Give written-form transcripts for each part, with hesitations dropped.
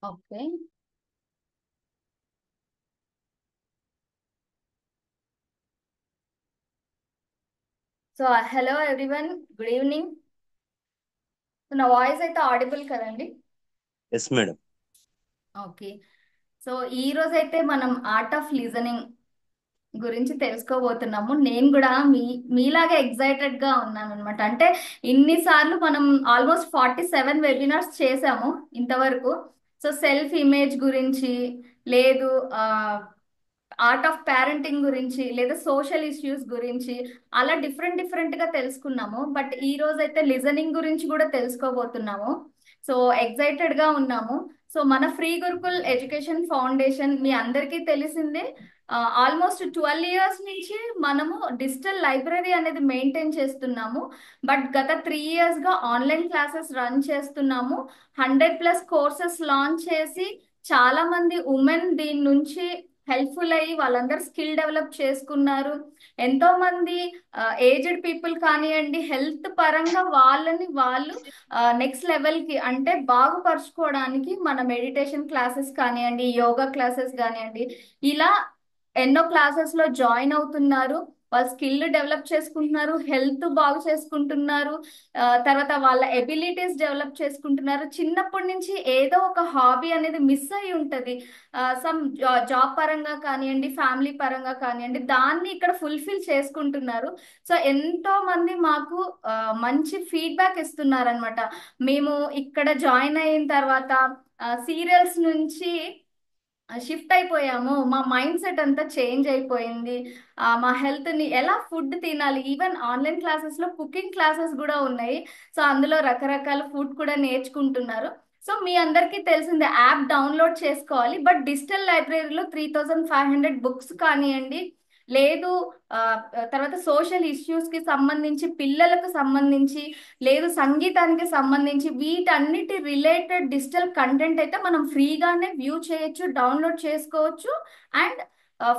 Okay. So hello everyone, good evening. నా voice అయితే audible కదండి? Yes madam. ఓకే. సో ఈ రోజు అయితే మనం ఆర్ట్ ఆఫ్ లిజనింగ్ గురించి తెలుసుకోబోతున్నాము. నేను కూడా మీలాగే ఎక్సైటెడ్ గా ఉన్నాను అనమాట. అంటే ఇన్నిసార్లు మనం ఆల్మోస్ట్ 47 వెబినార్స్ చేసాము ఇంతవరకు. సో సెల్ఫ్ ఇమేజ్ గురించి, లేదు ఆర్ట్ ఆఫ్ పేరెంటింగ్ గురించి, లేదా సోషల్ ఇష్యూస్ గురించి, అలా డిఫరెంట్ డిఫరెంట్ గా తెలుసుకున్నాము. బట్ ఈ రోజు అయితే లిజనింగ్ గురించి కూడా తెలుసుకోబోతున్నాము. సో ఎక్సైటెడ్ గా ఉన్నాము. సో మన ఫ్రీ గురుకుల్ ఎడ్యుకేషన్ ఫౌండేషన్ మీ అందరికీ తెలిసిందే. ఆల్మోస్ట్ 12 ఇయర్స్ నుంచి మనము డిజిటల్ లైబ్రరీ అనేది మెయింటైన్ చేస్తున్నాము. బట్ గత 3 ఇయర్స్ గా ఆన్లైన్ క్లాసెస్ రన్ చేస్తున్నాము. 100+ కోర్సెస్ లాంచ్ చేసి చాలా మంది ఉమెన్ దీని నుంచి హెల్ప్ఫుల్ అయ్యి వాళ్ళందరూ స్కిల్ డెవలప్ చేసుకున్నారు. ఎంతో మంది ఏజ్డ్ పీపుల్ కానివ్వండి, హెల్త్ పరంగా వాళ్ళని వాళ్ళు నెక్స్ట్ లెవెల్ కి అంటే బాగుపరుచుకోవడానికి మన మెడిటేషన్ క్లాసెస్ కానివ్వండి, యోగా క్లాసెస్ కానివ్వండి, ఇలా ఎన్నో క్లాసెస్ లో జాయిన్ అవుతున్నారు. వాళ్ళ స్కిల్ డెవలప్ చేసుకుంటున్నారు, హెల్త్ బాగు చేసుకుంటున్నారు. తర్వాత వాళ్ళ ఎబిలిటీస్ డెవలప్ చేసుకుంటున్నారు. చిన్నప్పటి నుంచి ఏదో ఒక హాబీ అనేది మిస్ అయి ఉంటది. సమ్ జాబ్ పరంగా కానివ్వండి, ఫ్యామిలీ పరంగా కానివ్వండి, దాన్ని ఇక్కడ ఫుల్ఫిల్ చేసుకుంటున్నారు. సో ఎంతో మంది మాకు మంచి ఫీడ్బ్యాక్ ఇస్తున్నారనమాట. మేము ఇక్కడ జాయిన్ అయిన తర్వాత సీరియల్స్ నుంచి షిఫ్ట్ అయిపోయాము, మా మైండ్ సెట్ అంతా చేంజ్ అయిపోయింది. మా హెల్త్ ని ఎలా ఫుడ్ తినాలి, ఈవెన్ ఆన్లైన్ క్లాసెస్ లో కుకింగ్ క్లాసెస్ కూడా ఉన్నాయి. సో అందులో రకరకాల ఫుడ్ కూడా నేర్చుకుంటున్నారు. సో మీ అందరికీ తెలిసిందే, యాప్ డౌన్లోడ్ చేసుకోవాలి. బట్ డిజిటల్ లైబ్రరీలో 3500 బుక్స్ కానివ్వండి, లేదు ఆ, తర్వాత సోషల్ ఇష్యూస్ కి సంబంధించి, పిల్లలకు సంబంధించి, లేదు సంగీతానికి సంబంధించి, వీటన్నిటి రిలేటెడ్ డిజిటల్ కంటెంట్ అయితే మనం ఫ్రీగానే వ్యూ చేయొచ్చు, డౌన్లోడ్ చేసుకోవచ్చు, అండ్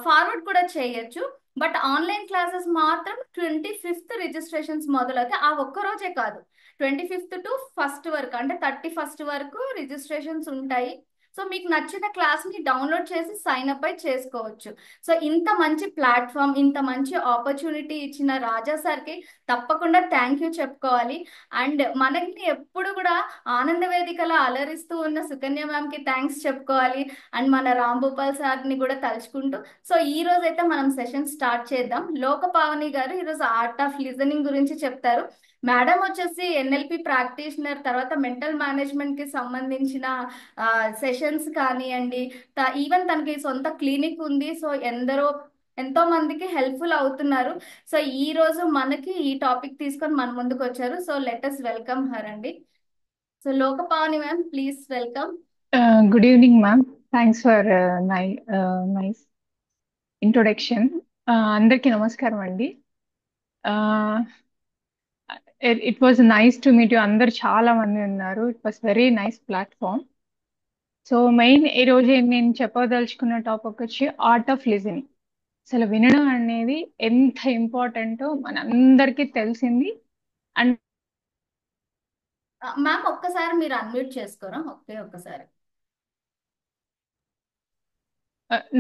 ఫార్వర్డ్ కూడా చేయొచ్చు. బట్ ఆన్లైన్ క్లాసెస్ మాత్రం 25th రిజిస్ట్రేషన్స్ మొదలవుతాయి. ఆ ఒక్క రోజే కాదు, 25th టు ఫస్ట్ వరకు, అంటే 31st వరకు రిజిస్ట్రేషన్స్ ఉంటాయి. సో మీకు నచ్చిన క్లాస్ ని డౌన్లోడ్ చేసి సైన్ అప్ అయి చేసుకోవచ్చు. సో ఇంత మంచి ప్లాట్ఫామ్, ఇంత మంచి ఆపర్చునిటీ ఇచ్చిన రాజా సార్కి తప్పకుండా థ్యాంక్ యూ చెప్పుకోవాలి. అండ్ మనల్ని ఎప్పుడు కూడా ఆనంద వేదికలో అలరిస్తూ ఉన్న సుకన్య మ్యామ్ కి థ్యాంక్స్ చెప్పుకోవాలి. అండ్ మన రామ్ భూపాల్ సార్ ని కూడా తలుచుకుంటూ, సో ఈ రోజు అయితే మనం సెషన్ స్టార్ట్ చేద్దాం. లోకపావని గారు ఈరోజు ఆర్ట్ ఆఫ్ లిజనింగ్ గురించి చెప్తారు. మేడం వచ్చేసి ఎన్ఎల్పి ప్రాక్టీషనర్, తర్వాత మెంటల్ మేనేజ్మెంట్ కి సంబంధించిన సెషన్స్ కానివ్వండి, ఈవెన్ తనకి సొంత క్లినిక్ ఉంది. సో ఎంతో మందికి హెల్ప్ఫుల్ అవుతున్నారు. సో ఈ రోజు మనకి ఈ టాపిక్ తీసుకొని మన ముందుకు వచ్చారు. So let us welcome her అండి. So Lokapavani ma'am, please welcome. Good evening, ma'am. Thanks for nice introduction. అందరికీ నమస్కారం అండి. It was nice to meet you. అందరు చాలా మంది ఉన్నారు. It was very nice platform. So main ఈ రోజు నేను చెప్పదలుచుకున్న టాపిక్ వచ్చి ఆర్ట్ ఆఫ్ లిజనింగ్. అసలు వినడం అనేది ఎంత ఇంపార్టెంటో మనందరికీ తెలిసింది. అండ్ మ్యామ్ ఒక్కసారి మీరు అన్మ్యూట్ చేసుకోరా? ఓకే, ఒక్కసారి.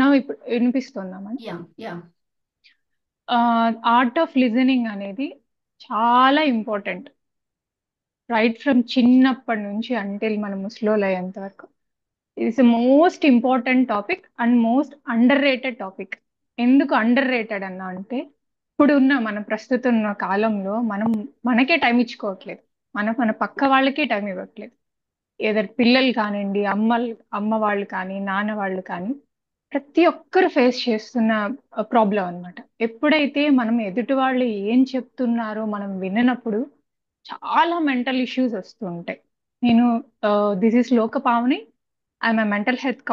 నా ఇప్పుడు వినిపిస్తుందా madam? Yeah, yeah. Art of listening అనేది చాలా ఇంపార్టెంట్. రైట్ ఫ్రమ్ చిన్నప్పటి నుంచి అంటిల్ మనం ముసలోళ్ళు అయ్యేంత వరకు it's most important topic and most under rated topic. ఎందుకు అండర్ రేటెడ్ అన్నా అంటే, ఇప్పుడున్న మన ప్రస్తుతం ఉన్న కాలంలో మనం మనకే టైం ఇచ్చుకోవట్లేదు. మన మన పక్క వాళ్ళకే టైం ఇవ్వట్లేదు. ఏదో పిల్లలు కానివ్వండి, అమ్మ వాళ్ళు కానీ, నాన్న వాళ్ళు కానీ, ప్రతి ఒక్కరు ఫేస్ చేస్తున్న ప్రాబ్లం అన్నమాట. ఎప్పుడైతే మనం ఎదుటి వాళ్ళు ఏం చెప్తున్నారో మనం విననప్పుడు చాలా మెంటల్ ఇష్యూస్ వస్తూ ఉంటాయి. నేను this is Lokapavani. I'm mental health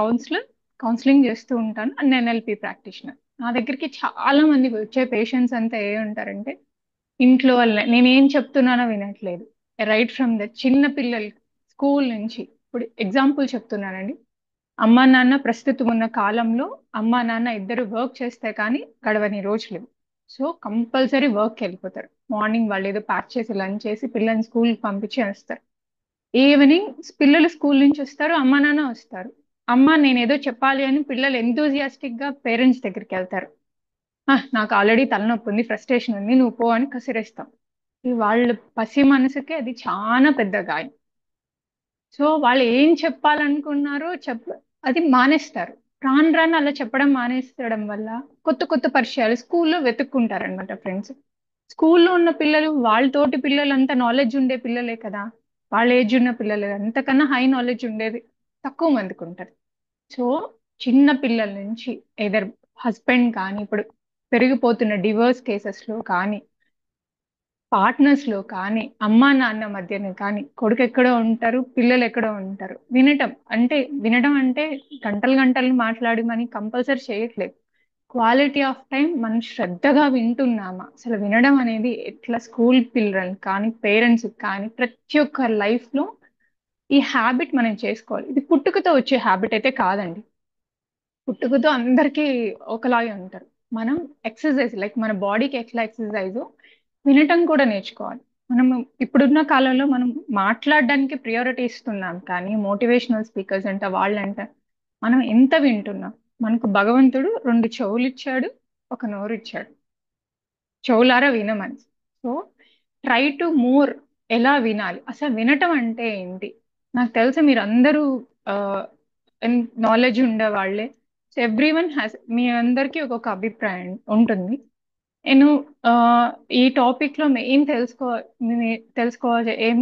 counselling చేస్తూ ఉంటాను అండ్ ఎన్ఎల్పి ప్రాక్టీషనర్. నా దగ్గరికి చాలా మంది వచ్చే పేషెంట్స్ అంతా ఏ ఉంటారంటే, ఇంట్లో వాళ్ళ నేను ఏం చెప్తున్నానో వినట్లేదు. రైట్ ఫ్రమ్ ద చిన్న పిల్లలు, స్కూల్ నుంచి. ఇప్పుడు ఎగ్జాంపుల్ చెప్తున్నానండి. అమ్మా నాన్న ప్రస్తుతం ఉన్న కాలంలో అమ్మా నాన్న ఇద్దరు వర్క్ చేస్తే కానీ గడవని రోజులు. సో కంపల్సరీ వర్క్కి వెళ్ళిపోతారు. మార్నింగ్ వాళ్ళు ఏదో ప్యాక్ చేసి లంచ్ చేసి పిల్లల్ని స్కూల్కి పంపించి వస్తారు. ఈవినింగ్ పిల్లలు స్కూల్ నుంచి వస్తారు, అమ్మ నాన్న వస్తారు. అమ్మ నేనేదో చెప్పాలి అని పిల్లలు ఎంతూజియాస్టిక్ గా పేరెంట్స్ దగ్గరికి వెళ్తారు. నాకు ఆల్రెడీ తలనొప్పి ఉంది, ఫ్రస్ట్రేషన్ ఉంది, నువ్వు పో అని కసిరేస్తాం. ఈ వాళ్ళ పసి మనసుకి అది చాలా పెద్ద గాయం. సో వాళ్ళు ఏం చెప్పాలనుకున్నారో అది మానేస్తారు. రాను రాను అలా చెప్పడం మానేస్తడం వల్ల కొత్త కొత్త పరిచయాలు స్కూల్లో వెతుక్కుంటారనమాట ఫ్రెండ్స్. స్కూల్లో ఉన్న పిల్లలు వాళ్ళతోటి పిల్లలు అంత నాలెడ్జ్ ఉండే పిల్లలే కదా, వాళ్ళ ఏజ్ ఉన్న పిల్లలు అంతకన్నా హై నాలెడ్జ్ ఉండేది తక్కువ మందికి ఉంటారు. సో చిన్న పిల్లల నుంచి ఎదర్ హస్బెండ్ కానీ, ఇప్పుడు పెరిగిపోతున్న డివోర్స్ కేసెస్ లో కానీ, పార్ట్నర్స్ లో కానీ, అమ్మా నాన్న మధ్యన కానీ, కొడుకు ఎక్కడో ఉంటారు, పిల్లలు ఎక్కడో ఉంటారు. వినడం అంటే గంటలు గంటలు మాట్లాడమని కంపల్సరీ చేయట్లేదు. క్వాలిటీ ఆఫ్ టైం మనం శ్రద్ధగా వింటున్నామా, అసలు వినడం అనేది ఎట్లా స్కూల్ పిల్లలు కానీ పేరెంట్స్ కానీ ప్రతి ఒక్క లైఫ్ లో ఈ హ్యాబిట్ మనం చేసుకోవాలి. ఇది పుట్టుకతో వచ్చే హ్యాబిట్ అయితే కాదండి. పుట్టుకతో అందరికీ ఒకలాగే ఉంటారు. మనం ఎక్సర్సైజ్ లైక్ మన బాడీకి ఎట్లా ఎక్సర్సైజ్, వినటం కూడా నేర్చుకోవాలి. మనం ఇప్పుడున్న కాలంలో మనం మాట్లాడడానికి ప్రియారిటీ ఇస్తున్నాం, కానీ మోటివేషనల్ స్పీకర్స్ అంట వాళ్ళంట మనం ఎంత వింటున్నాం. మనకు భగవంతుడు రెండు చెవులు ఇచ్చాడు, ఒక నోరు ఇచ్చాడు, చెవులారా వినమని. So try to more. ఎలా వినాలి, అసలు వినటం అంటే ఏంటి? నాకు తెలిసి మీరు అందరూ నాలెడ్జ్ ఉండే వాళ్ళే. సో ఎవ్రీ వన్ హ్యాస్, మీ అందరికీ ఒక్కొక్క అభిప్రాయం ఉంటుంది. నేను ఆ, ఈ టాపిక్ లో ఏం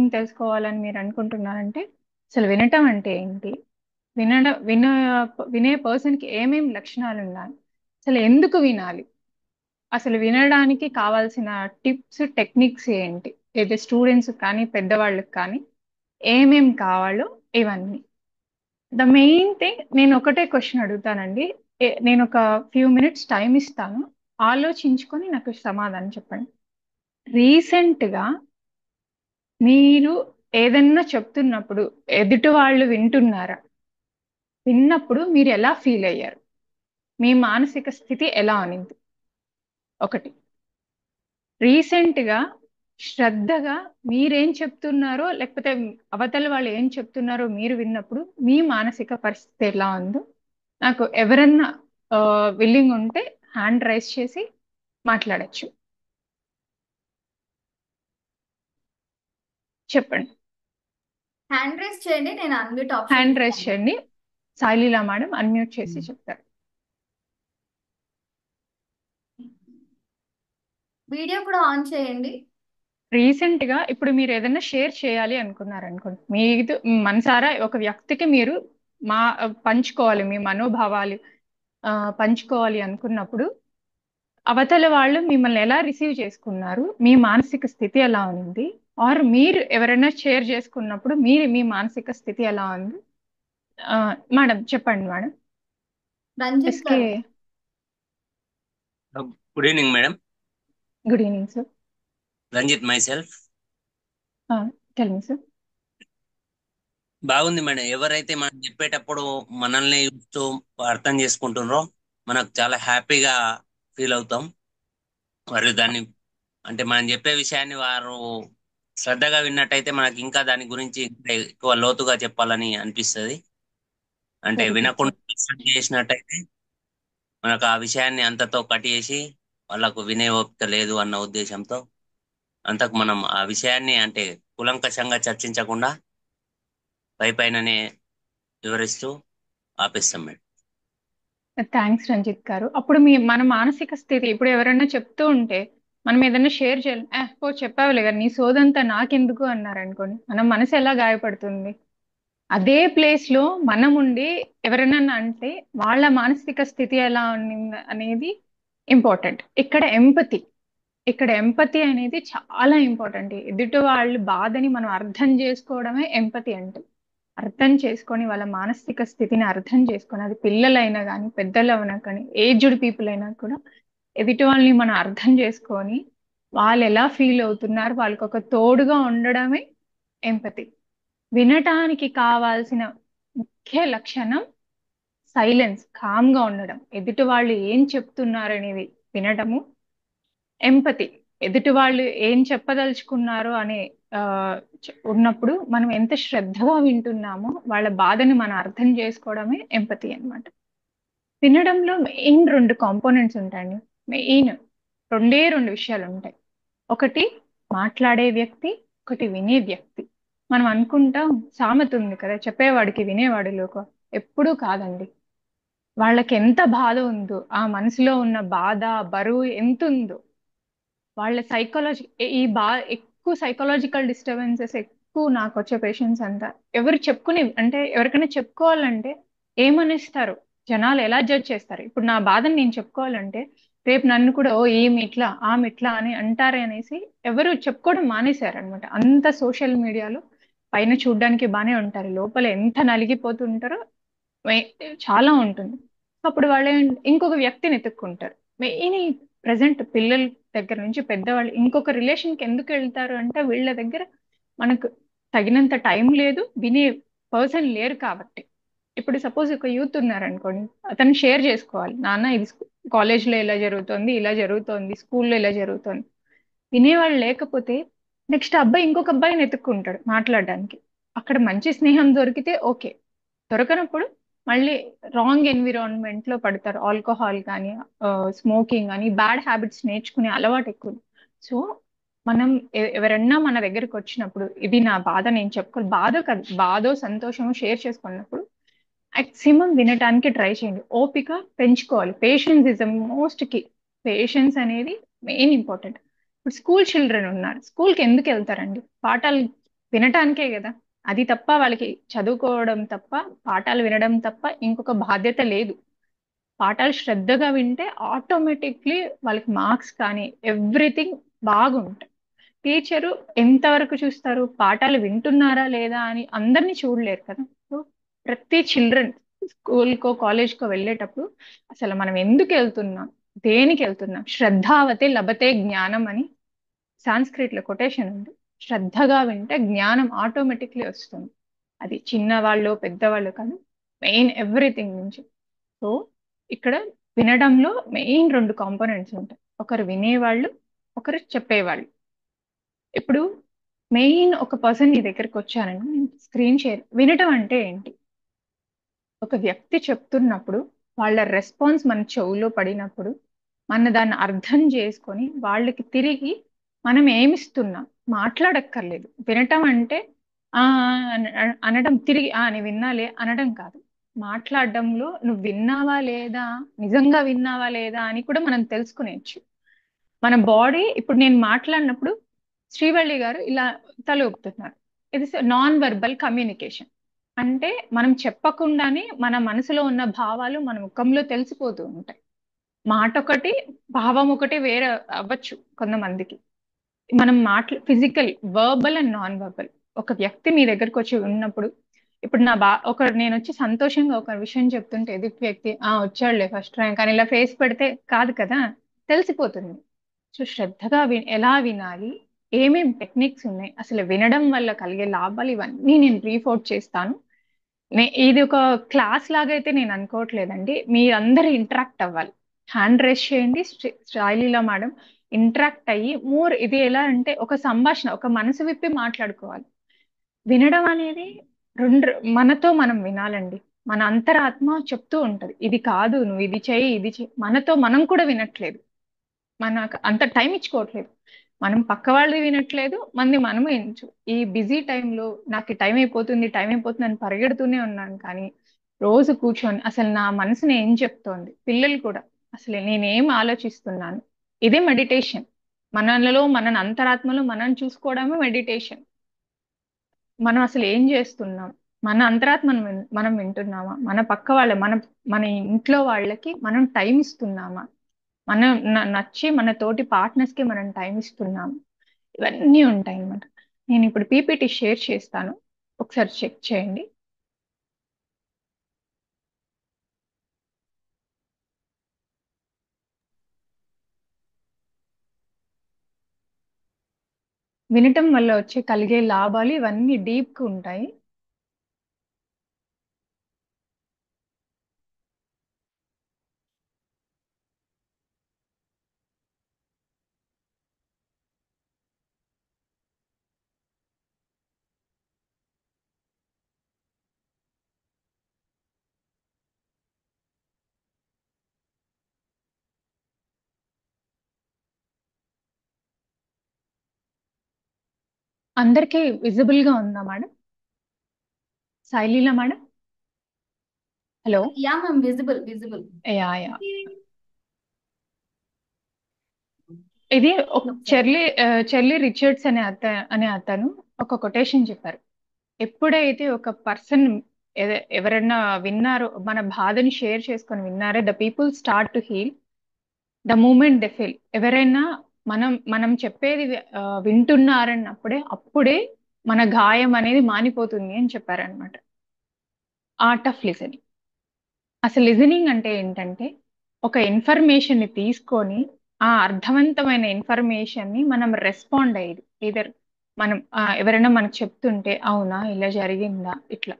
తెలుసుకోవాలని మీరు అనుకుంటున్నారంటే, అసలు వినటం అంటే ఏంటి, వినడం వినే పర్సన్ కి ఏమేం లక్షణాలు ఉన్నాయి, అసలు ఎందుకు వినాలి, అసలు వినడానికి కావాల్సిన టిప్స్ టెక్నిక్స్ ఏంటి, ఏదో స్టూడెంట్స్ కానీ పెద్దవాళ్ళకి కానీ ఏమేం కావాలో ఇవన్నీ. ద మెయిన్ థింగ్, నేను ఒకటే క్వశ్చన్ అడుగుతానండి. నేను ఒక ఫ్యూ మినిట్స్ టైం ఇస్తాను, ఆలోచించుకొని నాకు సమాధానం చెప్పండి. రీసెంట్ గా మీరు ఏదన్నా చెప్తున్నప్పుడు ఎదుటి వాళ్ళు వింటున్నారా? విన్నప్పుడు మీరు ఎలా ఫీల్ అయ్యారు? మీ మానసిక స్థితి ఎలా అనింది? ఒకటి. రీసెంట్ గా శ్రద్ధగా మీరేం చెప్తున్నారో, లేకపోతే అవతల వాళ్ళు ఏం చెప్తున్నారో మీరు విన్నప్పుడు మీ మానసిక పరిస్థితి ఎలా ఉందో నాకు ఎవరన్నా విల్లింగ్ ఉంటే హ్యాండ్ రైస్ చేసి మాట్లాడచ్చు. చెప్పండి. హ్యాండ్ రైస్ చేయండి, నేను అన్మ్యూట్ ఆప్షన్ హ్యాండ్ రైస్ ఇస్తాను. చేయండి. సాయిలీలా మేడం అన్మ్యూట్ చేసి చెప్తారు. వీడియో కూడా ఆన్ చేయండి. రీసెంట్ గా ఇప్పుడు మీరు ఏదైనా షేర్ చేయాలి అనుకున్నారనుకోండి, మీరు మనసారా ఒక వ్యక్తికి మీరు మా పంచుకోవాలి, మీ మనోభావాలు ఆ, పంచుకోవాలి అనుకున్నప్పుడు అవతల వాళ్ళు మిమ్మల్ని ఎలా రిసీవ్ చేసుకున్నారు, మీ మానసిక స్థితి ఎలా ఉంది, ఆర్ మీరు ఎవరైనా షేర్ చేసుకున్నప్పుడు మీ మానసిక స్థితి ఎలా ఉంది? ఆ, మేడం చెప్పండి madam. Ranjith SK. Garu. Good evening madam. Good evening sir. Ranjith myself. Tell me sir. బాగుంది మేడం. ఎవరైతే మనం చెప్పేటప్పుడు మనల్ని చూస్తూ అర్థం చేసుకుంటున్నారో మనకు చాలా హ్యాపీగా ఫీల్ అవుతాం. మరియు దాన్ని అంటే మనం చెప్పే విషయాన్ని వారు శ్రద్ధగా విన్నట్టయితే మనకి ఇంకా దాని గురించి ఇంకా ఎక్కువ లోతుగా చెప్పాలని అనిపిస్తుంది. అంటే వెరీ గుడ్ వినకుండా సార్. శ్రద్ధ చేసినట్టయితే మనకు ఆ విషయాన్ని అంతతో కట్టేసి వాళ్ళకు వినే ఓపిక లేదు అన్న ఉద్దేశంతో అంతకు మనం ఆ విషయాన్ని అంటే కూలంకషంగా చర్చించకుండా పై పైననే వివరిస్తూ ఆపేస్తాం మేడం. థ్యాంక్స్ రంజిత్ గారు. అప్పుడు మన మానసిక స్థితి, ఇప్పుడు ఎవరైనా చెప్తూ ఉంటే మనం ఏదైనా షేర్ చేయాలి, పో చెప్పావులే కానీ నీ సోదంతా నాకెందుకు అన్నారు అనుకోండి, మన మనసు ఎలా గాయపడుతుంది. అదే ప్లేస్ లో మనం ఉండి ఎవరైనా అంటే వాళ్ళ మానసిక స్థితి ఎలా ఉంది అనేది ఇంపార్టెంట్. ఇక్కడ ఎంపతి అనేది చాలా ఇంపార్టెంట్. ఎదుటి వాళ్ళ బాధని మనం అర్థం చేసుకోవడమే ఎంపతి అంటే. అర్థం చేసుకొని వాళ్ళ మానసిక స్థితిని అర్థం చేసుకొని, అది పిల్లలైనా కానీ పెద్దలైనా కానీ ఏజ్డ్ పీపుల్ అయినా కూడా ఎదుటి వాళ్ళని మనం అర్థం చేసుకొని వాళ్ళు ఎలా ఫీల్ అవుతున్నారు వాళ్ళకి ఒక తోడుగా ఉండడమే ఎంపతి. వినటానికి కావాల్సిన ముఖ్య లక్షణం సైలెన్స్, కామ్ గా ఉండడం, ఎదుటి వాళ్ళు ఏం చెప్తున్నారనేది వినటము. ఎంపతి, ఎదుటి వాళ్ళు ఏం చెప్పదలుచుకున్నారు అనే ఆ, ఉన్నప్పుడు మనం ఎంత శ్రద్ధగా వింటున్నామో వాళ్ళ బాధని మనం అర్థం చేసుకోవడమే ఎంపతి అన్నమాట. వినడంలో మెయిన్ రెండు కాంపోనెంట్స్ ఉంటాయండి. మెయిన్ రెండు విషయాలు ఉంటాయి. ఒకటి మాట్లాడే వ్యక్తి, ఒకటి వినే వ్యక్తి. మనం అనుకుంటాం, సామెత ఉంది కదా, చెప్పేవాడికి వినేవాడు లోకు. ఎప్పుడూ కాదండి. వాళ్ళకి ఎంత బాధ ఉందో, ఆ మనసులో ఉన్న బాధ, బరువు ఎంత ఉందో, వాళ్ళ సైకాలజీ, ఈ ఎక్కువ సైకలాజికల్ డిస్టర్బెన్సెస్ ఎక్కువ నాకు వచ్చే పేషెంట్స్ అంతా ఎవరు చెప్పుకుని, అంటే ఎవరికైనా చెప్పుకోవాలంటే ఏమనిస్తారు, జనాలు ఎలా జడ్జ్ చేస్తారు. ఇప్పుడు నా బాధని నేను చెప్పుకోవాలంటే రేపు నన్ను కూడా ఓ ఏమి ఇట్లా ఆమె ఇట్లా అని అంటారే అనేసి ఎవరు చెప్పుకోవడం మానేశారు అనమాట. అంత సోషల్ మీడియాలో పైన చూడడానికి బానే ఉంటారు, లోపల ఎంత నలిగిపోతుంటారో వే- చాలా ఉంటుంది. అప్పుడు వాళ్ళు ఇంకొక వ్యక్తిని ఎత్తుక్కుంటారు. మెయిన్ ప్రజెంట్ పిల్లల దగ్గర నుంచి పెద్దవాళ్ళు ఇంకొక రిలేషన్కి ఎందుకు వెళ్తారు అంటే వీళ్ళ దగ్గర మనకు తగినంత టైం లేదు, వినే పర్సన్ లేరు కాబట్టి. ఇప్పుడు సపోజ్ ఒక యూత్ ఉన్నారనుకోండి, అతను షేర్ చేసుకోవాలి, నాన్న ఇది కాలేజ్లో ఇలా జరుగుతోంది, ఇలా జరుగుతోంది, స్కూల్లో ఇలా జరుగుతోంది. వినేవాళ్ళు లేకపోతే నెక్స్ట్ అబ్బాయి ఇంకొక అబ్బాయిని ఎత్తుక్కుంటాడు మాట్లాడడానికి. అక్కడ మంచి స్నేహం దొరికితే ఓకే, దొరకనప్పుడు మళ్ళీ రాంగ్ ఎన్విరాన్మెంట్ లో పడతారు. ఆల్కహాల్ కానీ, స్మోకింగ్ కానీ, బ్యాడ్ హ్యాబిట్స్ నేర్చుకునే అలవాటు ఎక్కువ. సో మనం ఎవరన్నా మన దగ్గరికి వచ్చినప్పుడు ఇది నా బాధ, నేను చెప్పుకోవాలి, బాధ కాదు, బాధో సంతోషమో షేర్ చేసుకున్నప్పుడు మాక్సిమం వినటానికి ట్రై చేయండి. ఓపిక పెంచుకోవాలి. Patience is the most key. Patience అనేది మెయిన్ ఇంపార్టెంట్. ఇప్పుడు స్కూల్ చిల్డ్రన్ ఉన్నారు, స్కూల్కి ఎందుకు వెళ్తారండి? పాఠాలు వినటానికే కదా. అది తప్ప వాళ్ళకి చదువుకోవడం తప్ప, పాఠాలు వినడం తప్ప ఇంకొక బాధ్యత లేదు. పాఠాలు శ్రద్ధగా వింటే ఆటోమేటిక్లీ వాళ్ళకి మార్క్స్ కానీ ఎవ్రీథింగ్ బాగుంటాయి. టీచరు ఎంతవరకు చూస్తారు, పాఠాలు వింటున్నారా లేదా అని అందరినీ చూడలేరు కదా. సో ప్రతి చిల్డ్రన్ స్కూల్కో కాలేజ్కో వెళ్ళేటప్పుడు అసలు మనం ఎందుకు వెళ్తున్నాం, దేనికి వెళ్తున్నాం, శ్రద్ధావతే లభతే జ్ఞానం అని సాంస్క్రిట్ లో కొటేషన్ ఉంది. శ్రద్ధగా వింటే జ్ఞానం ఆటోమేటిక్లీ వస్తుంది. అది చిన్నవాళ్ళు పెద్దవాళ్ళు కాదు, మెయిన్ ఎవ్రీథింగ్ నుంచి. సో ఇక్కడ వినడంలో మెయిన్ రెండు కాంపోనెంట్స్ ఉంటాయి, ఒకరు వినేవాళ్ళు, ఒకరు చెప్పేవాళ్ళు. ఇప్పుడు మెయిన్ ఒక పర్సన్ నీ దగ్గరికి వచ్చారని స్క్రీన్ షేర్, వినటం అంటే ఏంటి? ఒక వ్యక్తి చెప్తున్నప్పుడు వాళ్ళ రెస్పాన్స్ మన చెవులో పడినప్పుడు మన దాన్ని అర్థం చేసుకొని వాళ్ళకి తిరిగి మనం ఏమిస్తున్నాం. మాట్లాడక్కర్లేదు. వినటం అంటే ఆ అనడం, తిరిగి నీ విన్నాలే అనడం కాదు. మాట్లాడడంలో నువ్వు విన్నావా లేదా, నిజంగా విన్నావా లేదా అని కూడా మనం తెలుసుకునేచ్చు. మన బాడీ, ఇప్పుడు నేను మాట్లాడినప్పుడు శ్రీవల్లి గారు ఇలా తల ఊపుతున్నారు, ఇది నాన్ వెర్బల్ కమ్యూనికేషన్. అంటే మనం చెప్పకుండానే మన మనసులో ఉన్న భావాలు మన ముఖంలో తెలిసిపోతూ ఉంటాయి. మాట ఒకటి, భావం ఒకటి వేరే అవ్వచ్చు కొంతమందికి. మనం physical, verbal and non verbal. ఒక వ్యక్తి మీ దగ్గరకు వచ్చి ఉన్నప్పుడు, ఇప్పుడు నేను వచ్చి సంతోషంగా ఒక విషయం చెప్తుంటే ఎదుటి వ్యక్తి వచ్చాడులే ఫస్ట్ ర్యాంక్ అని ఇలా ఫేస్ పెడితే కాదు కదా, తెలిసిపోతుంది. సో శ్రద్ధగా ఎలా వినాలి, ఏమేం టెక్నిక్స్ ఉన్నాయి, అసలు వినడం వల్ల కలిగే లాభాలు, ఇవన్నీ నేను బ్రీఫ్ అవుట్ చేస్తాను. ఇది ఒక క్లాస్ లాగా అయితే నేను అనుకోవట్లేదండి. మీరందరూ ఇంటరాక్ట్ అవ్వాలి. హ్యాండ్ రేస్ చేయండి, శ్రాయిలీలా మేడం ఇంటరాక్ట్ అయ్యి మోర్. ఇది ఎలా అంటే ఒక సంభాషణ, ఒక మనసు విప్పి మాట్లాడుకోవాలి. వినడం అనేది రెండు, మనతో మనం వినాలండి. మన అంతరాత్మ చెప్తూ ఉంటది, ఇది కాదు, నువ్వు ఇది చెయ్యి, ఇది చెయ్యి. మనతో మనం కూడా వినట్లేదు, మనకు అంత టైం ఇచ్చుకోవట్లేదు. మనం పక్క వాళ్ళది వినట్లేదు, మంది మనము వినచ్చు. ఈ బిజీ టైంలో నాకు టైం అయిపోతుంది, టైం అయిపోతుంది అని పరిగెడుతూనే ఉన్నాను. కానీ రోజు కూర్చొని అసలు నా మనసుని ఏం చెప్తోంది, పిల్లలు కూడా అసలు నేనేం ఆలోచిస్తున్నాను, ఇదే మెడిటేషన్. మనలో మన అంతరాత్మలో మనం చూసుకోవడమే మెడిటేషన్. మనం అసలు ఏం చేస్తున్నాం, మన అంతరాత్మను మనం వింటున్నామా, మన పక్క వాళ్ళ మన మన ఇంట్లో వాళ్ళకి మనం టైం ఇస్తున్నామా, మనం నచ్చి మన తోటి పార్ట్నర్స్ కి మనం టైం ఇస్తున్నాం. ఇవన్నీ ఉంటాయి అన్నమాట. నేను ఇప్పుడు పీపీటీ షేర్ చేస్తాను, ఒకసారి చెక్ చేయండి. వినటం వల్ల వచ్చే కలిగే లాభాలు ఇవన్నీ డీప్ గా ఉంటాయి. అందరికీ విజిబుల్ గా ఉందా madam? Shaileela madam? Hello. Yeah ma'am, visible visible. Yeah yeah. ఇది ఒక చెర్లీ రిచర్డ్స్ అనే అతను ఒక కొటేషన్ చెప్పారు. ఎప్పుడైతే ఒక పర్సన్ ఎవరైనా విన్నారో, మన బాధని షేర్ చేసుకొని విన్నారో, the people start to heal the moment they feel. ఎవరైనా మనం చెప్పేది వింటున్నారన్నప్పుడే అప్పుడే మన గాయం అనేది మానిపోతుంది అని చెప్పారనమాట. Art of listening. అసలు లిజనింగ్ అంటే ఏంటంటే ఒక ఇన్ఫర్మేషన్ ని తీసుకొని ఆ అర్థవంతమైన ఇన్ఫర్మేషన్ ని మనం రెస్పాండ్ అయ్యేది. ఇదర్ మనం ఎవరైనా మనకు చెప్తుంటే అవునా, ఇలా జరిగిందా, ఇట్లా.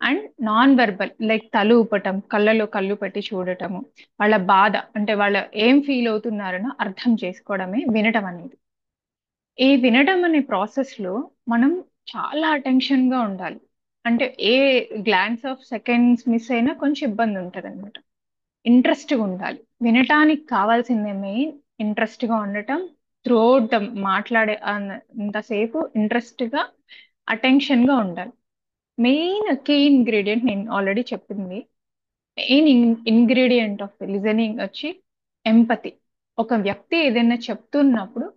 అండ్ నాన్ వెర్బల్, లైక్ తల ఊపటం, కళ్ళలో కళ్ళు పెట్టి చూడటము, వాళ్ళ బాధ అంటే వాళ్ళ ఏం ఫీల్ అవుతున్నారనో అర్థం చేసుకోవడమే వినటం అనేది. ఈ వినడం అనే ప్రాసెస్ లో మనం చాలా అటెన్షన్ గా ఉండాలి. అంటే a glance of seconds miss అయినా కొంచెం ఇబ్బంది ఉంటుంది అనమాట. ఇంట్రెస్ట్ గా ఉండాలి. వినటానికి కావాల్సిందే మెయిన్ ఇంట్రెస్ట్ గా ఉండటం. త్రూఅవుట్ ద మాట్లాడే అంతసేపు ఇంట్రెస్ట్ గా, అటెన్షన్ గా ఉండాలి. మెయిన్ కీ ఇంగ్రీడియంట్ నేను ఆల్రెడీ చెప్పింది. మెయిన్ ఇంగ్రీడియంట్ ఆఫ్ లిజనింగ్ వచ్చి ఎంపతి. ఒక వ్యక్తి ఏదైనా చెప్తున్నప్పుడు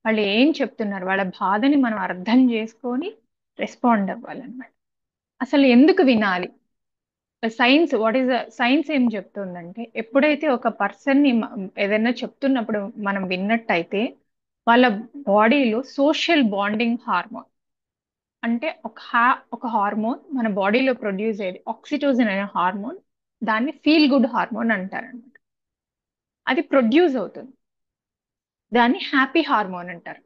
వాళ్ళు ఏం చెప్తున్నారు, వాళ్ళ బాధని మనం అర్థం చేసుకొని రెస్పాండ్ అవ్వాలన్నమాట. అసలు ఎందుకు వినాలి? సైన్స్ ఏం చెప్తుందంటే, ఎప్పుడైతే ఒక పర్సన్ ని ఏదైనా చెప్తున్నప్పుడు మనం విన్నట్టయితే వాళ్ళ బాడీలో సోషల్ బాండింగ్ హార్మోన్, అంటే ఒక హార్మోన్ మన బాడీలో ప్రొడ్యూస్ అయ్యేది, ఆక్సిటోసిన్ అనే హార్మోన్. దాన్ని ఫీల్ గుడ్ హార్మోన్ అంటారనమాట. అది ప్రొడ్యూస్ అవుతుంది. దాన్ని హ్యాపీ హార్మోన్ అంటారు.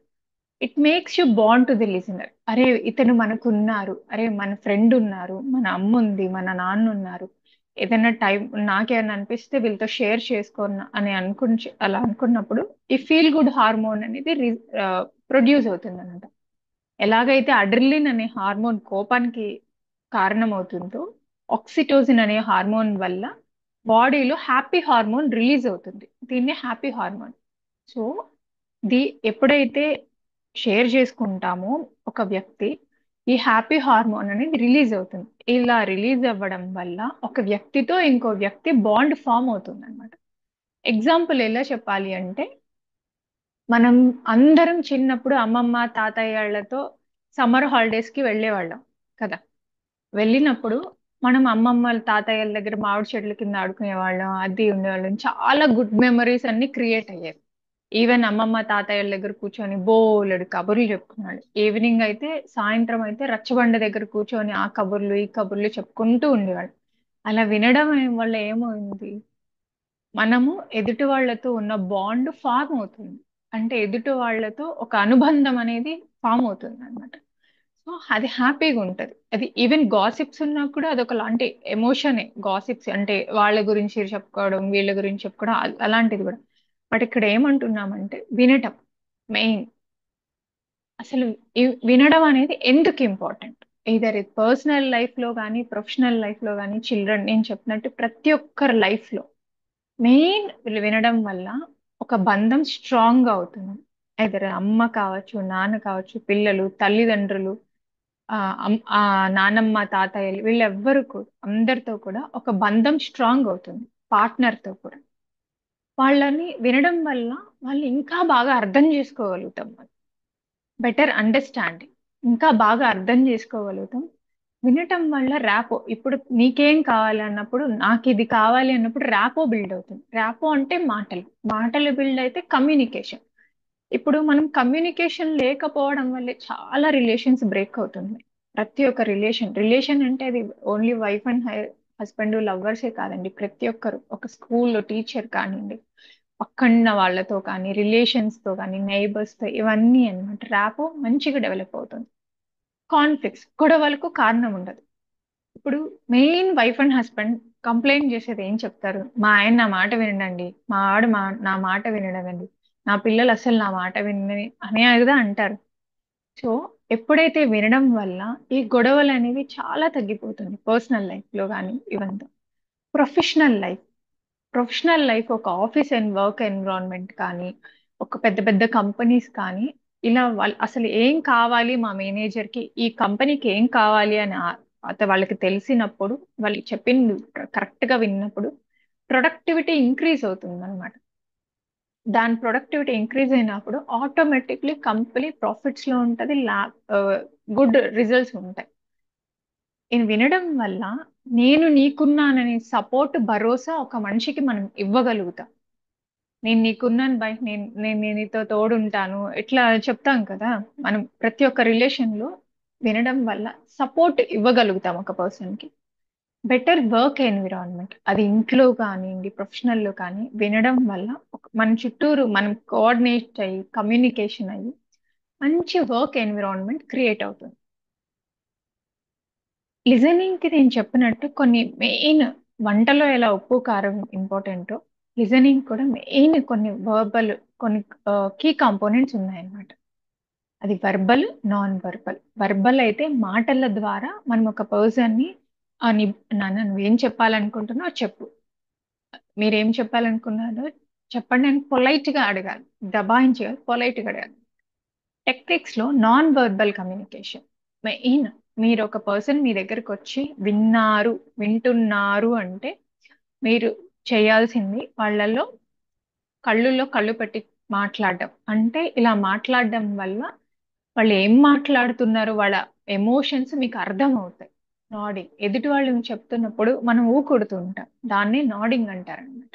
It makes you bond to the listener. అరే ఇతను మనకు ఉన్నారు, అరే మన ఫ్రెండ్ ఉన్నారు, మన అమ్మ ఉంది, మన నాన్న ఉన్నారు. ఏదైనా టైం నాకేమైనా అనిపిస్తే వీళ్ళతో షేర్ చేసుకోను అని అలా అనుకున్నప్పుడు ఈ ఫీల్ గుడ్ హార్మోన్ అనేది ప్రొడ్యూస్ అవుతుంది అనమాట. ఎలాగైతే అడ్రిలిన్ అనే హార్మోన్ కోపానికి కారణమవుతుందో, ఆక్సిటోసిన్ అనే హార్మోన్ వల్ల బాడీలో హ్యాపీ హార్మోన్ రిలీజ్ అవుతుంది. దీన్నే హ్యాపీ హార్మోన్. సో ఎప్పుడైతే షేర్ చేసుకుంటామో ఒక వ్యక్తి, ఈ హ్యాపీ హార్మోన్ అనేది రిలీజ్ అవుతుంది. ఇలా రిలీజ్ అవ్వడం వల్ల ఒక వ్యక్తితో ఇంకో వ్యక్తి బాండ్ ఫామ్ అవుతుంది అనమాట. ఎగ్జాంపుల్ ఎలా చెప్పాలి అంటే, మనం అందరం చిన్నప్పుడు అమ్మమ్మ తాతయ్యలతో సమ్మర్ హాలిడేస్ కి వెళ్ళేవాళ్ళం కదా. వెళ్ళినప్పుడు మనం అమ్మమ్మ తాతయ్యల దగ్గర మామిడి చెట్ల కింద ఆడుకునే వాళ్ళం, అది ఉండేవాళ్ళం. చాలా గుడ్ మెమరీస్ అన్ని క్రియేట్ అయ్యాయి. ఈవెన్ అమ్మమ్మ తాతయ్యల దగ్గర కూర్చొని బోలెడు కబుర్లు చెప్పుకున్నాడు. ఈవినింగ్ అయితే, సాయంత్రం అయితే రచ్చబండ దగ్గర కూర్చొని ఆ కబుర్లు ఈ కబుర్లు చెప్పుకుంటూ ఉండేవాడు. అలా వినడం వల్ల ఏమైంది, మనము ఎదుటి వాళ్ళతో ఉన్న బాండ్ ఫామ్ అవుతుంది. అంటే ఎదుటి వాళ్ళతో ఒక అనుబంధం అనేది ఫామ్ అవుతుంది అనమాట. సో అది హ్యాపీగా ఉంటది. అది ఈవెన్ గాసిప్స్ ఉన్నా కూడా అదొక లాంటి ఎమోషనే. గాసిప్స్ అంటే వాళ్ళ గురించి చెప్పుకోవడం, వీళ్ళ గురించి చెప్పుకోవడం, అలాంటిది కూడా. బట్ ఇక్కడ ఏమంటున్నామంటే వినటం మెయిన్. అసలు వినడం అనేది ఎందుకు ఇంపార్టెంట్? ఇదర్ పర్సనల్ లైఫ్ లో కానీ, ప్రొఫెషనల్ లైఫ్ లో కానీ, చిల్డ్రన్, నేను చెప్పినట్టు ప్రతి ఒక్కరి లైఫ్ లో మెయిన్ వినడం వల్ల ఒక బంధం స్ట్రాంగ్ గా అవుతుంది. అయితే అమ్మ కావచ్చు, నాన్న కావచ్చు, పిల్లలు, తల్లిదండ్రులు, ఆ నానమ్మ తాతయ్యలు, వీళ్ళెవ్వరు కూడా, అందరితో కూడా ఒక బంధం స్ట్రాంగ్ అవుతుంది. పార్ట్నర్ తో కూడా వాళ్ళని వినడం వల్ల వాళ్ళు ఇంకా బాగా అర్థం చేసుకోగలుగుతాం. బెటర్ అండర్స్టాండింగ్, ఇంకా బాగా అర్థం చేసుకోగలుగుతాం. వినటం వల్ల ర్యాపో, ఇప్పుడు నీకేం కావాలి అన్నప్పుడు, నాకు ఇది కావాలి అన్నప్పుడు ర్యాపో బిల్డ్ అవుతుంది. ర్యాపో అంటే మాటలు, మాటలు బిల్డ్ అయితే కమ్యూనికేషన్. ఇప్పుడు మనం కమ్యూనికేషన్ లేకపోవడం వల్లే చాలా రిలేషన్స్ బ్రేక్ అవుతుంది. ప్రతి ఒక్క రిలేషన్ అంటే అది ఓన్లీ వైఫ్ అండ్ హస్బెండ్ లవ్వర్సే కాదండి. ప్రతి ఒక్కరు, ఒక స్కూల్లో టీచర్ కానివ్వండి, పక్కన వాళ్ళతో కానీ, రిలేషన్స్ తో కానీ, నైబర్స్ తో, ఇవన్నీ అన్నమాట. ర్యాపో మంచిగా డెవలప్ అవుతుంది. కాన్ఫ్లిక్ట్స్, గొడవలకు కారణం ఉండదు. ఇప్పుడు main wife and husband complaint చేసేది ఏం చెప్తారు? మా ఆయన నా మాట వినడండి, మా ఆవిడ నా మాట వినడండి, నా పిల్లలు అసలు నా మాట వినని అనేది అంటారు. సో ఎప్పుడైతే వినడం వల్ల ఈ గొడవలు అనేవి చాలా తగ్గిపోతుంది. పర్సనల్ లైఫ్ లో కానీ, ఇవంతా. ప్రొఫెషనల్ లైఫ్, ఒక ఆఫీస్ అండ్ వర్క్ ఎన్విరాన్మెంట్ కానీ, ఒక పెద్ద పెద్ద కంపెనీస్ కానీ, ఇలా వాళ్ళు అసలు ఏం కావాలి మా మేనేజర్కి, ఈ కంపెనీకి ఏం కావాలి అని వాళ్ళకి తెలిసినప్పుడు, వాళ్ళు చెప్పింది కరెక్ట్గా విన్నప్పుడు ప్రొడక్టివిటీ ఇంక్రీజ్ అవుతుంది అనమాట. దాని ప్రొడక్టివిటీ ఇంక్రీజ్ అయినప్పుడు ఆటోమేటిక్లీ కంపెనీ ప్రాఫిట్స్ లో ఉంటుంది, గుడ్ రిజల్ట్స్ ఉంటాయి. ఇది వినడం వల్ల నేను నీకున్నాననే సపోర్ట్, భరోసా ఒక మనిషికి మనం ఇవ్వగలుగుతాం. నేను నీకున్నాను బై, నేను నీతో తోడుంటాను, ఇట్లా చెప్తాం కదా. మనం ప్రతి ఒక్క రిలేషన్ లో వినడం వల్ల సపోర్ట్ ఇవ్వగలుగుతాం ఒక పర్సన్ కి. బెటర్ వర్క్ ఎన్విరాన్మెంట్, అది ఇంట్లో కానివ్వండి, ప్రొఫెషనల్లో కానీ, వినడం వల్ల మన చుట్టూరు మనం కోఆర్డినేట్ అయ్యి, కమ్యూనికేషన్ అయ్యి మంచి వర్క్ ఎన్విరాన్మెంట్ క్రియేట్ అవుతుంది. లిజనింగ్ కి నేను చెప్పినట్టు కొన్ని మెయిన్, వంటలో ఎలా ఉప్పు కారం ఇంపార్టెంటో, లిజనింగ్ కూడా మెయిన్ కొన్ని వర్బల్, కొన్ని కీ కాంపోనెంట్స్ ఉన్నాయన్నమాట. అది వర్బల్, నాన్ వర్బల్. వర్బల్ అయితే మాటల ద్వారా మనం ఒక పర్సన్ ని నాన్న నువ్వేం చెప్పాలనుకుంటున్నావు చెప్పు, మీరేం చెప్పాలనుకున్నారో చెప్పండి అని పొలైట్ గా అడగాలి, దబాయించి పొలైట్ గా అడగాలి. టెక్నిక్స్ లో నాన్ వర్బల్ కమ్యూనికేషన్ మెయిన్. మీరు ఒక పర్సన్ మీ దగ్గరకు వచ్చి వింటున్నారు అంటే మీరు చేయాల్సింది వాళ్ళల్లో కళ్ళులో కళ్ళు పెట్టి మాట్లాడడం. అంటే ఇలా మాట్లాడడం వల్ల వాళ్ళు ఏం మాట్లాడుతున్నారు, వాళ్ళ ఎమోషన్స్ మీకు అర్థం అవుతాయి. నాడింగ్, ఎదుటి వాళ్ళు చెప్తున్నప్పుడు మనం ఊకొడుతూ ఉంటాం, దాన్ని నాడింగ్ అంటారు అనమాట.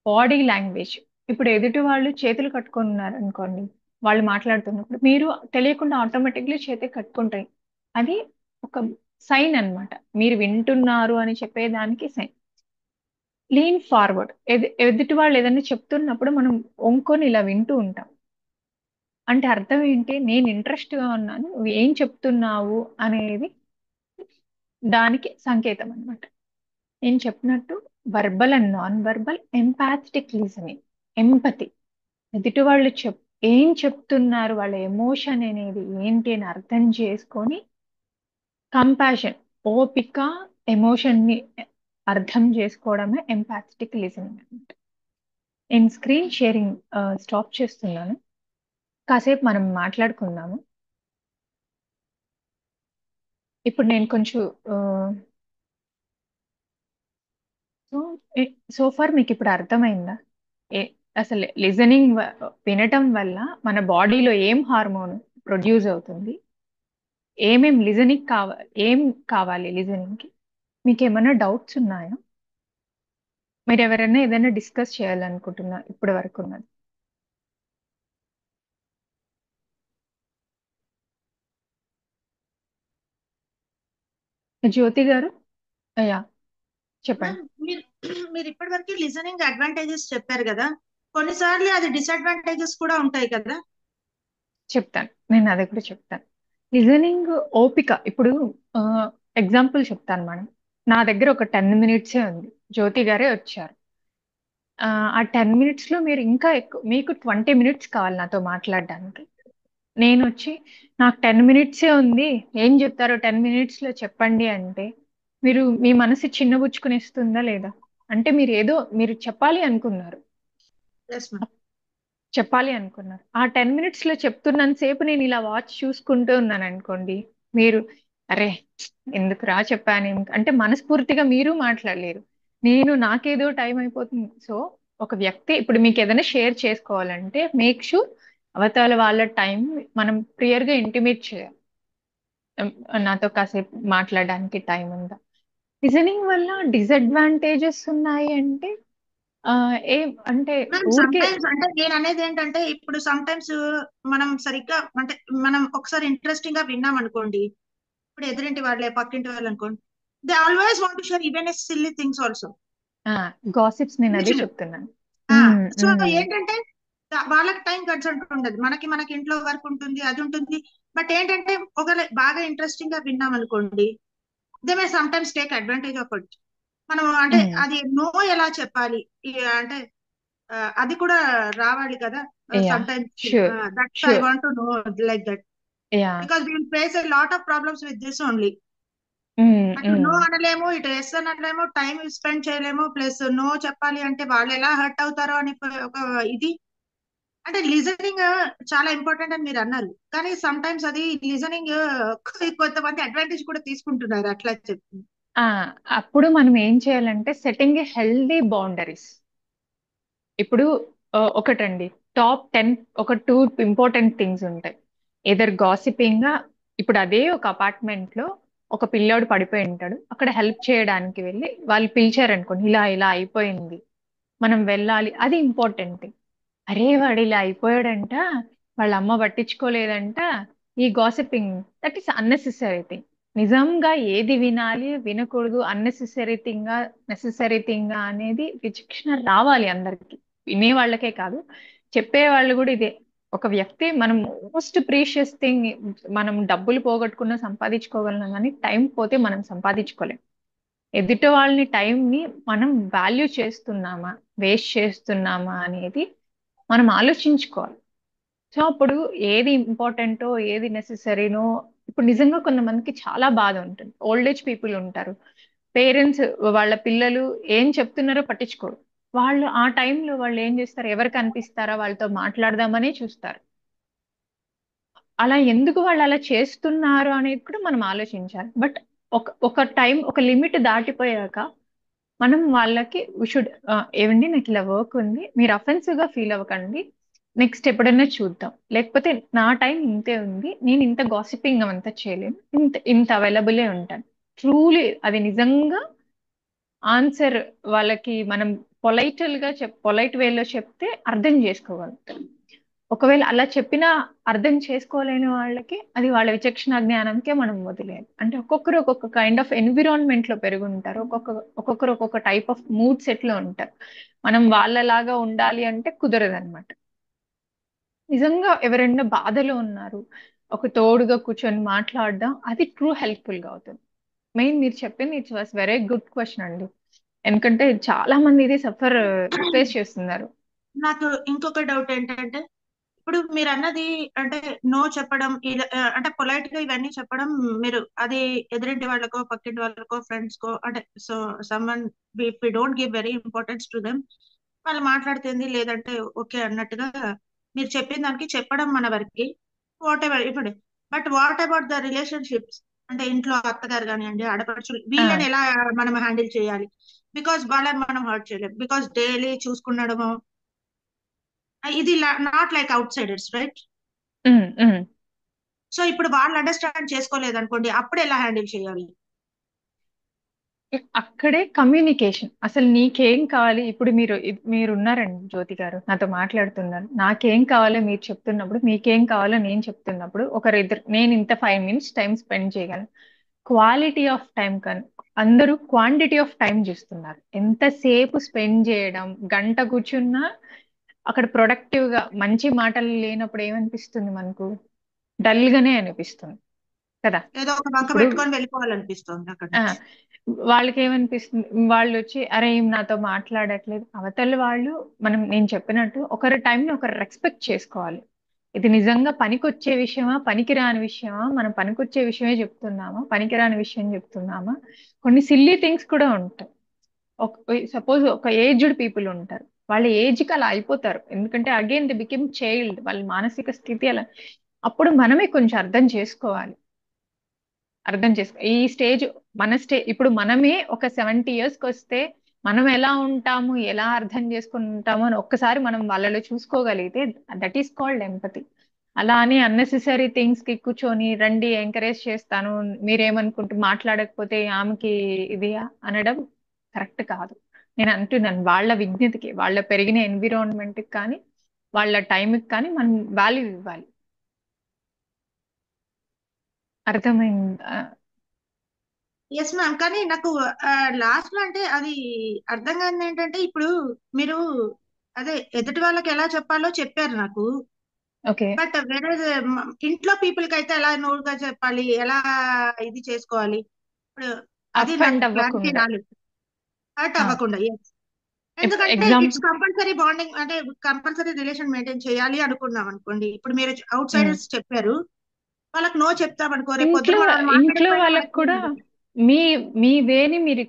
బాడీ లాంగ్వేజ్, ఇప్పుడు ఎదుటి వాళ్ళు చేతులు కట్టుకొని ఉన్నారు అనుకోండి, వాళ్ళు మాట్లాడుతున్నప్పుడు మీరు తెలియకుండా ఆటోమేటిక్లీ చేతి కట్టుకుంటాయి. అది ఒక సైన్ అన్నమాట, మీరు వింటున్నారు అని చెప్పేదానికి సైన్. లీన్ ఫార్వర్డ్, ఎదుటి వాళ్ళు ఏదైనా చెప్తున్నప్పుడు మనం వంకొని ఇలా వింటూ ఉంటాం. అంటే అర్థం ఏంటి, నేను ఇంట్రెస్ట్ గా ఉన్నాను, నువ్వు ఏం చెప్తున్నావు అనేది దానికి సంకేతం అన్నమాట. నేను చెప్పినట్టు verbal and non verbal, empathetic listening, empathy. ఎదుటి వాళ్ళు ఏం చెప్తున్నారు, వాళ్ళ ఎమోషన్ అనేది ఏంటి అని అర్థం చేసుకొని, కంపాషన్, ఓపిక, ఎమోషన్ ని అర్థం చేసుకోవడమే ఎంపాథటిక్ లిజనింగ్ అనమాట. నేను స్క్రీన్ షేరింగ్ స్టాప్ చేస్తున్నాను, కాసేపు మనం మాట్లాడుకుందాము. ఇప్పుడు నేను కొంచెం సో సోఫార్ మీకు ఇప్పుడు అర్థమైందా ఏ అసలు లిజనింగ్ వినటం వల్ల మన బాడీలో ఏం హార్మోన్ ప్రొడ్యూస్ అవుతుంది, ఏం కావాలి లిజనింగ్ కి? మీకు ఏమైనా డౌట్స్ ఉన్నాయా? మీరు ఎవరైనా ఏదైనా డిస్కస్ చేయాలనుకుంటున్నా ఇప్పటి వరకు ఉన్నది? జ్యోతి గారు, అయ్యా చెప్పండి. మ్యామ్, మీరు మీరు ఇప్పటి వరకు లిజనింగ్ అడ్వాంటేజెస్ చెప్పారు కదా, కొన్నిసార్లు అది డిసడ్వాంటేజెస్ కూడా ఉంటాయి కదా. చెప్తాను, నేను అది కూడా చెప్తాను. లిజనింగ్ ఓపిక, ఇప్పుడు ఎగ్జాంపుల్ చెప్తాను మేడం. నా దగ్గర ఒక 10 మినిట్సే ఉంది, జ్యోతి గారే వచ్చారు. ఆ 10 మినిట్స్ లో మీరు ఇంకా ఎక్కువ, మీకు 20 మినిట్స్ కావాలి నాతో మాట్లాడడానికి. నేను వచ్చి నాకు 10 మినిట్సే ఉంది, ఏం చెప్తారో 10 మినిట్స్ లో చెప్పండి అంటే మీ మనసు చిన్నబుచ్చుకునేస్తుందా లేదా? అంటే మీరు ఎస్ మ్యామ్. చెప్పాలి అనుకున్నారు, ఆ 10 మినిట్స్ లో చెప్తున్నంత సేపు నేను ఇలా వాచ్ చూసుకుంటూ ఉన్నాను అనుకోండి, మీరు అరే ఎందుకురా చెప్పాను అంటే మనస్ఫూర్తిగా మీరు మాట్లాడలేరు, నాకేదో టైం అయిపోతుంది. సో ఒక వ్యక్తి ఇప్పుడు మీకు ఏదైనా షేర్ చేసుకోవాలంటే మేక్ షూర్ అవతల వాళ్ళ టైం మనం క్లియర్ గా ఇంటిమేట్ చేయాలి. నాతో కాసేపు మాట్లాడడానికి టైం ఉందా? లిజనింగ్ వల్ల డిసడ్వాంటేజెస్ ఉన్నాయి అంటే ఆ, ఏం అంటే మ్యామ్, సమ్ ఊరికే టైమ్స్ అంటే నేను అనేది ఏంటంటే, ఇప్పుడు సమ్ టైమ్స్ మనం సరిగ్గా అంటే మనం ఒకసారి ఇంట్రెస్టింగ్ గా విన్నాం అనుకోండి, ఇప్పుడు ఎదురింటి వాళ్ళే పక్కింటి వాళ్ళు అనుకోండి, they always want to share even silly things also. Gossips, నేను అదే చెప్తున్నాను. సో ఉమ్, ఏంటంటే వాళ్ళకి టైం కన్సల్ట్ ఉండదు, మనకి ఇంట్లో వర్క్ ఉంటుంది, అది ఉంటుంది. బట్ ఏంటంటే ఒకవేళ బాగా ఇంట్రెస్టింగ్ గా విన్నాం అనుకోండి, they may some times take advantage of it. మనం అంటే ఉమ్, అది నో ఎలా చెప్పాలి, అంటే అది కూడా రావాలి కదా. Yeah, some times sure, that's I sure, want to know like that, yeah, because will face a lot of problems with this only. అటు నో అనలేము, ఇటు ఎస్ అనలేము, టైం స్పెండ్ చేయలేము, ప్లస్ నో చెప్పాలి అంటే వాళ్ళు ఎలా హర్ట్ అవుతారో అని ఒక ఇది. అంటే లిజనింగ్ చాలా ఇంపార్టెంట్ అని మీరు అన్నారు, కానీ సమ్ టైమ్స్ అది లిజనింగ్ కొంతమంది అడ్వాంటేజ్ కూడా తీసుకుంటున్నారు అట్లా చెప్పి. ఆ, అప్పుడు మనం ఏం చేయాలంటే సెట్టింగ్ ఏ హెల్దీ బౌండరీస్. ఇప్పుడు ఒకటండి, టాప్ 10 ఒక 2 ఇంపార్టెంట్ థింగ్స్ ఉంటాయి. ఎదర్ గాసిపింగ్ గా, ఇప్పుడు అదే ఒక అపార్ట్మెంట్ లో ఒక పిల్లోడు పడిపోయి ఉంటాడు, అక్కడ హెల్ప్ చేయడానికి వెళ్ళి వాళ్ళు పిలిచారు అనుకోండి, ఇలా ఇలా అయిపోయింది మనం వెళ్ళాలి, అది ఇంపార్టెంట్ థింగ్. అరే వాడు ఇలా అయిపోయాడంట, వాళ్ళ అమ్మ పట్టించుకోలేదంట, ఈ gossiping, that is unnecessary thing. నిజంగా ఏది వినాలి వినకూడదు, అన్నెసెసరీ థింగ్ నెసెసరీ థింగ్ అనేది విచక్షణ రావాలి అందరికి, వినే వాళ్ళకే కాదు చెప్పే వాళ్ళు కూడా. ఇదే ఒక వ్యక్తి, మనం మోస్ట్ ప్రీషియస్ థింగ్, మనం డబ్బులు పోగొట్టుకున్నా సంపాదించుకోగలం కానీ టైం పోతే మనం సంపాదించుకోలేం. ఎదుటి వాళ్ళని, టైంని మనం వాల్యూ చేస్తున్నామా, వేస్ట్ చేస్తున్నామా అనేది మనం ఆలోచించుకోవాలి. సో అప్పుడు ఏది ఇంపార్టెంటో ఏది నెసెసరీనో, ఇప్పుడు నిజంగా కొంతమందికి చాలా బాధ ఉంటుంది. ఓల్డ్ ఏజ్ పీపుల్ ఉంటారు, పేరెంట్స్ వాళ్ళ పిల్లలు ఏం చెప్తున్నారో పట్టించుకోరు. వాళ్ళు ఆ టైంలో వాళ్ళు ఏం చేస్తారు, ఎవరికి అనిపిస్తారా వాళ్ళతో మాట్లాడదామనే చూస్తారు. అలా ఎందుకు వాళ్ళు అలా చేస్తున్నారు అనేది కూడా మనం ఆలోచించాలి. బట్ ఒక టైం, ఒక లిమిట్ దాటిపోయాక మనం వాళ్ళకి షుడ్, ఏమండి నాకు ఇలా వర్క్ ఉంది, మీరు అఫెన్సివ్ గా ఫీల్ అవ్వకండి, నెక్స్ట్ ఎప్పుడైనా చూద్దాం, లేకపోతే నా టైం ఇంతే ఉంది, నేను ఇంత గాసిపింగ్ అంతా చేయలేను, ఇంత ఇంత అవైలబులే ఉంటాను. ట్రూలీ అది నిజంగా ఆన్సర్ వాళ్ళకి మనం పొలైట్ వేలో చెప్తే అర్థం చేసుకోగలుగుతాం. ఒకవేళ అలా చెప్పినా అర్థం చేసుకోలేని వాళ్ళకి అది వాళ్ళ విచక్షణ జ్ఞానంకే మనం వదిలేయాలి. అంటే ఒక్కొక్కరు ఒక్కొక్క కైండ్ ఆఫ్ ఎన్విరాన్మెంట్ లో పెరిగి ఉంటారు, ఒక్కొక్కరు ఒక్కొక్క టైప్ ఆఫ్ మూడ్ సెట్ లో ఉంటారు. మనం వాళ్ళలాగా ఉండాలి అంటే కుదరదు అనమాట. నిజంగా ఎవరైనా బాధలో ఉన్నారు, ఒక తోడుగా కూర్చొని మాట్లాడడం, అది ట్రూ హెల్ప్ఫుల్ గా అవుతుంది. మెయిన్ మీరు చెప్పింది it's was very good question అండి, ఎందుకంటే చాలా మంది ఇది ఫేస్ చేస్తున్నారు. నాకు ఇంకొక డౌట్ ఏంటంటే, ఇప్పుడు మీరు అన్నది అంటే నో చెప్పడం ఇలా అంటే పొలైట్ గా ఇవన్నీ చెప్పడం, మీరు అది ఎదురింటి వాళ్ళకో పక్కింటి వాళ్ళకో ఫ్రెండ్స్ కో అంటే so someone if we don't give very importance to them, వాళ్ళు మాట్లాడుతుంది లేదంటే ఓకే అన్నట్టుగా మీరు చెప్పిన దానికి చెప్పడం మన వరకు వాట్ ఎవర్ ఇప్పుడు. But what about the relationships, అంటే ఇంట్లో అత్తగారు కానివ్వండి ఆడపడుచులు, ఆ, వీళ్ళని ఎలా మనం హ్యాండిల్ చేయాలి? బికాస్ వాళ్ళని మనం హర్ట్ చేయలేం, బికాస్ డైలీ చూసుకునడము ఇది not like outsiders, right? Um, um. So ఇప్పుడు వాళ్ళు అండర్స్టాండ్ చేసుకోలేదు అనుకోండి, అప్పుడు ఎలా హ్యాండిల్ చేయాలి? అక్కడే కమ్యూనికేషన్. అసలు నీకేం కావాలి, ఇప్పుడు మీరు ఉన్నారండి జ్యోతి గారు, నాతో మాట్లాడుతున్నారు, నాకేం కావాలో మీరు చెప్తున్నప్పుడు, మీకేం కావాలో నేను చెప్తున్నప్పుడు, ఒకరిద్దరు, నేను ఇంత 5 minutes టైం స్పెండ్ చేయగలను. క్వాలిటీ ఆఫ్ టైం కన్నా అందరూ క్వాంటిటీ ఆఫ్ టైం చూస్తున్నారు. ఎంతసేపు స్పెండ్ చేయడం, గంట కూర్చున్నా అక్కడ ప్రొడక్టివ్ గా మంచి మాటలు లేనప్పుడు ఏమనిపిస్తుంది మనకు? డల్ గానే అనిపిస్తుంది కదా. ఏదో ఒక వంక ఇప్పుడు పెట్టుకొని వెళ్ళిపోవాలనిపిస్తుంది అక్కడ ఆ, నుంచి. వాళ్ళకి ఏమనిపిస్తుంది, వాళ్ళు వచ్చి అరే ఈమె నాతో మాట్లాడట్లేదు, అవతల వాళ్ళు, నేను చెప్పినట్టు ఒకరి టైంని ఒకరు రెస్పెక్ట్ చేసుకోవాలి. ఇది నిజంగా పనికొచ్చే విషయమా, పనికిరాని విషయమా, మనం పనికొచ్చే విషయమే చెప్తున్నామా, పనికిరాని విషయం చెప్తున్నామా? కొన్ని సిల్లీ థింగ్స్ కూడా ఉంటాయి. సపోజ్ ఒక ఏజ్డ్ పీపుల్ ఉంటారు, వాళ్ళ ఏజ్ కి అలా అయిపోతారు, ఎందుకంటే అగైన్ ది బికెమ్ చైల్డ్, వాళ్ళ మానసిక స్థితి అలా. అప్పుడు మనమే కొంచెం అర్థం చేసుకో ఈ స్టేజ్, ఇప్పుడు మనమే ఒక 70 years కి వస్తే మనం ఎలా ఉంటాము, ఎలా అర్థం చేసుకుంటాము అని ఒక్కసారి మనం వాళ్ళలో చూసుకోగలిగితే, దట్ ఈస్ కాల్డ్ ఎంపతి. అలా అని అన్నెసెసరీ థింగ్స్ కి కూర్చొని రండి ఎంకరేజ్ చేస్తాను, మీరేమనుకుంటూ మాట్లాడకపోతే ఆమెకి ఇది అనడం కరెక్ట్ కాదు. నేను అంటున్నాను, వాళ్ళ విజ్ఞతకి, వాళ్ళ పెరిగిన ఎన్విరాన్మెంట్ కి కానీ వాళ్ళ టైంకి కానీ మనం వాల్యూ ఇవ్వాలి. అర్థమైందా? ఎస్ మ్యామ్, కానీ నాకు లాస్ట్ లో అంటే అది అర్థం కాదు ఏంటంటే, ఇప్పుడు మీరు అదే ఎదుటి వాళ్ళకి ఎలా చెప్పాలో చెప్పారు నాకు, ఓకే. బట్ వేరే ఇంట్లో పీపుల్ కి అయితే ఎలా నోరుగా చెప్పాలి, ఎలా ఇది చేసుకోవాలి, ఇప్పుడు అది నాకు అఫెండ్ క్లారిటీ అవ్వకుండా. రాలేదు. హర్ట్ అవ్వకుండా, yes. ఎందుకంటే ఇట్స్ ఎగ్జాంపుల్. కంపల్సరీ బాండింగ్, అంటే కంపల్సరీ రిలేషన్ మెయింటైన్ చేయాలి అనుకున్నాం అనుకోండి. ఇప్పుడు మీరు అవుట్ సైడర్స్ చెప్పారు, వాళ్ళకి నో చెప్తాం అనుకో, రేపు పొద్దున ఇంట్లో మనం ఇంట్లో మాట్లాడకపోయినా వాళ్ళకి మనకి ఏం కూడా ఉండదు. మీ మీ వేని మీరు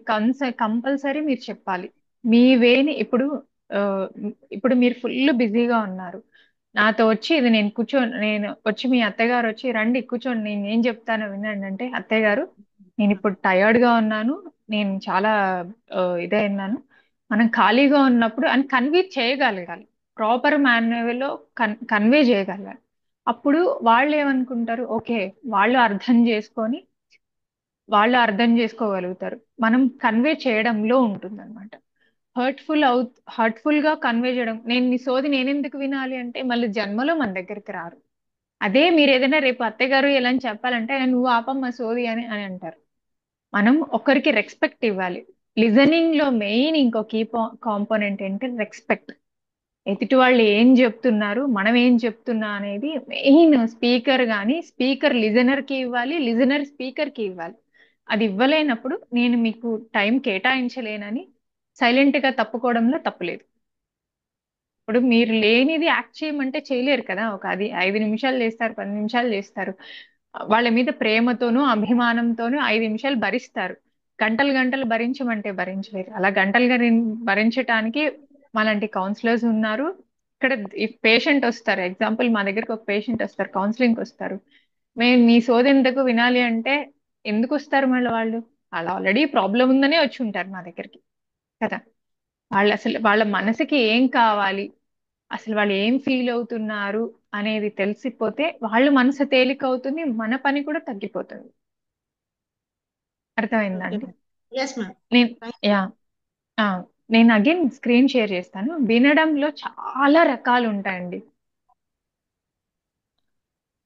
కంపల్సరీ మీరు చెప్పాలి. మీ వేని ఇప్పుడు, ఆ, ఇప్పుడు మీరు ఫుల్ బిజీగా ఉన్నారు, నాతో వచ్చి ఇది నేను వచ్చి మీ అత్తయ్య గారు వచ్చి రండి కూర్చోండి నేను ఏం చెప్తానో వినండి అంటే అత్తయ్య గారు నేను ఇప్పుడు టయర్డ్ గా ఉన్నాను, నేను చాలా ఇదే ఉన్నాను, మనం ఖాళీగా ఉన్నప్పుడు అని కన్వే చేయగలగాలి, ప్రాపర్ మాన్యువల్లో కన్వే చేయగలగాలి. అప్పుడు వాళ్ళు ఏమనుకుంటారు, ఓకే వాళ్ళు అర్థం చేసుకోగలుగుతారు, మనం కన్వే చేయడంలో ఉంటుంది అనమాట. హర్ట్ఫుల్ అవు హర్ట్ఫుల్ గా కన్వే చేయడం, నేను నీ సోది నేనెందుకు వినాలి అంటే మళ్ళీ జన్మలో మన దగ్గరికి రారు. అదే మీరు ఏదైనా రేపు అత్తయ్య గారు ఎలా అని చెప్పాలంటే నువ్వు ఆపమ్మ సోది అని అని అంటారు. మనం ఒకరికి రెస్పెక్ట్ ఇవ్వాలి. లిజనింగ్ లో మెయిన్ ఇంకో కీ కాంపోనెంట్ ఏంటంటే రెస్పెక్ట్. ఎదుటి వాళ్ళు ఏం చెప్తున్నారు, మనం ఏం చెప్తున్నా అనేది మెయిన్. స్పీకర్ కానీ స్పీకర్ లిజనర్ కి ఇవ్వాలి, లిజనర్ స్పీకర్ కి ఇవ్వాలి. అది ఇవ్వలేనప్పుడు నేను మీకు టైం కేటాయించలేనని సైలెంట్ గా తప్పుకోవడంలో తప్పులేదు. ఇప్పుడు మీరు లేనిది యాక్ట్ చేయమంటే చేయలేరు కదా. అది 5 నిమిషాలు చేస్తారు, 10 నిమిషాలు చేస్తారు. వాళ్ళ మీద ప్రేమతోనూ అభిమానంతోనూ 5 నిమిషాలు భరిస్తారు. గంటలు గంటలు భరించమంటే భరించలేరు. అలా గంటలుగా భరించటానికి మాలాంటి కౌన్సిలర్స్ ఉన్నారు. ఇక్కడ ఈ పేషెంట్ వస్తారు, ఎగ్జాంపుల్ మా దగ్గరికి ఒక పేషెంట్ వస్తారు, కౌన్సిలింగ్ వస్తారు. మేము మీ సోది ఎందుకు వినాలి అంటే ఎందుకు వస్తారు మళ్ళీ వాళ్ళు? వాళ్ళు ఆల్రెడీ ప్రాబ్లం ఉందనే వచ్చి ఉంటారు మా దగ్గరికి కదా. వాళ్ళు అసలు వాళ్ళ మనసుకి ఏం కావాలి, అసలు వాళ్ళు ఏం ఫీల్ అవుతున్నారు అనేది తెలిసిపోతే వాళ్ళ మనసు తేలిక అవుతుంది, మన పని కూడా తగ్గిపోతుంది. అర్థమైందా ఓకే అండి? మ్యామ్. Yes ma'am. నేను యా ఆ, నేను అగైన్ స్క్రీన్ షేర్ చేస్తాను. వినడంలో చాలా రకాలు ఉంటాయండి.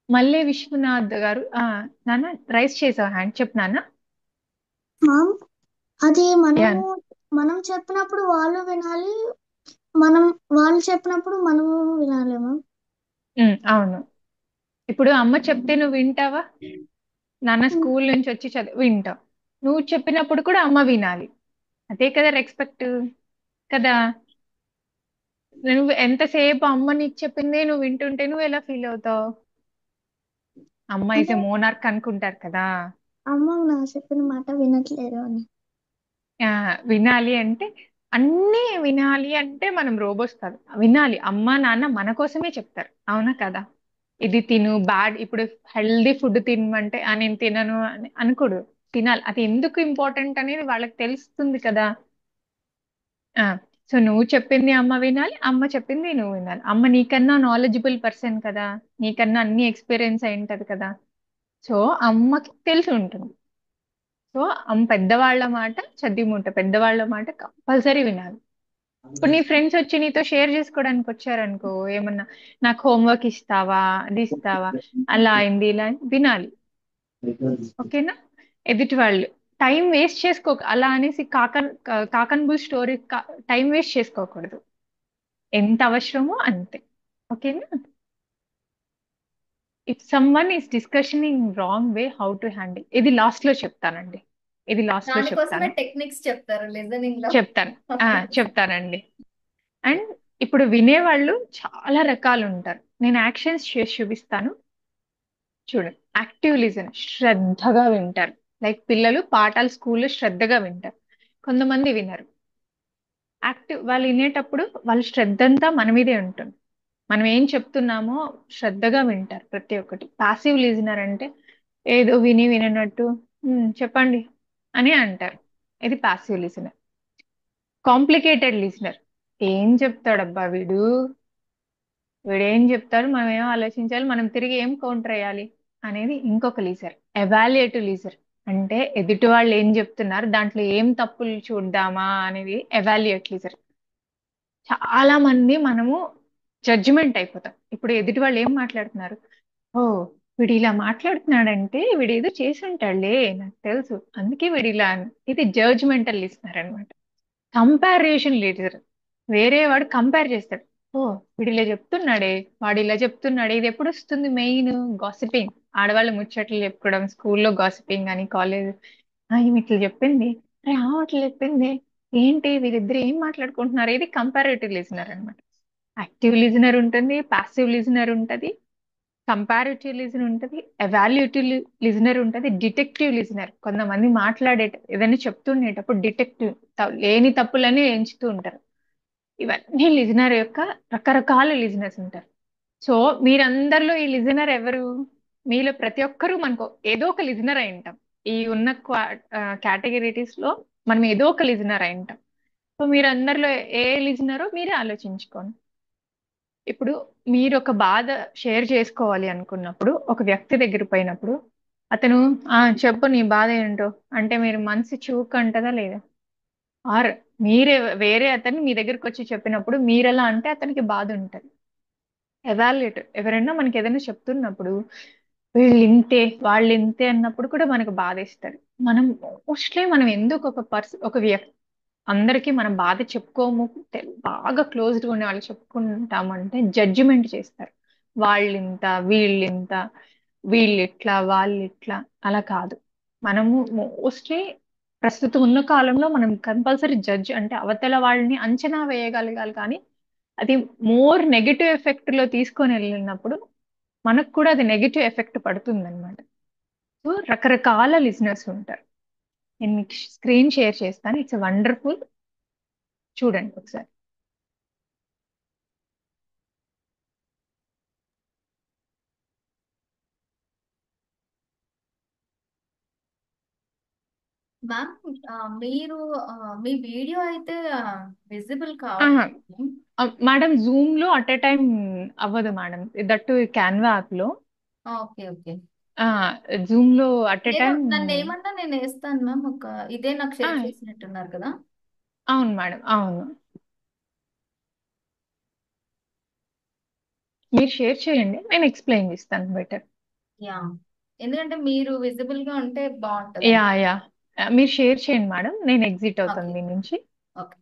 మళ్ళీ విశ్వనాథ్ గారు నాన్న రైస్ చేసావు హ్యాండ్, చెప్పు నాన్న. మామ్ అది యా మనం చెప్పినప్పుడు వాళ్ళు వినాలి, వాళ్ళు చెప్పినప్పుడు మనము వినాలి మ్యామ్. అవును. ఇప్పుడు అమ్మ చెప్తే నువ్వు వింటావా? నాన్న స్కూల్ నుంచి వచ్చి వింటావు. నువ్వు చెప్పినప్పుడు కూడా అమ్మ వినాలి. అదే కదా రెస్పెక్ట్ కదా. నువ్వు ఎంతసేపు అమ్మ నీకు చెప్పిందే నువ్వు వింటుంటే నువ్వు ఎలా ఫీల్ అవుతావు? అమ్మ ఇస్ ఎ మోనార్క్ అనుకుంటారు కదా. అమ్మ నా చెప్పిన మాట వినట్లేదు అని. వినాలి అంటే అన్నీ వినాలి అంటే మనం రోబోస్ కాదు. వినాలి, అమ్మ నాన్న మన కోసమే చెప్తారు, అవునా కదా. ఇది తిను, బ్యాడ్ ఇప్పుడు హెల్దీ ఫుడ్ తినమంటే నేను తినను అని అనుకోడు. తినాలి, అది ఎందుకు ఇంపార్టెంట్ అనేది వాళ్ళకి తెలుస్తుంది కదా. ఆ సో నువ్వు చెప్పింది అమ్మ వినాలి, అమ్మ చెప్పింది నువ్వు వినాలి. అమ్మ నీకన్నా నాలెడ్జబుల్ పర్సన్ కదా, నీకన్నా అన్ని ఎక్స్పీరియన్స్ అయి ఉంటది కదా. సో అమ్మకి తెలిసి ఉంటుంది. సో పెద్దవాళ్ళ మాట చద్దిమూట, పెద్దవాళ్ళ మాట కంపల్సరీ వినాలి. ఇప్పుడు నీ ఫ్రెండ్స్ వచ్చి నీతో షేర్ చేసుకోవడానికి వచ్చారనుకో, ఏమన్నా నాకు హోంవర్క్ ఇస్తావా, అది ఇస్తావా, అలా అయింది ఇలా అయింది, వినాలి. ఓకేనా. ఎదుటి వాళ్ళు టైం వేస్ట్ అలా అనేసి కాకన్ బుల్ స్టోరీ టైం వేస్ట్ చేసుకోకూడదు. ఎంత అవసరమో అంతే. ఓకేనా. If someone is discussion in wrong way, how to handle, ఇది లాస్ట్ లో చెప్తానండి. ఇది లాస్ట్ లో దానికోసమే చెప్తాను. టెక్నిక్స్ చెప్తారు లిజనింగ్ లో. చెప్తాను చెప్తానండి. అండ్ ఇప్పుడు వినేవాళ్ళు చాలా రకాలు ఉంటారు. నేను యాక్షన్స్ చేసి చూపిస్తాను చూడండి. యాక్టివ్ లిజన్, శ్రద్ధగా వింటారు. లైక్ పిల్లలు పాఠాలు స్కూల్లో శ్రద్ధగా వింటారు. కొంతమంది వినరు. యాక్టివ్ వాళ్ళు వినేటప్పుడు వాళ్ళ శ్రద్ధ అంతా మన మీదే ఉంటుంది. మనం ఏం చెప్తున్నామో శ్రద్ధగా వింటారు ప్రతి ఒక్కటి. పాసివ్ లిజనర్ అంటే ఏదో వినట్టు చెప్పండి అని అంటారు. ఇది పాసివ్ లిజనర్. కాంప్లికేటెడ్ లిజనర్, ఏం చెప్తాడబ్బా వీడేం చెప్తాడు, మనం ఏం ఆలోచించాలి, మనం తిరిగి ఏం కౌంటర్ వేయాలి అనేది ఇంకొక లీజర్. ఎవాల్యుయేటివ్ లీజర్ అంటే ఎదుటి వాళ్ళు ఏం చెప్తున్నారు, దాంట్లో ఏం తప్పులు చూద్దామా అనేది ఎవాల్యుయేట్ లీజర్. చాలా మంది మనము జడ్జిమెంట్ అయిపోతాం. ఇప్పుడు ఎదుటి వాళ్ళు ఏం మాట్లాడుతున్నారు, ఓ వీడు ఇలా మాట్లాడుతున్నాడంటే వీడు ఏదో చేసి ఉంటాడులే, నాకు తెలుసు అందుకే వీడు ఇలా ఇది జడ్జ్మెంటల్ లిజనర్ అనమాట. కంపారిజన్ లీడర్, వేరే వాడు కంపేర్ చేస్తాడు. ఓ వీడు ఇలా చెప్తున్నాడే, వాడు ఇలా చెప్తున్నాడే. ఇది ఎప్పుడు వస్తుంది? మెయిన్ గాసిపింగ్, ఆడవాళ్ళు ముచ్చట్లు చెప్పుకోవడం, స్కూల్లో గాసిపింగ్ అని, కాలేజ్ ఈమె ఇట్లా చెప్పింది, అరే అట్లా చెప్పింది, ఏంటి వీరిద్దరు ఏం మాట్లాడుకుంటున్నారు. ఇది కంపారేటివ్ లిజనర్ అనమాట. యాక్టివ్ లిజనర్ ఉంటుంది, పాసివ్ లిజనర్ ఉంటుంది, కంపారిటివ్ లిజనర్ ఉంటుంది, ఎవాల్యుయేటివ్ లిజనర్ ఉంటుంది, డిటెక్టివ్ లిజనర్. కొంతమంది ఏదైనా చెప్తుండేటప్పుడు డిటెక్టివ్ లేని తప్పులని ఎంచుతూ ఉంటారు. ఇవన్నీ లిజనర్ యొక్క రకరకాల లిజనర్స్ ఉంటారు. సో మీరందరిలో ఈ లిజనర్ ఎవరు? మీలో ప్రతి ఒక్కరూ మనకు ఏదో ఒక లిజనర్ అయి ఉంటాం. ఈ ఉన్న కేటగిరీస్ లో మనం ఏదో ఒక లిజనర్ అయి ఉంటాం. సో మీరందరిలో ఏ లిజనరో మీరే ఆలోచించుకోండి. ఇప్పుడు మీరు ఒక బాధ షేర్ చేసుకోవాలి అనుకున్నప్పుడు ఒక వ్యక్తి దగ్గర పోయినప్పుడు అతను చెప్పు నీ బాధ ఏంటో అంటే మీరు మనసు చూక్ అంటదా లేదా? ఆర్ మీరే వేరే అతన్ని మీ దగ్గరికి వచ్చి చెప్పినప్పుడు మీరెలా అంటే అతనికి బాధ ఉంటుంది. ఎవాల్యుయేట్ ఎవరైనా మనకి ఏదైనా చెప్తున్నప్పుడు వీళ్ళు ఇంతే వాళ్ళు ఇంతే అన్నప్పుడు కూడా మనకు బాధ ఇస్తారు. మనం మోస్ట్లీ మనం ఎందుకు ఒక వ్యక్తి అందరికీ మనం బాధ చెప్పుకోము, బాగా క్లోజ్డ్గా ఉండే వాళ్ళు చెప్పుకుంటామంటే జడ్జిమెంట్ చేస్తారు. వాళ్ళింత వీళ్ళింత, వీళ్ళు ఇట్లా వాళ్ళు ఇట్లా, అలా కాదు. మనము మోస్ట్లీ ప్రస్తుతం ఉన్న కాలంలో మనం కంపల్సరీ జడ్జ్ అంటే అవతల వాళ్ళని అంచనా వేయగలగాలి, కానీ అది మోర్ నెగటివ్ ఎఫెక్ట్ లో తీసుకొని వెళ్ళినప్పుడు మనకు కూడా అది నెగటివ్ ఎఫెక్ట్ పడుతుంది అనమాట. సో రకరకాల లిజనర్స్ ఉంటారు. నేను మీకు స్క్రీన్ షేర్ చేస్తాను. ఇట్స్ వండర్ఫుల్, చూడండి ఒకసారి. మ్యామ్, మీరు మీ వీడియో అయితే విజిబుల్ ఆహా, కావట్లేదు. మేడం జూమ్ లో అట్ ఎ టైం అవ్వదు మేడం, దట్టు క్యాన్వా యాప్ లో. Okay, okay. జూమ్ లో అట్ ఎ టైం. నన్ను ఏమన్నా నేను వేస్తాను మ్యామ్. ఇదే నాకు షేర్ చేసినట్టున్నారు కదా. అవును మేడం, అవును. మీరు షేర్ చేయండి, నేను ఎక్స్ప్లెయిన్ చేస్తాను బెటర్. యా, ఎందుకంటే మీరు విజిబుల్ గా ఉంటే బాగుంటది. యా యా, మీరు షేర్ చేయండి మేడం, నేను ఎగ్జిట్ అవుతాను ఓకే, దీని నుంచి. ఓకే.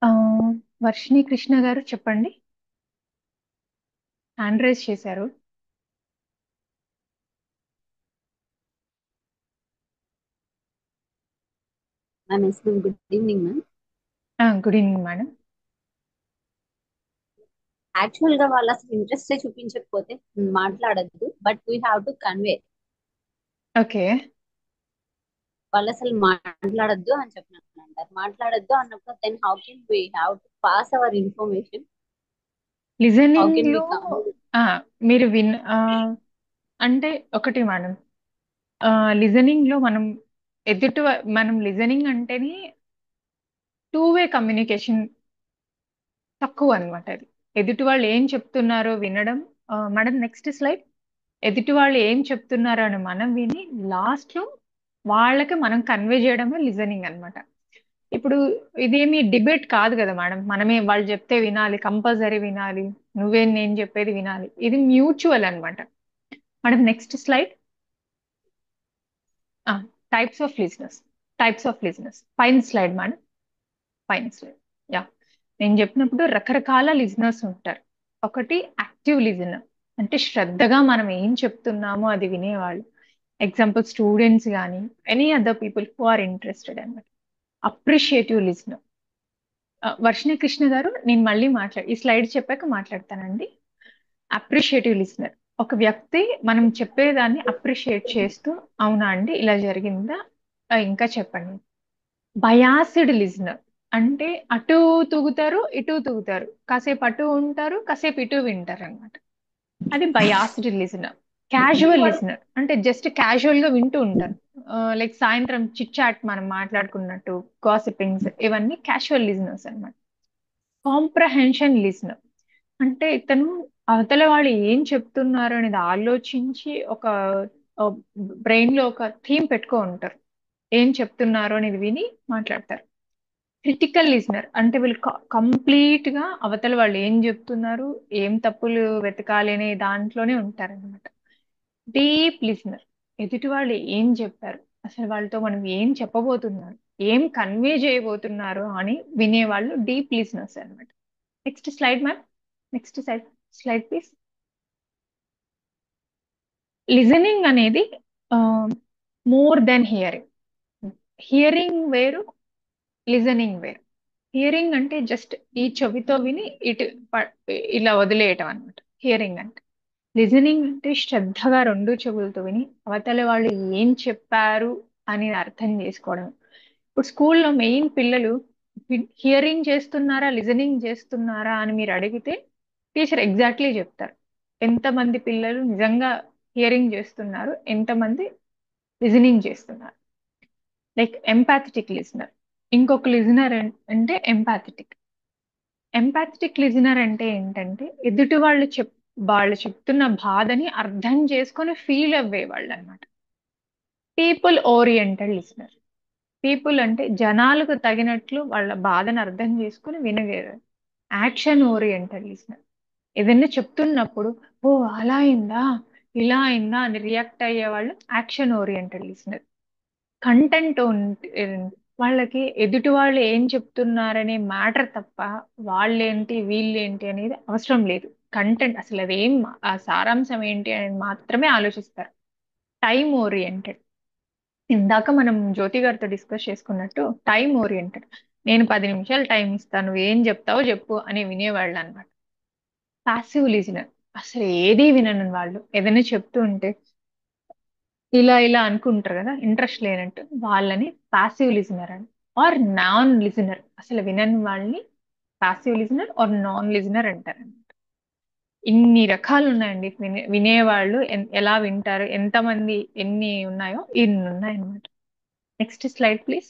ఆ, వర్షిణి కృష్ణ గారు చెప్పండి, హ్యాండ్ రైజ్ చేశారు. Ma'am yes ma'am, good evening ma'am. Good evening madam. Actual గా వాళ్ళు అసలు ఇంట్రెస్ట్ చూపించకపోతే మాట్లాడద్దు, but we have to convey. Okay. వాళ్ళు అసలు మాట్లాడద్దు అని చెప్పినప్పుడు అంటారు. మాట్లాడద్దు అన్నప్పుడు then how can we have to pass our information? How listening can we లో మీరు అంటే ఒకటి మేడం, లిజనింగ్ లో మనం లిజనింగ్ అంటేనే టూ వే కమ్యూనికేషన్ తక్కువ అనమాట. అది ఎదుటి వాళ్ళు ఏం చెప్తున్నారో వినడం. Madam next slide. ఎదుటి వాళ్ళు ఏం చెప్తున్నారో అని మనం విని లాస్ట్ లో వాళ్ళకి మనం కన్వే చేయడమే లిజనింగ్ అన్నమాట. ఇప్పుడు ఇదేమి డిబేట్ కాదు కదా మేడం, మనమే వాళ్ళు చెప్తే వినాలి, కంపల్సరీ వినాలి, నువ్వేం నేను చెప్పేది వినాలి, ఇది మ్యూచువల్ అన్నమాట. Madam next slide. Types of listeners. పైన స్లైడ్ మేడం, పైన స్లైడ్. యా, నేను చెప్పినప్పుడు రకరకాల లిజనర్స్ ఉంటారు. ఒకటి యాక్టివ్ లిజనర్, అంటే శ్రద్ధగా మనం ఏం చెప్తున్నామో అది వినేవాళ్ళు. ఎగ్జాంపుల్ స్టూడెంట్స్ కానీ any other people who are interested అనమాట. Appreciative listener. వర్షిణి కృష్ణ గారు, నేను మళ్ళీ ఈ స్లైడ్ చెప్పాక మాట్లాడతానండి. అప్రిషియేటివ్ లిజనర్, ఒక వ్యక్తి మనం చెప్పేదాన్ని అప్రిషియేట్ చేస్తూ అవునా అండి ఇలా జరిగిందా, ఇంకా చెప్పండి. బయాసిడ్ లిజనర్, అంటే అటు తూగుతారు ఇటు తూగుతారు, కాసేపు అటు ఉంటారు కాసేపు ఇటు వింటారు అనమాట. అది బయాసిడ్ లిజనర్. క్యాజువల్ లిజనర్, అంటే జస్ట్ క్యాజువల్ గా వింటూ ఉంటారు. లైక్ సాయంత్రం చిట్ చాట్ మనం మాట్లాడుకున్నట్టు, గాసిపింగ్స్, ఇవన్నీ క్యాజువల్ లిజనర్స్ అనమాట. కాంప్రహెన్షన్ లిజనర్, అంటే ఇతను అవతల వాళ్ళు ఏం చెప్తున్నారు అనేది ఆలోచించి ఒక బ్రెయిన్ లో ఒక థీమ్ పెట్టుకో ఉంటారు, ఏం చెప్తున్నారు అనేది విని మాట్లాడతారు. క్రిటికల్ లిజనర్, అంటే వీళ్ళు కంప్లీట్ గా అవతల వాళ్ళు ఏం చెప్తున్నారు, ఏం తప్పులు వెతకాలి అనే దాంట్లోనే ఉంటారన్నమాట. డీప్ లిజనర్, ఎదుటి వాళ్ళు ఏం చెప్పారు, అసలు వాళ్ళతో మనం ఏం చెప్పబోతున్నారు, ఏం కన్వే చేయబోతున్నారు అని వినేవాళ్ళు డీప్ లిజనర్స్ అన్నమాట. Next slide ma'am, next slide please. Listening అనేది మోర్ దెన్ హియరింగ్. హియరింగ్ వేరు, లిజనింగ్ వేరు. హియరింగ్ అంటే జస్ట్ ఈ చెవితో విని ఇటు ఇలా వదిలేయటం అనమాట హియరింగ్ అంటే. లిజనింగ్ అంటే శ్రద్ధగా రెండు చెవులతో విని అవతల వాళ్ళు ఏం చెప్పారు అని అర్థం చేసుకోవడం. ఇప్పుడు స్కూల్లో మెయిన్ పిల్లలు హియరింగ్ చేస్తున్నారా లిజనింగ్ చేస్తున్నారా అని మీరు అడిగితే టీచర్ ఎగ్జాక్ట్లీ చెప్తారు. ఎంతమంది పిల్లలు నిజంగా హియరింగ్ చేస్తున్నారు, ఎంతమంది లిజనింగ్ చేస్తున్నారు. లైక్ ఎంపాథెటిక్ లిజనర్, ఇంకొక లిజనర్ అంటే ఎంపాథెటిక్ లిజనర్ అంటే ఏంటంటే ఎదుటి వాళ్ళు చెప్తున్న బాధని అర్థం చేసుకొని ఫీల్ అవ్వే వాళ్ళు అనమాట. పీపుల్ ఓరియంటెడ్ లిజనర్, పీపుల్ అంటే జనాలకు తగినట్లు వాళ్ళ బాధను అర్థం చేసుకుని వినగలరు. యాక్షన్ ఓరియంటెడ్ లిజనర్, ఏదైనా చెప్తున్నప్పుడు ఓ అలా అయిందా ఇలా అయిందా అని రియాక్ట్ అయ్యే వాళ్ళు యాక్షన్ ఓరియంటెడ్ లిజనర్. కంటెంట్ వాళ్ళకి ఎదుటి వాళ్ళు ఏం చెప్తున్నారనే మ్యాటర్ తప్ప వాళ్ళేంటి వీళ్ళేంటి అనేది అవసరం లేదు. కంటెంట్ అసలు అదేం, ఆ సారాంశం ఏంటి అనేది మాత్రమే ఆలోచిస్తారు. టైం ఓరియంటెడ్, ఇందాక మనం జ్యోతి గారితో డిస్కస్ చేసుకున్నట్టు టైం ఓరియంటెడ్. నేను 10 నిమిషాలు టైం ఇస్తాను, నువ్వు ఏం చెప్తావో చెప్పు అని వినేవాళ్ళు అనమాట. పాసివ్ లిజనర్, అసలు ఏది వినని వాళ్ళు ఏదైనా చెప్తూ ఉంటే ఇలా ఇలా అనుకుంటారు కదా, ఇంట్రెస్ట్ లేనట్టు, వాళ్ళని పాసివ్ లిజనర్ అని. ఆర్ నాన్ లిజనర్, అసలు వినని వాళ్ళని passive listener or non listener అంటారు. ఇన్ని రకాలు ఉన్నాయండి వినేవాళ్ళు. ఎలా వింటారు, ఎంతమంది ఎన్ని ఉన్నాయో ఇన్ని ఉన్నాయన్నమాట. Next slide please.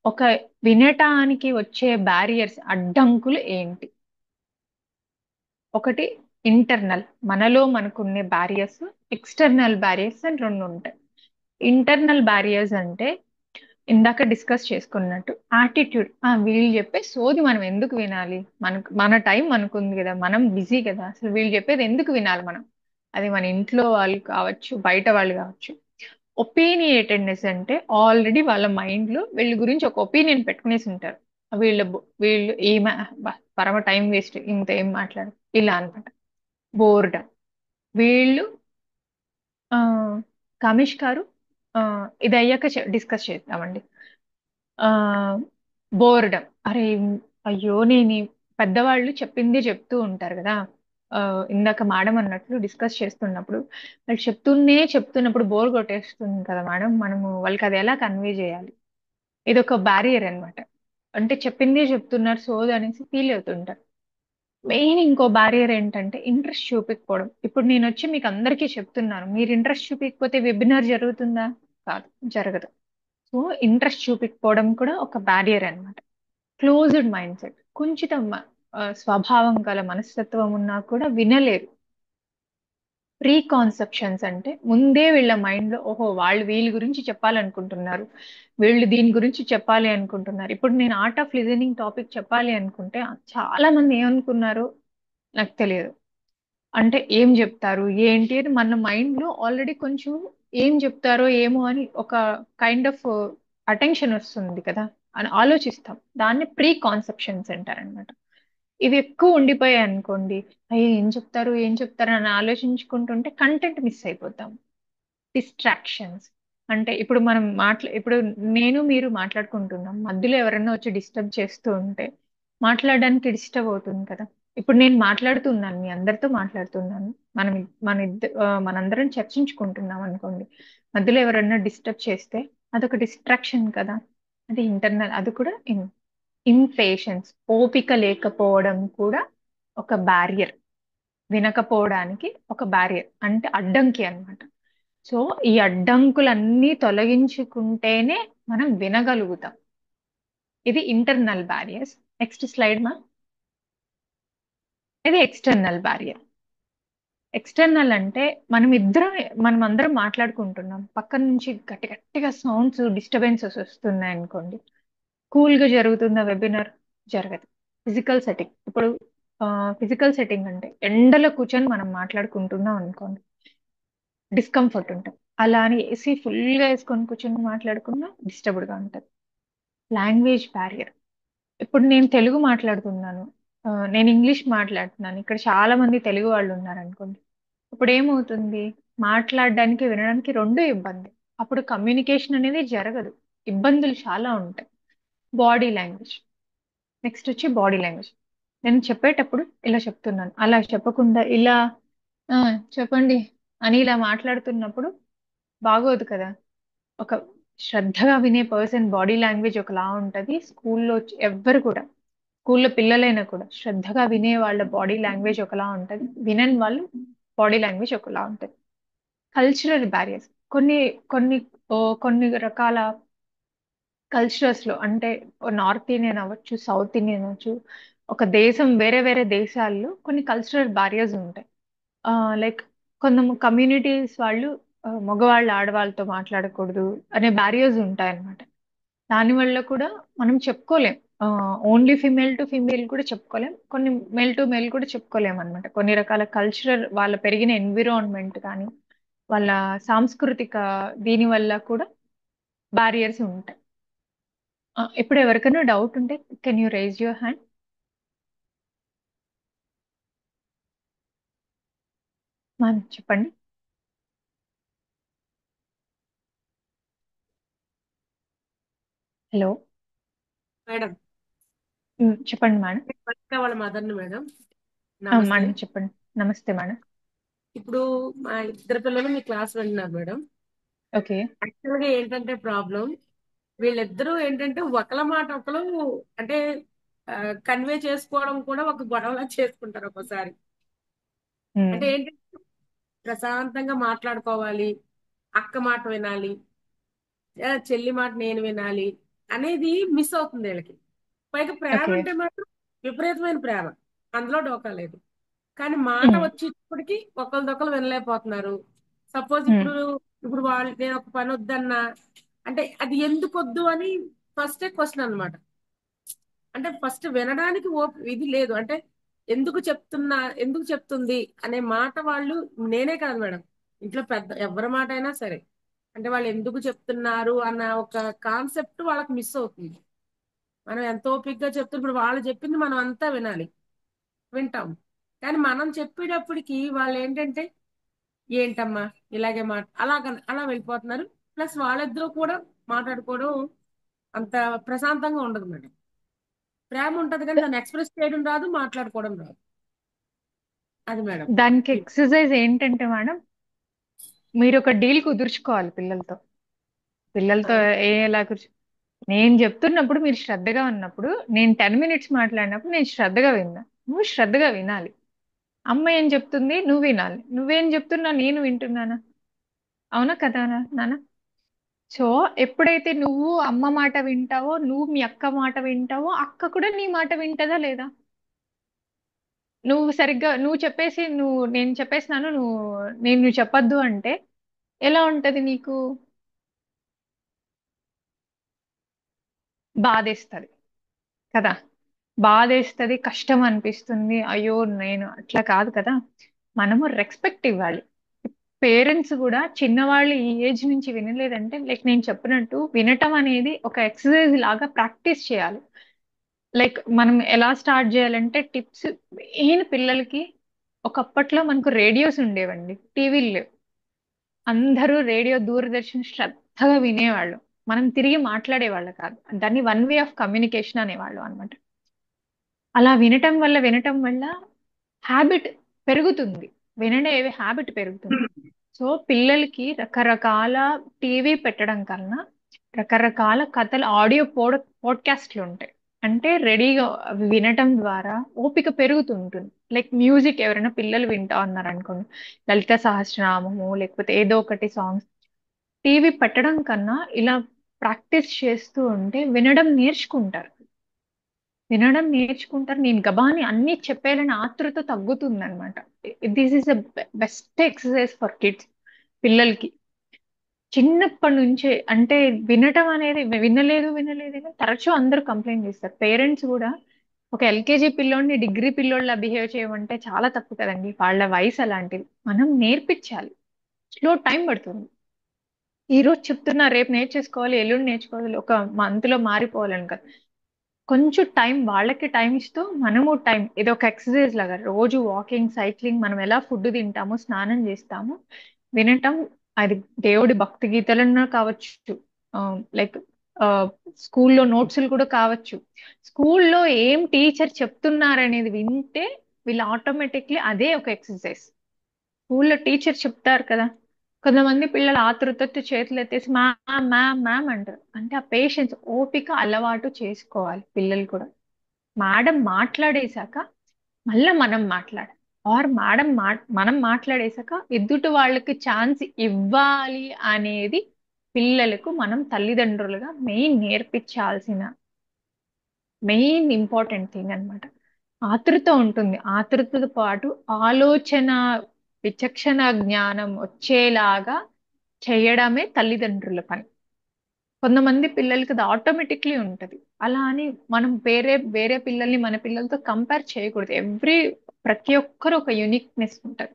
ఒక వినటానికి వచ్చే బ్యారియర్స్, అడ్డంకులు ఏంటి? ఒకటి ఇంటర్నల్, మనలో మనకున్నే బ్యారియర్స్. ఎక్స్టర్నల్ బ్యారియర్స్ అని రెండు ఉంటాయి. ఇంటర్నల్ బ్యారియర్స్ అంటే ఇందాక డిస్కస్ చేసుకున్నట్టు యాటిట్యూడ్, వీళ్ళు చెప్పే సోది మనం ఎందుకు వినాలి, మన టైం మనకుంది కదా, మనం బిజీ కదా, అసలు వీళ్ళు చెప్పేది ఎందుకు వినాలి మనం. అది మన ఇంట్లో వాళ్ళు కావచ్చు, బయట వాళ్ళు కావచ్చు. ఒపీనియేటెడ్నెస్ అంటే ఆల్రెడీ వాళ్ళ మైండ్ లో వీళ్ళ గురించి ఒక ఒపీనియన్ పెట్టుకునేసి ఉంటారు. వీళ్ళు పరమ టైం వేస్ట్, ఇంత ఏం మాట్లాడు ఇలా అనమాట. బోర్డమ్, వీళ్ళు ఆ, కామేష్ గారు ఇది అయ్యాక డిస్కస్ చేద్దామండి. ఆ బోర్డమ్, అరే అయ్యో పెద్దవాళ్ళు చెప్పిందే చెప్తూ ఉంటారు కదా. ఆ, ఇందాక మేడం అన్నట్లు డిస్కస్ చేస్తున్నప్పుడు వాళ్ళు చెప్తున్నప్పుడు బోర్ కొట్టేస్తుంది కదా మేడం, మనము వాళ్ళకి అది ఎలా కన్వే చేయాలి? ఇది ఒక బ్యారియర్ అన్నమాట. అంటే చెప్పిందే చెప్తున్నారు సోది అనేసి ఫీల్ అవుతుంటారు. మెయిన్ ఇంకో బ్యారియర్ ఏంటంటే ఇంట్రెస్ట్ చూపించకపోవడం. ఇప్పుడు నేను వచ్చి మీకు అందరికీ చెప్తున్నాను, మీరు ఇంట్రెస్ట్ చూపించకపోతే వెబినార్ జరుగుతుందా? కాదు, జరగదు. సో ఇంట్రెస్ట్ చూపించకపోవడం కూడా ఒక బ్యారియర్ అన్నమాట. క్లోజ్డ్ మైండ్ సెట్, కుంచిత స్వభావం గల మనస్తత్వం ఉన్నా కూడా వినలేరు. ప్రీ కాన్సెప్షన్స్ అంటే ముందే వీళ్ళ మైండ్ లో ఓహో వాళ్ళు వీళ్ళ గురించి చెప్పాలనుకుంటున్నారు, వీళ్ళు దీని గురించి చెప్పాలి అనుకుంటున్నారు. ఇప్పుడు నేను ఆర్ట్ ఆఫ్ లిజనింగ్ టాపిక్ చెప్పాలి అనుకుంటే చాలా మంది ఏమనుకున్నారు నాకు తెలియదు. అంటే ఏం చెప్తారు ఏంటి అని మన మైండ్ లో ఆల్రెడీ కొంచెం ఏం చెప్తారో ఏమో అని ఒక కైండ్ ఆఫ్ అటెన్షన్ వస్తుంది కదా అని ఆలోచిస్తాం. దాన్ని ప్రీ కాన్సెప్షన్స్ అంటారనమాట. ఇవి ఎక్కువ ఉండిపోయాయి అనుకోండి, అయ్యో ఏం చెప్తారు అని ఆలోచించుకుంటుంటే కంటెంట్ మిస్ అయిపోతాం. డిస్ట్రాక్షన్స్ అంటే ఇప్పుడు మీరు మాట్లాడుకుంటున్నాం, మధ్యలో ఎవరైనా వచ్చి డిస్టర్బ్ చేస్తూ ఉంటే మాట్లాడడానికి డిస్టర్బ్ అవుతుంది కదా. ఇప్పుడు నేను మాట్లాడుతున్నాను, మీ అందరితో మాట్లాడుతున్నాను, మనం మనందరం చర్చించుకుంటున్నాం అనుకోండి, మధ్యలో ఎవరైనా డిస్టర్బ్ చేస్తే అదొక డిస్ట్రాక్షన్ కదా. అది ఇంటర్నల్, అది కూడా ఇంపేషెన్స్, ఓపిక లేకపోవడం కూడా ఒక బ్యారియర్. వినకపోవడానికి ఒక బ్యారియర్ అంటే అడ్డంకి అన్నమాట. సో ఈ అడ్డంకులన్నీ తొలగించుకుంటేనే మనం వినగలుగుతాం. ఇది ఇంటర్నల్ బ్యారియర్స్. నెక్స్ట్ స్లైడ్ మా. ఇది ఎక్స్టర్నల్ బ్యారియర్. ఎక్స్టర్నల్ అంటే మనం అందరం మాట్లాడుకుంటున్నాం, పక్కన నుంచి గట్టి గట్టిగా సౌండ్స్ డిస్టర్బెన్సెస్ వస్తున్నాయి అనుకోండి, కూల్ గా జరుగుతున్న వెబినార్ జరగదు. ఫిజికల్ సెట్టింగ్, ఇప్పుడు ఫిజికల్ సెట్టింగ్ అంటే ఎండలో కూర్చొని మనం మాట్లాడుకుంటున్నాం అనుకోండి, డిస్కంఫర్ట్ ఉంటుంది. అలా అని ఏసీ ఫుల్ గా వేసుకొని కూర్చొని మాట్లాడుకున్నా డిస్టర్బ్డ్ గా ఉంటుంది. లాంగ్వేజ్ బ్యారియర్, ఇప్పుడు నేను తెలుగు మాట్లాడుతున్నాను, నేను ఇంగ్లీష్ మాట్లాడుతున్నాను, ఇక్కడ చాలా మంది తెలుగు వాళ్ళు ఉన్నారు అనుకోండి, ఇప్పుడు ఏమవుతుంది, మాట్లాడడానికి వినడానికి రెండు ఇబ్బంది. అప్పుడు కమ్యూనికేషన్ అనేది జరగదు, ఇబ్బందులు చాలా ఉంటాయి. బాడీ లాంగ్వేజ్, నెక్స్ట్ వచ్చి బాడీ లాంగ్వేజ్. నేను చెప్పేటప్పుడు ఇలా చెప్తున్నాను, అలా చెప్పకుండా ఇలా "ఆ, చెప్పండి" అని ఇలా మాట్లాడుతున్నప్పుడు బాగోదు కదా. ఒక శ్రద్ధగా వినే పర్సన్ బాడీ లాంగ్వేజ్ ఒకలా ఉంటది. స్కూల్లో ఎవ్వరు కూడా, స్కూల్లో పిల్లలైనా కూడా శ్రద్ధగా వినే వాళ్ళ బాడీ లాంగ్వేజ్ ఒకలా ఉంటది, వినని వాళ్ళు బాడీ లాంగ్వేజ్ ఒకలా ఉంటది. కల్చరల్ బ్యారియర్స్ కొన్ని కొన్ని కొన్ని రకాల కల్చరల్స్ లో, అంటే నార్త్ ఇండియన్ అవ్వచ్చు, సౌత్ ఇండియన్ అవ్వచ్చు, ఒక దేశం వేరే వేరే దేశాల్లో కొన్ని కల్చరల్ బ్యారియర్స్ ఉంటాయి. లైక్ కొంత కమ్యూనిటీస్ వాళ్ళు మగవాళ్ళు ఆడవాళ్ళతో మాట్లాడకూడదు అనే బ్యారియర్స్ ఉంటాయన్నమాట. దానివల్ల కూడా మనం చెప్పుకోలేం. ఓన్లీ ఫిమేల్ టు ఫిమేల్ కూడా చెప్పుకోలేం, కొన్ని మేల్ టు మేల్ కూడా చెప్పుకోలేం అనమాట. కొన్ని రకాల కల్చరల్, వాళ్ళ పెరిగిన ఎన్విరాన్మెంట్ కానీ వాళ్ళ సాంస్కృతిక దీని వల్ల కూడా బ్యారియర్స్ ఉంటాయి. ఇప్పుడు ఎవరికైనా డౌట్ ఉంటే can you rise your hand? చెప్పండి. హలో. మేడం, చెప్పండి మేడం. పక్క వాళ్ళ మదర్ని మేడం. నమస్తే మేడం చెప్పండి. నమస్తే మేడం. ఇప్పుడు మా ఇద్దరు పిల్లలు మీ క్లాస్ వింటున్నారు మేడం. ఓకే. యాక్చువల్ గా ఏంటంటే ప్రాబ్లం, వీళ్ళిద్దరూ ఏంటంటే ఒకళ్ళ మాట ఒకరు అంటే కన్వే చేసుకోవడం కూడా ఒక గొడవలా చేసుకుంటారు ఒక్కోసారి. అంటే ఏంటంటే ప్రశాంతంగా మాట్లాడుకోవాలి, అక్క మాట వినాలి, చెల్లి మాట నేను వినాలి అనేది మిస్ అవుతుంది వీళ్ళకి. పైగా ప్రేమ ఓకే. అంటే మాత్రం విపరీతమైన ప్రేమ, అందులో డోకా లేదు. కానీ మాట వచ్చేటప్పటికి ఒకరిదొకరు వినలేకపోతున్నారు. సపోజ్ ఇప్పుడు ఇప్పుడు వాళ్ళు నేను ఒక పని వద్దన్నా అంటే అది ఎందుకు వద్దు అని ఫస్టే క్వశ్చన్ అన్నమాట. అంటే ఫస్ట్ వినడానికి ఇది లేదు. అంటే ఎందుకు చెప్తుంది అనే మాట వాళ్ళు, నేనే కాదు మేడం, ఇంట్లో పెద్ద ఎవరి మాట అయినా సరే, అంటే వాళ్ళు ఎందుకు చెప్తున్నారు అన్న ఒక కాన్సెప్ట్ వాళ్ళకి మిస్ అవుతుంది. మనం ఎంతో ఓపికగా చెప్తున్నప్పుడు ఇప్పుడు వాళ్ళు చెప్పింది మనం అంతా వింటాం. కానీ మనం చెప్పేటప్పటికి వాళ్ళు ఏంటంటే ఏంటమ్మా ఇలాగే అలా వెళ్ళిపోతున్నారు. ప్లస్ వాళ్ళిద్దరూ కూడా మాట్లాడుకోవడం అంత ప్రశాంతంగా ఉండదు మేడం. ప్రేమ ఉంటది కానీ దాన్ని ఎక్స్ప్రెస్ చేయడం రాదు, మాట్లాడుకోవడం రాదు. అది మేడం. దానికి ఎక్సర్సైజ్ ఏంటంటే మేడం, మీరు ఒక డీల్ కుదుర్చుకోవాలి పిల్లలతో ఎలా నేను చెప్తున్నప్పుడు మీరు శ్రద్ధగా ఉన్నప్పుడు, నేను 10 minutes మాట్లాడినప్పుడు నేను శ్రద్ధగా విన్నా, నువ్వు శ్రద్ధగా వినాలి. అమ్మ ఏం చెప్తుంది నువ్వు వినాలి, నువ్వేం చెప్తున్నా నేను వింటున్నానా? అవునా కదా నాన్న? సో ఎప్పుడైతే నువ్వు అమ్మ మాట వింటావో, నువ్వు మీ అక్క మాట వింటావో, అక్క కూడా నీ మాట వింటదా లేదా? నువ్వు సరిగ్గా నేను చెప్పేసినాను, నువ్వు చెప్పొద్దు అంటే ఎలా ఉంటది నీకు? బాధేస్తుంది కదా, బాధేస్తుంది, కష్టం అనిపిస్తుంది. అయ్యో నేను అట్లా కాదు కదా. మనము రెస్పెక్ట్ ఇవ్వాలి. పేరెంట్స్ కూడా చిన్నవాళ్ళు ఈ ఏజ్ నుంచి వినలేదంటే, లైక్ నేను చెప్పినట్టు వినటం అనేది ఒక ఎక్సర్సైజ్ లాగా ప్రాక్టీస్ చేయాలి. లైక్ మనం ఎలా స్టార్ట్ చేయాలంటే టిప్స్ మెయిన్ పిల్లలకి. ఒకప్పట్లో మనకు రేడియోస్ ఉండేవండి, టీవీలు లేవు. అందరూ రేడియో, దూరదర్శన్ శ్రద్ధగా వినేవాళ్ళు. మనం తిరిగి మాట్లాడేవాళ్ళు కాదు, దాన్ని వన్ వే ఆఫ్ కమ్యూనికేషన్ అనేవాళ్ళు అనమాట. అలా వినటం వల్ల హ్యాబిట్ పెరుగుతుంది, హ్యాబిట్ పెరుగుతుంది. సో పిల్లలకి రకరకాల టీవీ పెట్టడం కన్నా రకరకాల కథలు, ఆడియో పోడ్కాస్ట్లు ఉంటాయి. అంటే రెడీగా అవి వినటం ద్వారా ఓపిక పెరుగుతుంటుంది. లైక్ మ్యూజిక్ ఎవరైనా పిల్లలు వింటా ఉన్నారు అనుకోండి, లలిత సహస్రనామము లేకపోతే ఏదో ఒకటి సాంగ్స్, టీవీ పెట్టడం కన్నా ఇలా ప్రాక్టీస్ చేస్తూ ఉంటే వినడం నేర్చుకుంటారు. నేను గబాని అన్ని చెప్పేయాలని ఆతృత తగ్గుతుంది అనమాట. This is the best exercise for kids. పిల్లలకి చిన్నప్పటి నుంచే, అంటే వినటం అనేది వినలేదు అని తరచూ అందరూ కంప్లైంట్ చేస్తారు. పేరెంట్స్ కూడా ఒక ఎల్కేజీ పిల్లోడిని డిగ్రీ పిల్లోళ్ళ బిహేవ్ చేయమంటే చాలా తప్పు కదండి, వాళ్ళ వయసు అలాంటిది. మనం నేర్పించాలి, స్లో టైం పడుతుంది. ఈ రోజు చెప్తున్నా రేపు నేర్చేసుకోవాలి, ఎల్లుండి నేర్చుకోవాలి, ఒక మంత్ లో మారిపోవాలని కదా. కొంచెం టైం, వాళ్ళకి టైం ఇస్తూ మనము టైం, ఇది ఒక ఎక్సర్సైజ్ లాగా రోజు వాకింగ్, సైక్లింగ్, మనం ఎలా ఫుడ్ తింటామో, స్నానం చేస్తామో, వినటం. అది దేవుడి భక్తి గీతలన్నా కావచ్చు, లైక్ స్కూల్లో నోట్స్లు కూడా కావచ్చు. స్కూల్లో ఏం టీచర్ చెప్తున్నారనేది వింటే వీళ్ళు ఆటోమేటిక్లీ అదే ఒక ఎక్సర్సైజ్. స్కూల్లో టీచర్ చెప్తారు కదా, కొంతమంది పిల్లలు ఆతృతతో చేతులు ఎత్తేసి మ్యామ్ మ్యామ్ మ్యామ్ అంటారు. అంటే ఆ పేషెన్స్, ఓపిక అలవాటు చేసుకోవాలి పిల్లలు కూడా. మేడం మాట్లాడేశాక మళ్ళీ మనం మాట్లాడాలి. ఆర్ మేడం మనం మాట్లాడేశాక ఎదుటి వాళ్ళకి ఛాన్స్ ఇవ్వాలి అనేది పిల్లలకు మనం తల్లిదండ్రులుగా నేర్పించాల్సిన మెయిన్ ఇంపార్టెంట్ థింగ్ అన్నమాట. ఆతృత ఉంటుంది, ఆతృతతో పాటు ఆలోచన విచక్షణ జ్ఞానం వచ్చేలాగా చేయడమే తల్లిదండ్రుల పని. కొంతమంది పిల్లలకి అది ఆటోమేటిక్లీ ఉంటది. అలా అని మనం వేరే వేరే పిల్లల్ని మన పిల్లలతో కంపేర్ చేయకూడదు. ప్రతి ఒక్కరు ఒక యునిక్నెస్ ఉంటది.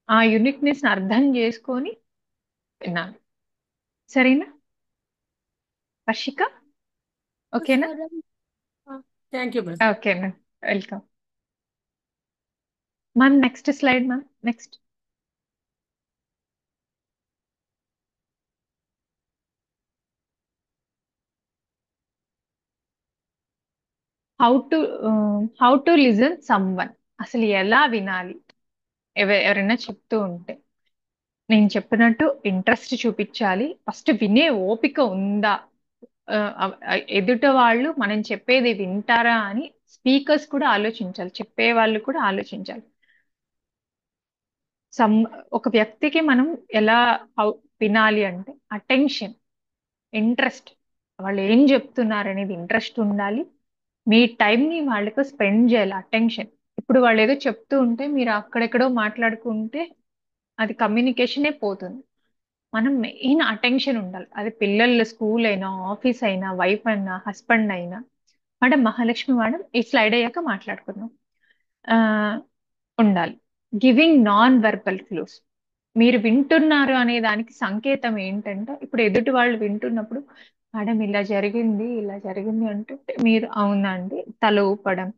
ఆ యునిక్నెస్ ని అర్థం చేసుకొని వినాలి. సరేనా వర్షిక? ఓకేనా? Thank you miss. Okay ma'am, welcome ma'am. Next slide ma'am. Next how to listen someone. అసలు ఎలా వినాలి? ఎవరైనా చెప్తూ ఉంటే నేను చెప్పినట్టు ఇంట్రెస్ట్ చూపించాలి. ఫస్ట్ వినే ఓపిక ఉందా, ఎదుట వాళ్ళు మనం చెప్పేది వింటారా అని స్పీకర్స్ కూడా ఆలోచించాలి, చెప్పే వాళ్ళు కూడా ఆలోచించాలి. సమ్ ఒక వ్యక్తికి మనం ఎలా వినాలి అంటే అటెన్షన్, ఇంట్రెస్ట్, వాళ్ళు ఏం చెప్తున్నారు అనేది ఇంట్రెస్ట్ ఉండాలి. మీ టైంని వాళ్ళకు స్పెండ్ చేయాలి. అటెన్షన్, ఇప్పుడు వాళ్ళు ఏదో చెప్తూ ఉంటే మీరు అక్కడెక్కడో మాట్లాడుకుంటే అది కమ్యూనికేషనే పోతుంది. మనం మెయిన్ అటెన్షన్ ఉండాలి. అది పిల్లల స్కూల్ అయినా, ఆఫీస్ అయినా, వైఫ్ అయినా, హస్బెండ్ అయినా. మేడం మహాలక్ష్మి మేడం, ఈ స్లైడ్ అయ్యాక మాట్లాడుకుందాం. ఆ, ఉండాలి. Giving non verbal clues. మీరు వింటున్నారు అనే దానికి సంకేతం ఏంటంటే, ఇప్పుడు ఎదుటి వాళ్ళు వింటున్నప్పుడు మేడం ఇలా జరిగింది ఇలా జరిగింది అంటే మీరు అవునా అండి తల ఊపడం,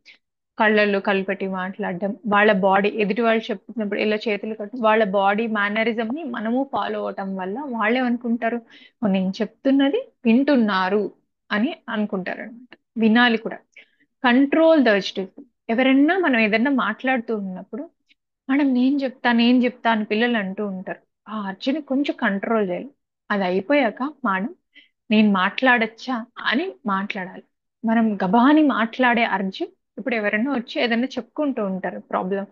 కళ్ళల్లో కలిపెట్టి మాట్లాడడం, వాళ్ళ బాడీ ఎదుటి వాళ్ళు చెప్తున్నప్పుడు ఇలా చేతులు కట్టి వాళ్ళ బాడీ మేనరిజం ని మనము ఫాలో అవటం వల్ల వాళ్ళే అనుకుంటారు, "ఓ, నేను చెప్తున్నది వింటున్నారు" అని అనుకుంటారు అనమాట. వినాలి కూడా. Control the urge to. ఎవరన్నా మనం ఏదన్నా మాట్లాడుతూ ఉన్నప్పుడు మేడం నేను చెప్తా అని పిల్లలు అంటూ ఉంటారు. ఆ అర్జుని కొంచెం కంట్రోల్ చేయాలి. అది అయిపోయాక మేడం నేను మాట్లాడచ్చా అని మాట్లాడాలి. మనం గబాని మాట్లాడే అర్జు, ఇప్పుడు ఎవరైనా వచ్చి ఏదైనా చెప్పుకుంటూ ఉంటారు ప్రాబ్లం,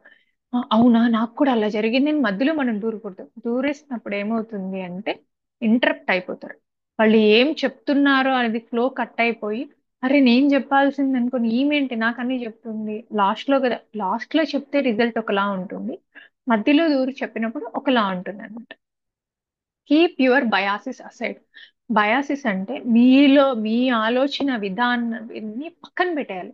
అవునా నాకు కూడా అలా జరిగింది అని మధ్యలో మనం దూరకూడదు. దూరేసినప్పుడు ఏమవుతుంది అంటే ఇంటరప్ట్ అయిపోతారు. వాళ్ళు ఏం చెప్తున్నారో అనేది ఫ్లో కట్ అయిపోయి, అరే నేను చెప్పాల్సింది అనుకుని ఈమెంటి నాకు అన్ని చెప్తుంది. లాస్ట్ లో కదా, లాస్ట్ లో చెప్తే రిజల్ట్ ఒకలా ఉంటుంది, మధ్యలో దూరి చెప్పినప్పుడు ఒకలా ఉంటుంది అనమాట. Keep your biases aside. Biases అంటే మీలో మీ ఆలోచన విధానాన్ని పక్కన పెట్టేయాలి.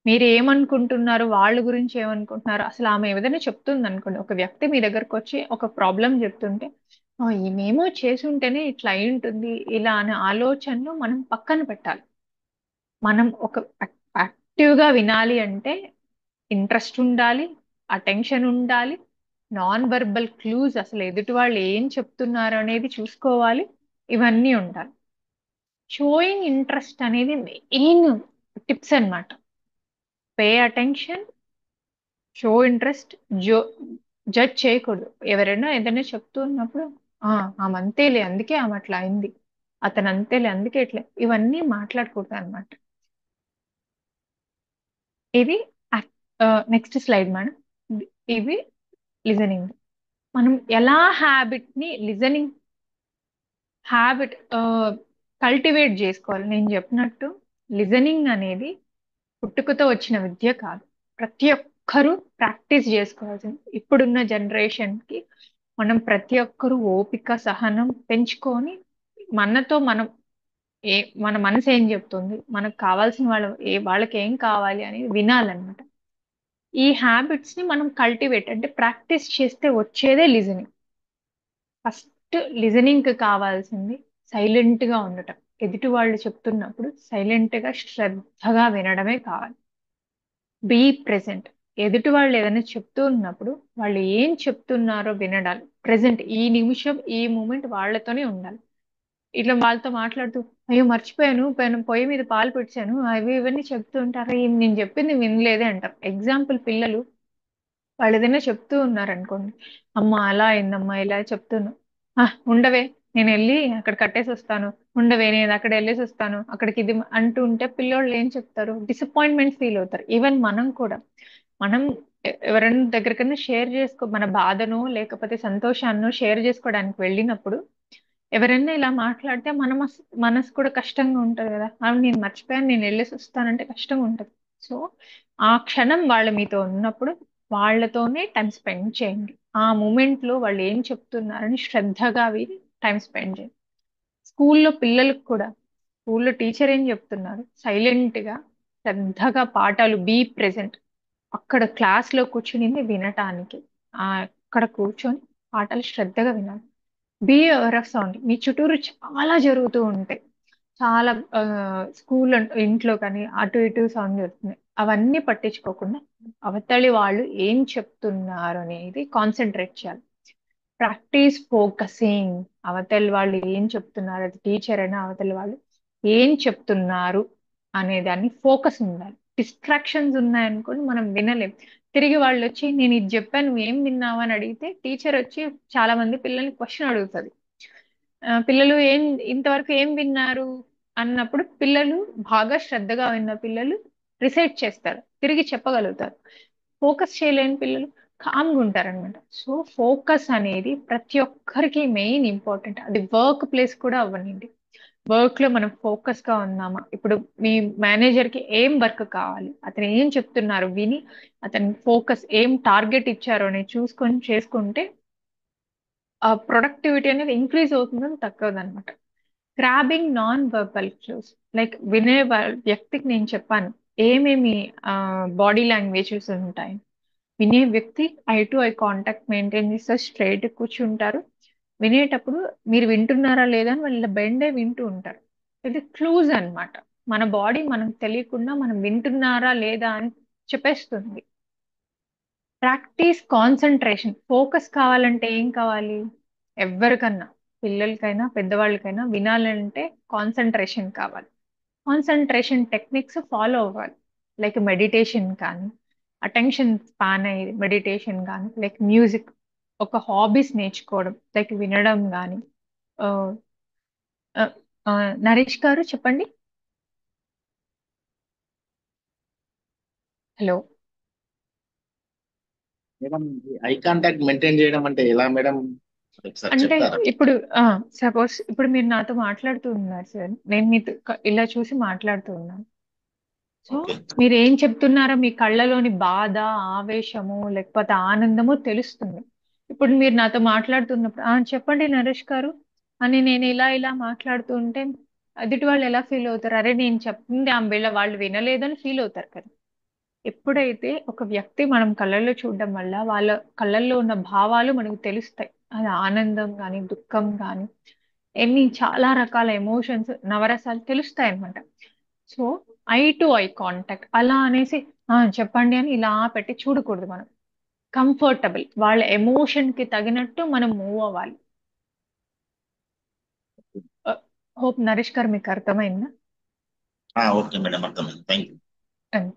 మీరు ఏమనుకుంటున్నారు, వాళ్ళ గురించి ఏమనుకుంటున్నారు, అసలు ఆమె ఏదైనా చెప్తుంది అనుకోండి, ఒక వ్యక్తి మీ దగ్గరకు వచ్చి ఒక ప్రాబ్లం చెప్తుంటే, ఈమెమో చేసి ఉంటేనే ఇట్లా అయి ఉంటుంది ఇలా అనే ఆలోచనను మనం పక్కన పెట్టాలి. మనం ఒక యాక్టివ్గా వినాలి అంటే ఇంట్రెస్ట్ ఉండాలి, అటెన్షన్ ఉండాలి, నాన్ వెర్బల్ క్లూస్, అసలు ఎదుటి వాళ్ళు ఏం చెప్తున్నారు అనేది చూసుకోవాలి, ఇవన్నీ ఉండాలి. షోయింగ్ ఇంట్రెస్ట్ అనేది మెయిన్ టిప్స్ అన్నమాట. Pay attention, show interest, judge చేయకూడదు. ఎవరైనా ఏదైనా చెప్తూ ఉన్నప్పుడు ఆమె అంతేలే అందుకే ఆమె అట్లా అయింది, అతను అంతేలే అందుకే ఇట్లా, ఇవన్నీ మాట్లాడకూడదు అనమాట. ఇది నెక్స్ట్ స్లైడ్ మేడం. ఇవి లిజనింగ్. మనం ఎలా లిజనింగ్ హ్యాబిట్ కల్టివేట్ చేసుకోవాలి. నేను చెప్పినట్టు లిజనింగ్ అనేది పుట్టుకతో వచ్చిన విద్య కాదు, ప్రతి ఒక్కరూ ప్రాక్టీస్ చేసుకోవాల్సింది. ఇప్పుడున్న జనరేషన్ కి మనం ప్రతి ఒక్కరూ ఓపిక సహనం పెంచుకొని మనతో మనం మన మనసు ఏం చెప్తుంది, మనకు కావాల్సిన వాళ్ళకి ఏం కావాలి అనేది వినాలన్నమాట. ఈ హ్యాబిట్స్ ని మనం కల్టివేట్ అంటే ప్రాక్టీస్ చేస్తే వచ్చేదే లిజనింగ్. ఫస్ట్ లిజనింగ్ కి కావాల్సింది సైలెంట్ గా ఉండటం. ఎదుటి వాళ్ళు చెప్తున్నప్పుడు సైలెంట్ గా శ్రద్ధగా వినడమే కావాలి. Be present. ఎదుటి వాళ్ళు ఏదైనా చెప్తూ ఉన్నప్పుడు వాళ్ళు ఏం చెప్తున్నారో వినడాలి. ప్రెసెంట్, ఈ నిమిషం ఈ మూమెంట్ వాళ్ళతోనే ఉండాలి. ఇట్లా వాళ్ళతో మాట్లాడుతూ అయ్యో మర్చిపోయాను పొయ్యి మీద పాలు పెట్టాను అవి ఇవన్నీ చెప్తూ ఉంటారు నేను చెప్పింది వినలేదే అంటారు. ఎగ్జాంపుల్ పిల్లలు వాళ్ళు ఏదైనా చెప్తూ ఉన్నారనుకోండి, అమ్మ అలా అయిందమ్మా ఇలా చెప్తున్నా, ఉండవే నేను వెళ్ళి అక్కడ కట్టేసి వస్తాను, ఉండవే నేను అక్కడ వెళ్ళేసి వస్తాను, అక్కడికి ఇది అంటూ ఉంటే పిల్లోళ్ళు ఏం చెప్తారు, డిసప్పాయింట్మెంట్ ఫీల్ అవుతారు. ఈవెన్ మనం కూడా మనం ఎవరైనా దగ్గరికైనా షేర్ చేసుకో మన బాధను లేకపోతే సంతోషాన్ని షేర్ చేసుకోవడానికి వెళ్ళినప్పుడు ఎవరైనా ఇలా మాట్లాడితే మనసు కూడా కష్టంగా ఉంటది కదా, అవును నేను మర్చిపోయాను నేను వెళ్ళేసి వస్తానంటే కష్టంగా ఉంటది. సో ఆ క్షణం వాళ్ళ మీతో ఉన్నప్పుడు వాళ్ళతోనే టైం స్పెండ్ చేయండి. ఆ మూమెంట్ లో వాళ్ళు ఏం చెప్తున్నారని శ్రద్ధగా విని టైం స్పెండ్ చేయండి. స్కూల్లో పిల్లలకు కూడా స్కూల్లో టీచర్ ఏం చెప్తున్నారు సైలెంట్ గా శ్రద్ధగా పాఠాలు బీ ప్రెసెంట్ అక్కడ క్లాస్ లో కూర్చుని వినటానికి, అక్కడ కూర్చొని పాఠాలు శ్రద్ధగా వినాలి. Be aware of sound. మీ చుట్టూరు చాలా జరుగుతూ ఉంటాయి, చాలా స్కూల్ ఇంట్లో కానీ అటు ఇటు సౌండ్ జరుగుతుంది. అవన్నీ పట్టించుకోకుండా అవతలి వాళ్ళు ఏం చెప్తున్నారు అనేది కాన్సన్ట్రేట్ చేయాలి. Practice focusing. అవతలి వాళ్ళు ఏం చెప్తున్నారు, అది టీచర్ అయినా అవతలి వాళ్ళు ఏం చెప్తున్నారు అనే దాన్ని ఫోకస్ ఉండాలి. డిస్ట్రాక్షన్స్ ఉన్నాయనుకోండి మనం వినలేం. తిరిగి వాళ్ళు వచ్చి నేను ఇది చెప్పాను నువ్వు ఏం విన్నావు అని అడిగితే టీచర్ వచ్చి చాలా మంది పిల్లల్ని క్వశ్చన్ అడుగుతుంది. పిల్లలు ఇంతవరకు ఏం విన్నారు అన్నప్పుడు పిల్లలు బాగా శ్రద్ధగా విన్న పిల్లలు రిసైట్ చేస్తారు, తిరిగి చెప్పగలుగుతారు. ఫోకస్ చేయలేని పిల్లలు కామ్గా ఉంటారనమాట. సో ఫోకస్ అనేది ప్రతి ఒక్కరికి మెయిన్ ఇంపార్టెంట్. అది వర్క్ ప్లేస్ కూడా అవ్వనండి. వర్క్ లో మనం ఫోకస్ గా ఉన్నామా, ఇప్పుడు మీ మేనేజర్ కి ఏం వర్క్ కావాలి, అతను ఏం చెప్తున్నారు విని అతని ఫోకస్ ఏం టార్గెట్ ఇచ్చారో అని చూసుకొని చేసుకుంటే ఆ ప్రొడక్టివిటీ అనేది ఇంక్రీజ్ అవుతుందని తక్కువది అనమాట. Grabbing non verbal clues. Like వినే వ్యక్తికి నేను చెప్పాను ఏమేమి బాడీ లాంగ్వేజెస్ ఉంటాయి. వినే వ్యక్తి I to eye contact maintain చేస్తారు, స్ట్రైట్ కూర్చుంటారు. వినేటప్పుడు మీరు వింటున్నారా లేదా అని వాళ్ళ బెండే వింటూ ఉంటారు. ఇది క్లూజ్ అన్నమాట. మన బాడీ మనం తెలియకుండా మనం వింటున్నారా లేదా అని చెప్పేస్తుంది. Practice concentration. ఫోకస్ కావాలంటే ఏం కావాలి, ఎవరికన్నా పిల్లలకైనా పెద్దవాళ్ళకైనా వినాలంటే కాన్సన్ట్రేషన్ కావాలి. కాన్సన్ట్రేషన్ టెక్నిక్స్ ఫాలో అవ్వాలి. లైక్ మెడిటేషన్ కానీ, అటెన్షన్ స్పాన్ అయ్యేది మెడిటేషన్ కానీ, లైక్ మ్యూజిక్, ఒక హాబీస్ నేర్చుకోవడం లైక్ వినడం కానీ. నరేష్ గారు చెప్పండి. Hello. Madam eye contact maintain చేయడం అంటే ఎలా మేడం, ఒకసారి అంటే చెప్తారా? ఇప్పుడు సపోజ్ ఇప్పుడు మీరు నాతో మాట్లాడుతూ ఉన్నారు సార్, నేను మీతో ఇలా చూసి మాట్లాడుతూ ఉన్నాను. So okay. మీరు ఏం చెప్తున్నారో మీ కళ్ళలోని బాధ, ఆవేశము లేకపోతే ఆనందము తెలుస్తుంది. ఇప్పుడు మీరు నాతో మాట్లాడుతున్నప్పుడు చెప్పండి నరేష్ గారు అని నేను ఇలా ఇలా మాట్లాడుతూ ఉంటే ఎదుటి వాళ్ళు ఎలా ఫీల్ అవుతారు, అరే నేను చెప్పింది వాళ్ళు వినలేదని ఫీల్ అవుతారు కదా. ఎప్పుడైతే ఒక వ్యక్తి మనం కళ్ళల్లో చూడడం వల్ల వాళ్ళ కళ్ళల్లో ఉన్న భావాలు మనకు తెలుస్తాయి. అది ఆనందం కానీ దుఃఖం కానీ చాలా రకాల ఎమోషన్స్ నవరసాలు తెలుస్తాయి అన్నమాట. So I to eye contact అలా అనేసి చెప్పండి అని ఇలా పెట్టి చూడకూడదు. మనం కంఫర్టబుల్ వాళ్ళ ఎమోషన్ కి తగినట్టు మనం మూవ్ అవ్వాలి. హోప్ నరేష్ గారు మీకు అర్థమైందా? ఓకే మేడం, అర్థమైంది. Thank you.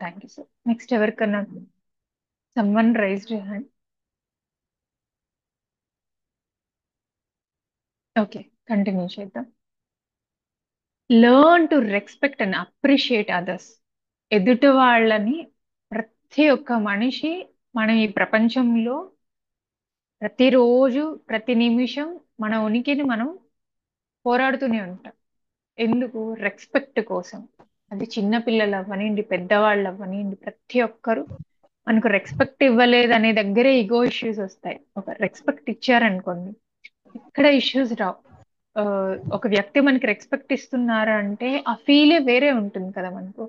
Thank you sir. Next ఎవరికన్నా someone raised hand. Okay, continue చేద్దాం. Learn to respect and appreciate others. ఎదుటి వాళ్ళని ప్రతి ఒక్క మనిషి మన ఈ ప్రపంచంలో ప్రతిరోజు ప్రతి నిమిషం మన ఉనికిని మనం పోరాడుతూనే ఉంటాం. ఎందుకు? రెస్పెక్ట్ కోసం. అది చిన్న పిల్లలు అవ్వనివ్వండి, పెద్దవాళ్ళు అవ్వనివ్వండి, ప్రతి ఒక్కరు మనకు రెస్పెక్ట్ ఇవ్వలేదు అనే దగ్గరే ఈగో ఇష్యూస్ వస్తాయి. ఒక రెస్పెక్ట్ ఇచ్చారనుకోండి ఇక్కడ ఇష్యూస్ రావు. ఒక వ్యక్తి మనకి రెస్పెక్ట్ ఇస్తున్నారు అంటే ఆ ఫీలే వేరే ఉంటుంది కదా మనకు.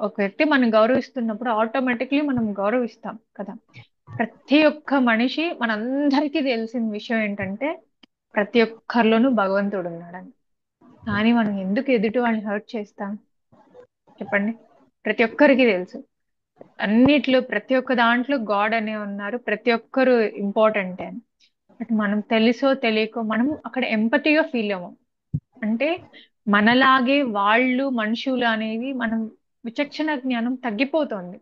ఒక వ్యక్తి మనం గౌరవిస్తున్నప్పుడు ఆటోమేటిక్లీ మనం గౌరవిస్తాం కదా. ప్రతి ఒక్క మనిషి మనందరికీ తెలిసిన విషయం ఏంటంటే ప్రతి ఒక్కరిలోనూ భగవంతుడు ఉన్నాడని. కానీ మనం ఎందుకు ఎదుటి వాళ్ళని హర్ట్ చేస్తాం చెప్పండి? ప్రతి ఒక్కరికి తెలుసు అన్నిట్లో ప్రతి ఒక్క దాంట్లో గాడ్ అనే ఉన్నారు, ప్రతి ఒక్కరు ఇంపార్టెంట్ అని. బట్ మనం తెలుసో తెలియకో మనం అక్కడ ఎంపతిగా ఫీల్ అవ్వం. అంటే మనలాగే వాళ్ళు మనుషులు అనేది మనం విచక్షణ జ్ఞానం తగ్గిపోతుంది.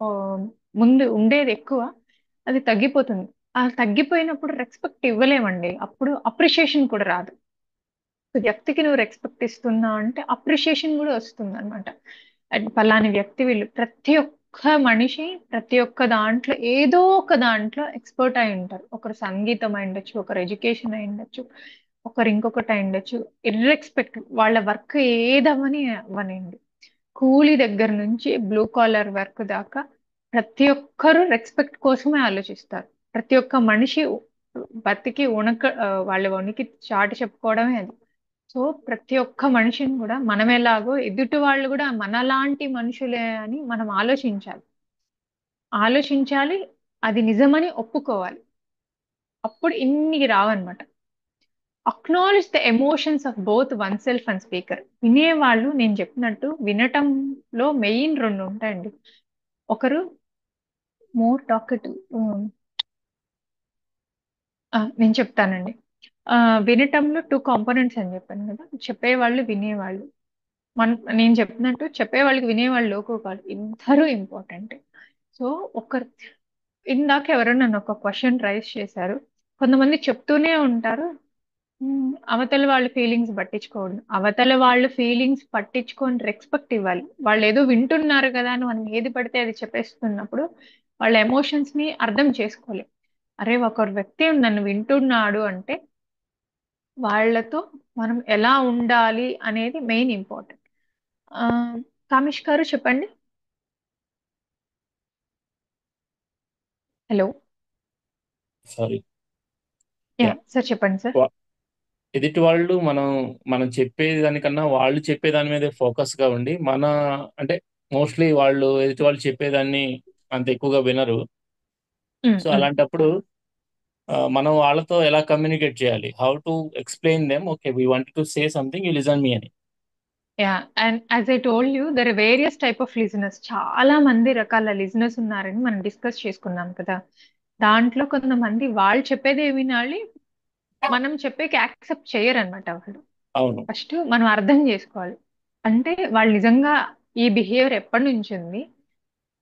ఓ, ముందు ఉండేది ఎక్కువ, అది తగ్గిపోతుంది. ఆ తగ్గిపోయినప్పుడు రెస్పెక్ట్ ఇవ్వలేమండి, అప్పుడు అప్రిషియేషన్ కూడా రాదు. వ్యక్తికి నువ్వు రెస్పెక్ట్ ఇస్తున్నా అంటే అప్రిషియేషన్ కూడా వస్తుంది అనమాట. అండ్ పలాని వ్యక్తి వీళ్ళు ప్రతి ఒక్క మనిషి ప్రతి ఒక్క దాంట్లో ఏదో ఒక దాంట్లో ఎక్స్పర్ట్ అయి ఉంటారు. ఒకరు సంగీతం అయి ఉండొచ్చు, ఒకరు ఎడ్యుకేషన్ అయి ఉండొచ్చు, ఒకరు ఇంకొకటి అయి ఉండొచ్చు. ఇర్రెస్పెక్ట్ వాళ్ళ వర్క్ ఏదవని అవనండి, కూలీ దగ్గర నుంచి బ్లూ కాలర్ వర్క్ దాకా ప్రతి ఒక్కరూ రెస్పెక్ట్ కోసమే ఆలోచిస్తారు. ప్రతి ఒక్క మనిషి బతికి వాళ్ళ ఉనికి చాటి చెప్పుకోవడమే అది. సో ప్రతి ఒక్క మనిషిని కూడా మనం ఎలాగో ఎదుటి వాళ్ళు కూడా మనలాంటి మనుషులే అని మనం ఆలోచించాలి, అది నిజమని ఒప్పుకోవాలి. అప్పుడు ఇన్ని రావన్నమాట. Acknowledge the emotions of both oneself and speaker. వినేవాళ్ళు, నేను చెప్పినట్టు వినటంలో మెయిన్ రెండు ఉంటాయండి. ఒకరు మోర్ టాకటివ్, నేను చెప్తానండి. వినటంలో టూ కాంపోనెంట్స్ అని చెప్పాను కదా, చెప్పేవాళ్ళు వినేవాళ్ళు. నేను చెప్పినట్టు చెప్పేవాళ్ళకి వినేవాళ్ళు లోకు కాదు, ఇద్దరు ఇంపార్టెంట్. సో ఒకరు ఇందాక ఎవరో నన్ను ఒక క్వశ్చన్ రైజ్ చేశారు. కొంతమంది చెప్తూనే ఉంటారు, అవతల వాళ్ళ ఫీలింగ్స్ పట్టించుకోవడం. అవతల వాళ్ళ ఫీలింగ్స్ పట్టించుకొని రెస్పెక్ట్ ఇవ్వాలి. వాళ్ళు ఏదో వింటున్నారు కదా అని మనం ఏది పడితే అది చెప్పేస్తున్నప్పుడు వాళ్ళ ఎమోషన్స్ ని అర్థం చేసుకోవాలి. అరే, ఒకరు వ్యక్తి నన్ను వింటున్నాడు అంటే వాళ్ళతో మనం ఎలా ఉండాలి అనేది మెయిన్ ఇంపార్టెంట్. కామేష్ గారు చెప్పండి. Hello. Sorry. Yeah yeah. Sir, చెప్పండి సార్. ఎదుటి వాళ్ళు మనం చెప్పేది దానికన్నా వాళ్ళు చెప్పేదాని మీద ఫోకస్ గా ఉండి అంటే మోస్ట్లీ వాళ్ళు ఎదుటి వాళ్ళు చెప్పేదాన్ని అంత ఎక్కువగా వినరు. సో అలాంటప్పుడు మనం వాళ్ళతో ఎలా కమ్యూనికేట్ చేయాలి, how to explain them, okay we want to say something, you listen me అని. Yeah, and as I told you, there are various type of listeners. చాలా మంది రకాల లిజనర్స్ ఉన్నారని మనం డిస్కస్ చేసుకున్నాం కదా. దాంట్లో కొంతమంది వాళ్ళు చెప్పేదే వినాలి, మనం చెప్పేకి యాక్సెప్ట్ చేయరు అనమాట. వాళ్ళు అవును. ఫస్ట్ మనం అర్థం చేసుకోవాలి. అంటే వాళ్ళు నిజంగా ఈ బిహేవియర్ ఎప్పటి నుంచి ఉంది,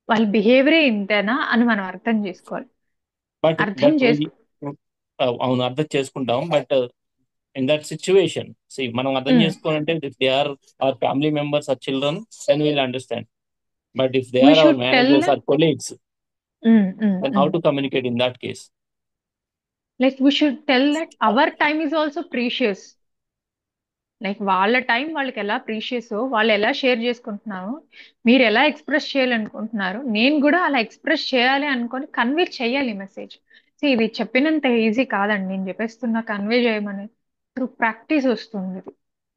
వాళ్ళ బిహేవియరే ఇంతేనా అని మనం అర్థం చేసుకోవాలి. బట్ అర్థం చేసుకో అవును, అర్థం చేసుకుంటాం. బట్ ఇన్ దట్ సిచ్యువేషన్ మనం అర్థం చేసుకోవాలంటే if they are our family members or children, then will understand. But if they we are our should tell managers or colleagues, then how to communicate in that case? Like we should tell that our time is also precious. Like వాళ్ళ time వాళ్ళకి ఎలా precious, వాళ్ళు ఎలా share చేసుకుంటున్నారు, మీరు ఎలా express చేయాలనుకుంటున్నారు, నేను కూడా అలా ఎక్స్ప్రెస్ చేయాలి అనుకొని కన్వే చేయాలి మెసేజ్. ఇది చెప్పినంత ఈజీ కాదండి, నేను చెప్పేస్తున్నా కన్వే చేయమని. త్రూ ప్రాక్టీస్ వస్తుంది,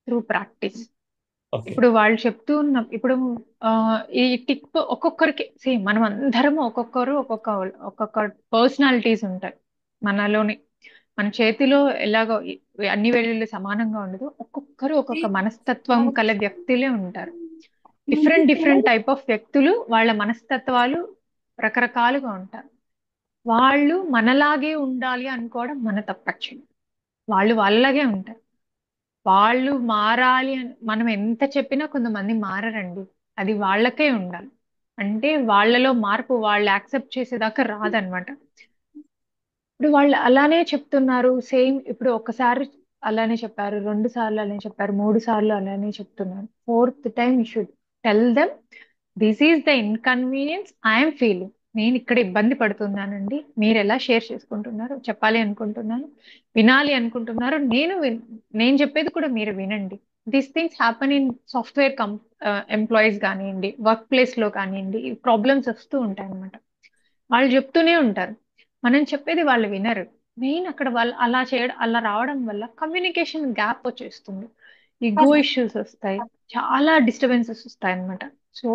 త్రూ ప్రాక్టీస్. Okay. ఇప్పుడు వాళ్ళు చెప్తూ ఉన్న ఇప్పుడు ఈ టిప్ ఒక్కొక్కరికి మనం అందరము ఒక్కొక్క పర్సనాలిటీస్ ఉంటాయి మనలోని. మన చేతిలో ఎలాగో అన్ని వేళలు సమానంగా ఉండదు, ఒక్కొక్కరు ఒక్కొక్క మనస్తత్వం కల వ్యక్తులే ఉంటారు. డిఫరెంట్ డిఫరెంట్ టైప్ ఆఫ్ వ్యక్తులు, వాళ్ళ మనస్తత్వాలు రకరకాలుగా ఉంటారు. వాళ్ళు మనలాగే ఉండాలి అనుకోవడం మన తప్పచ్చు. వాళ్ళు వాళ్ళలాగే ఉంటారు. వాళ్ళు మారాలి అని మనం ఎంత చెప్పినా కొంతమంది మారరండి, అది వాళ్ళకే ఉండాలి. అంటే వాళ్ళలో మార్పు వాళ్ళు యాక్సెప్ట్ చేసేదాకా రాదనమాట. ఇప్పుడు వాళ్ళు అలానే చెప్తున్నారు సేమ్. ఇప్పుడు ఒకసారి అలానే చెప్పారు, 2 సార్లు అలానే చెప్పారు, 3 సార్లు అలానే చెప్తున్నారు. 4th time you should tell them, this is the inconvenience I'm feeling. నేను ఇక్కడ ఇబ్బంది పడుతున్నానండి, మీరు ఎలా షేర్ చేసుకుంటున్నారు, చెప్పాలి అనుకుంటున్నాను, వినాలి అనుకుంటున్నారు, నేను చెప్పేది కూడా మీరు వినండి. These things happen in software employees కానివ్వండి, వర్క్ ప్లేస్ లో కానివ్వండి, ప్రాబ్లమ్స్ వస్తూ ఉంటాయి అనమాట. వాళ్ళు చెప్తూనే ఉంటారు, మనం చెప్పేది వాళ్ళు వినరు. మెయిన్ అక్కడ వాళ్ళు అలా రావడం వల్ల కమ్యూనికేషన్ గ్యాప్ వచ్చేస్తుంది, ఈగో ఇష్యూస్ వస్తాయి, చాలా డిస్టర్బెన్సెస్ వస్తాయి అనమాట. సో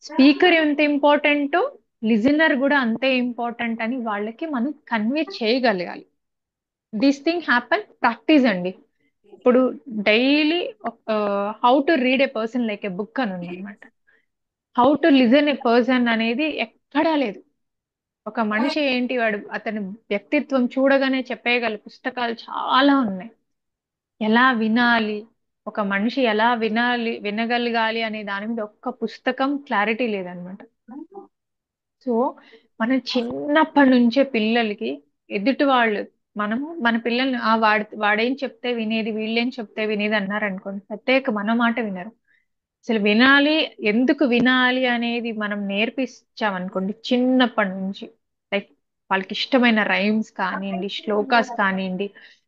స్పీకర్ ఎంత ఇంపార్టెంటో లిజనర్ కూడా అంతే ఇంపార్టెంట్ అని వాళ్ళకి మనం కన్వే చేయగలగాలి. దిస్ థింగ్ హ్యాపన్ ప్రాక్టీస్ అండి. ఇప్పుడు daily how to read A person like A book అని ఉందన్నమాట. How to listen A person అనేది ఎక్కడా లేదు. ఒక మనిషి ఏంటి, అతని వ్యక్తిత్వం చూడగానే చెప్పేయగల పుస్తకాలు చాలా ఉన్నాయి. ఎలా వినాలి, ఒక మనిషి ఎలా వినగలగాలి అనే దాని మీద ఒక్క పుస్తకం క్లారిటీ లేదనమాట. సో మనం చిన్నప్పటి నుంచే పిల్లలకి ఎదుటి వాళ్ళు, మనము మన పిల్లల్ని వాడేం చెప్తే వినేది, వీళ్ళేం చెప్తే వినేది అన్నారు అనుకోండి, ప్రత్యేక మన మాట వినరు. అసలు వినాలి, ఎందుకు వినాలి అనేది మనం నేర్పించామనుకోండి చిన్నప్పటి నుంచి, లైక్ వాళ్ళకి ఇష్టమైన రైమ్స్ కానివ్వండి, శ్లోకాస్ కానివ్వండి,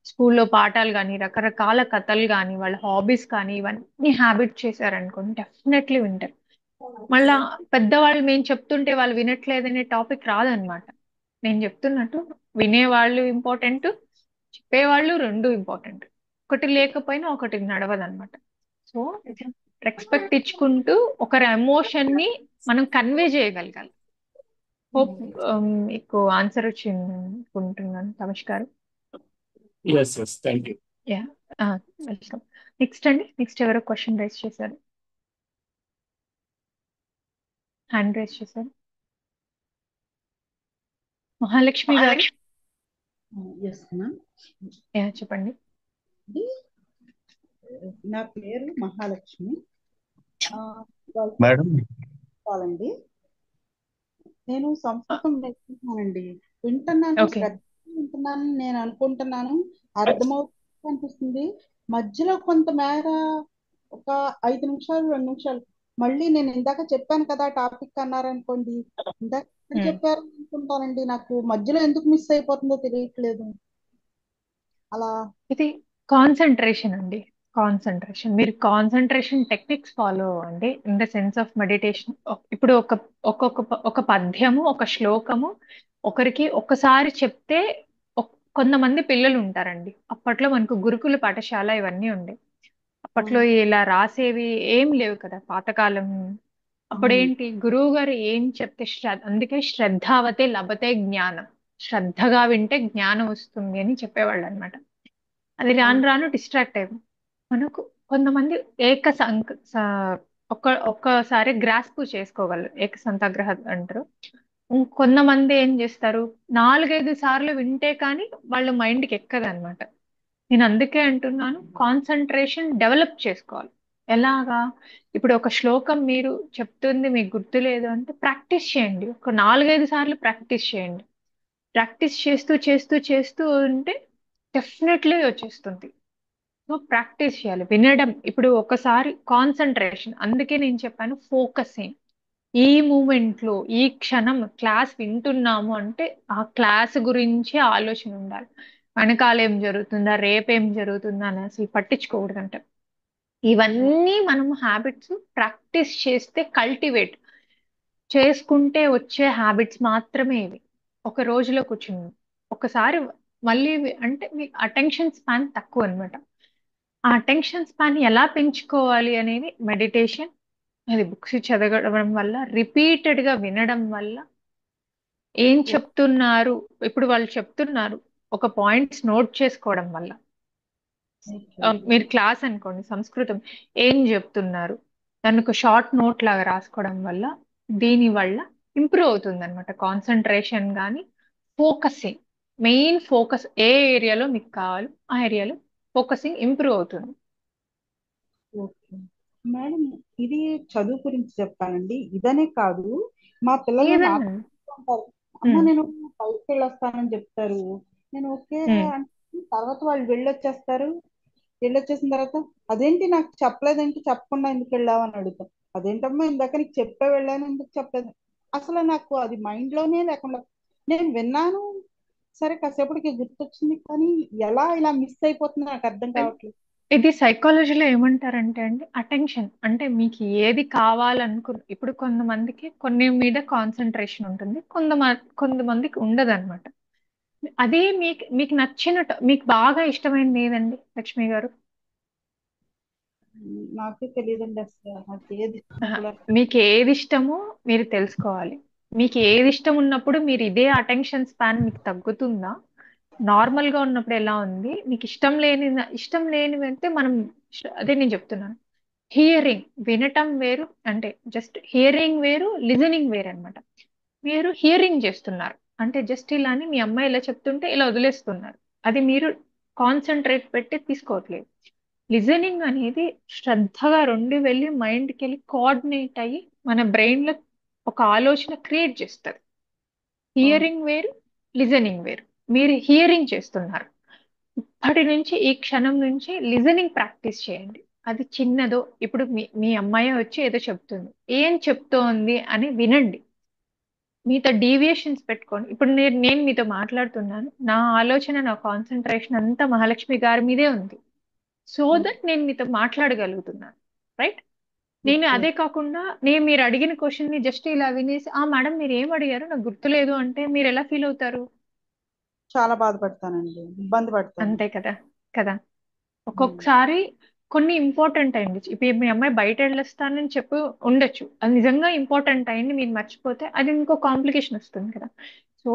స్కూల్లో పాఠాలు కానీ, రకరకాల కథలు కానీ, వాళ్ళ హాబీస్ కానీ, ఇవన్నీ హ్యాబిట్ చేశారనుకోండి డెఫినెట్లీ వింటారు. మళ్ళా పెద్దవాళ్ళు మేము చెప్తుంటే వాళ్ళు వినట్లేదనే టాపిక్ రాదనమాట. నేను చెప్తున్నట్టు వినేవాళ్ళు ఇంపార్టెంట్, చెప్పేవాళ్ళు రెండు ఇంపార్టెంట్. ఒకటి లేకపోయినా ఒకటి నడవదన్నమాట. సో రెస్పెక్ట్ ఇచ్చుకుంటూ ఒకరి ఎమోషన్ ని మనం కన్వే చేయగలగాలి. హోప్ మీకు ఆన్సర్ వచ్చింది అనుకుంటున్నాను Tamash garu. Yes yes, thank you. Yeah, welcome. Next ఎవరో క్వశ్చన్ రైజ్ చేశారు, హ్యాండ్ రైజ్ చేశారు. మహాలక్ష్మి గారు, ఎస్ మ్యామ్. యా చెప్పండి. నా పేరు మహాలక్ష్మి. మేడం వాళ్ళండి, నేను సంస్కృతం నేర్చుకుంటున్నానండి. వింటున్నాను, ఓకే. శ్రద్ధగా వింటున్నాను, నేను అనుకుంటున్నాను అర్థమవుతుంది అనిపిస్తుంది. మధ్యలో కొంతమేర ఒక 5 నిమిషాలు 2 నిమిషాలు మళ్ళీ నేను ఇందాక చెప్పాను కదా టాపిక్ అన్నారనుకోండి, ఇందాక ఎక్కడ చెప్పారు అనుకుంటానండి, నాకు మధ్యలో ఎందుకు మిస్ అయిపోతుందో తెలియట్లేదు. అలా ఇది కాన్సన్ట్రేషన్ అండి, కాన్సన్ట్రేషన్. మీరు కాన్సన్ట్రేషన్ టెక్నిక్స్ ఫాలో అవ్వండి in the sense of meditation. ఇప్పుడు ఒక పద్యము, ఒక శ్లోకము ఒకరికి ఒక్కసారి చెప్తే కొంతమంది పిల్లలు ఉంటారండి. అప్పట్లో మనకు గురుకుల పాఠశాల ఇవన్నీ ఉండే. అప్పట్లో ఇలా రాసేవి ఏం లేవు కదా పాతకాలం. అప్పుడేంటి, గురువు గారు ఏం చెప్తే అందుకే శ్రద్ధావతే లభతే జ్ఞానం, శ్రద్ధగా వింటే జ్ఞానం వస్తుంది అని చెప్పేవాళ్ళు అనమాట. అది రాను రాను డిస్ట్రాక్ట్ అయ్యాం. మనకు కొంతమంది ఒక్కసారి గ్రాస్ప్ చేసుకోగలరు, ఏకసంతాగ్రహ అంటారు. కొంతమంది ఏం చేస్తారు, 4-5 సార్లు వింటే కానీ వాళ్ళ మైండ్కి ఎక్కదు అనమాట. నేను అందుకే అంటున్నాను కాన్సన్ట్రేషన్ డెవలప్ చేసుకోవాలి. ఎలాగా, ఇప్పుడు ఒక శ్లోకం మీరు చెప్తుంది మీకు గుర్తులేదు అంటే ప్రాక్టీస్ చేయండి, ఒక 4-5 సార్లు ప్రాక్టీస్ చేయండి. ప్రాక్టీస్ చేస్తూ చేస్తూ చేస్తూ ఉంటే డెఫినెట్లీ వచ్చేస్తుంది. సో ప్రాక్టీస్ చేయాలి వినడం. ఇప్పుడు ఒకసారి కాన్సన్ట్రేషన్, అందుకే నేను చెప్పాను ఫోకసింగ్. ఈ మూమెంట్ లో ఈ క్షణం క్లాస్ వింటున్నాము అంటే ఆ క్లాస్ గురించి ఆలోచన ఉండాలి. వెనకాల ఏం జరుగుతుందా, రేపేం జరుగుతుందా అని అసలు పట్టించుకోకూడదంట. ఇవన్నీ మనం హ్యాబిట్స్ ప్రాక్టీస్ చేస్తే, కల్టివేట్ చేసుకుంటే వచ్చే హ్యాబిట్స్ మాత్రమే ఇవి. ఒక రోజులో కూర్చుని ఒకసారి మళ్ళీ అంటే మీకు అటెన్షన్ స్పాన్ తక్కువ అనమాట. ఆ అటెన్షన్ స్పాన్ ఎలా పెంచుకోవాలి అనేది మెడిటేషన్, అది బుక్స్ చదవడం వల్ల, రిపీటెడ్ గా వినడం వల్ల, ఏం చెప్తున్నారు ఇప్పుడు వాళ్ళు చెప్తున్నారు ఒక పాయింట్స్ నోట్ చేసుకోవడం వల్ల. మీరు క్లాస్ అనుకోండి సంస్కృతం, ఏం చెప్తున్నారు దాన్ని ఒక షార్ట్ నోట్ లాగా రాసుకోవడం వల్ల, దీని వల్ల ఇంప్రూవ్ అవుతుంది అనమాట కాన్సన్ట్రేషన్. కానీ ఫోకసింగ్, మెయిన్ ఫోకస్ ఏ ఏరియాలో మీకు కావాలో ఆ ఏరియాలో ఫోకసింగ్ ఇంప్రూవ్ అవుతుంది. ఓకే మేడం, ఇది చదువు గురించి చెప్పానండి, ఇదనే కాదు. మా పిల్లలు ఏదన్నా నాతో అంటారు, అమ్మ నేను బయటకు వెళ్ళొస్తానని చెప్తారు. నేను ఓకే అంటే తర్వాత వాళ్ళు వెళ్ళొచ్చేస్తారు. వెళ్ళొచ్చేసిన తర్వాత అదేంటి నాకు చెప్పలేదేంటి, చెప్పకుండా ఎందుకు వెళ్ళావు అని అడుగుతాం. అదేంటమ్మా ఇందాక నీకు చెప్పే వెళ్ళాను, ఎందుకు చెప్పలేదు. అసలు నాకు అది మైండ్ లోనే లేకుండా, నేను విన్నాను సరే కాసేపటికి గుర్తొచ్చింది, కానీ ఎలా ఇలా మిస్ అయిపోతుందో నాకు అర్థం కావట్లేదు. ఇది సైకాలజీలో ఏమంటారంటే అండి, అటెన్షన్ అంటే మీకు ఏది ఇప్పుడు కొంతమందికి కొన్ని మీద కాన్సన్ట్రేషన్ ఉంటుంది, కొంతమందికి ఉండదు అనమాట. అది మీకు నచ్చినట్టు, మీకు బాగా ఇష్టమైనది ఏదండి లక్ష్మి గారు? నాకే తెలియదండి అసలు నాకు ఏది మీకు ఏది ఇష్టమో మీరు తెలుసుకోవాలి. మీకు ఏది ఇష్టం ఉన్నప్పుడు మీరు ఇదే అటెన్షన్ స్పాన్ మీకు తగ్గుతుందా, నార్మల్ గా ఉన్నప్పుడు ఎలా ఉంది, మీకు ఇష్టం లేనివి అంటే మనం, అదే నేను చెప్తున్నాను. హియరింగ్, వినటం వేరు, అంటే జస్ట్ హియరింగ్ వేరు, లిజనింగ్ వేరు అనమాట. మీరు హియరింగ్ చేస్తున్నారు అంటే జస్ట్ ఇలాని మీ అమ్మాయి ఇలా చెప్తుంటే ఇలా వదిలేస్తున్నారు, అది మీరు కాన్సన్ట్రేట్ పెట్టి తీసుకోవట్లేదు. లిజనింగ్ అనేది శ్రద్ధగా రెండు వెళ్ళి మైండ్కి వెళ్ళి కోఆర్డినేట్ అయ్యి మన బ్రెయిన్ లో ఒక ఆలోచన క్రియేట్ చేస్తుంది. హియరింగ్ వేరు, లిజనింగ్ వేరు. మీరు హియరింగ్ చేస్తున్నారు, ఇప్పటి నుంచి ఈ క్షణం నుంచి లిజనింగ్ ప్రాక్టీస్ చేయండి. అది చిన్నదో, ఇప్పుడు మీ అమ్మాయి వచ్చి ఏదో చెప్తుంది, ఏం చెప్తోంది అని వినండి. మీతో డీవియేషన్స్ పెట్టుకోండి. ఇప్పుడు నేను మీతో మాట్లాడుతున్నాను, నా ఆలోచన నా కాన్సన్ట్రేషన్ అంతా మహాలక్ష్మి గారి మీదే ఉంది. సో దట్ నేను మీతో మాట్లాడగలుగుతున్నాను, రైట్? నేను అదే కాకుండా మీరు అడిగిన క్వశ్చన్ ని జస్ట్ ఇలా వినేసి మేడం మీరు ఏం అడిగారు నాకు గుర్తులేదు అంటే మీరు ఎలా ఫీల్ అవుతారు? చాలా బాధపడతానండి, ఇబ్బంది పడతాను. అంతే కదా కదా. ఒక్కొక్కసారి కొన్ని ఇంపార్టెంట్ అయింది, ఇప్పుడు మీ అమ్మాయి బయట వెళ్ళొస్తానని చెప్పి ఉండొచ్చు, అది నిజంగా ఇంపార్టెంట్ అయింది, మీరు మర్చిపోతే అది ఇంకో కాంప్లికేషన్ వస్తుంది కదా. సో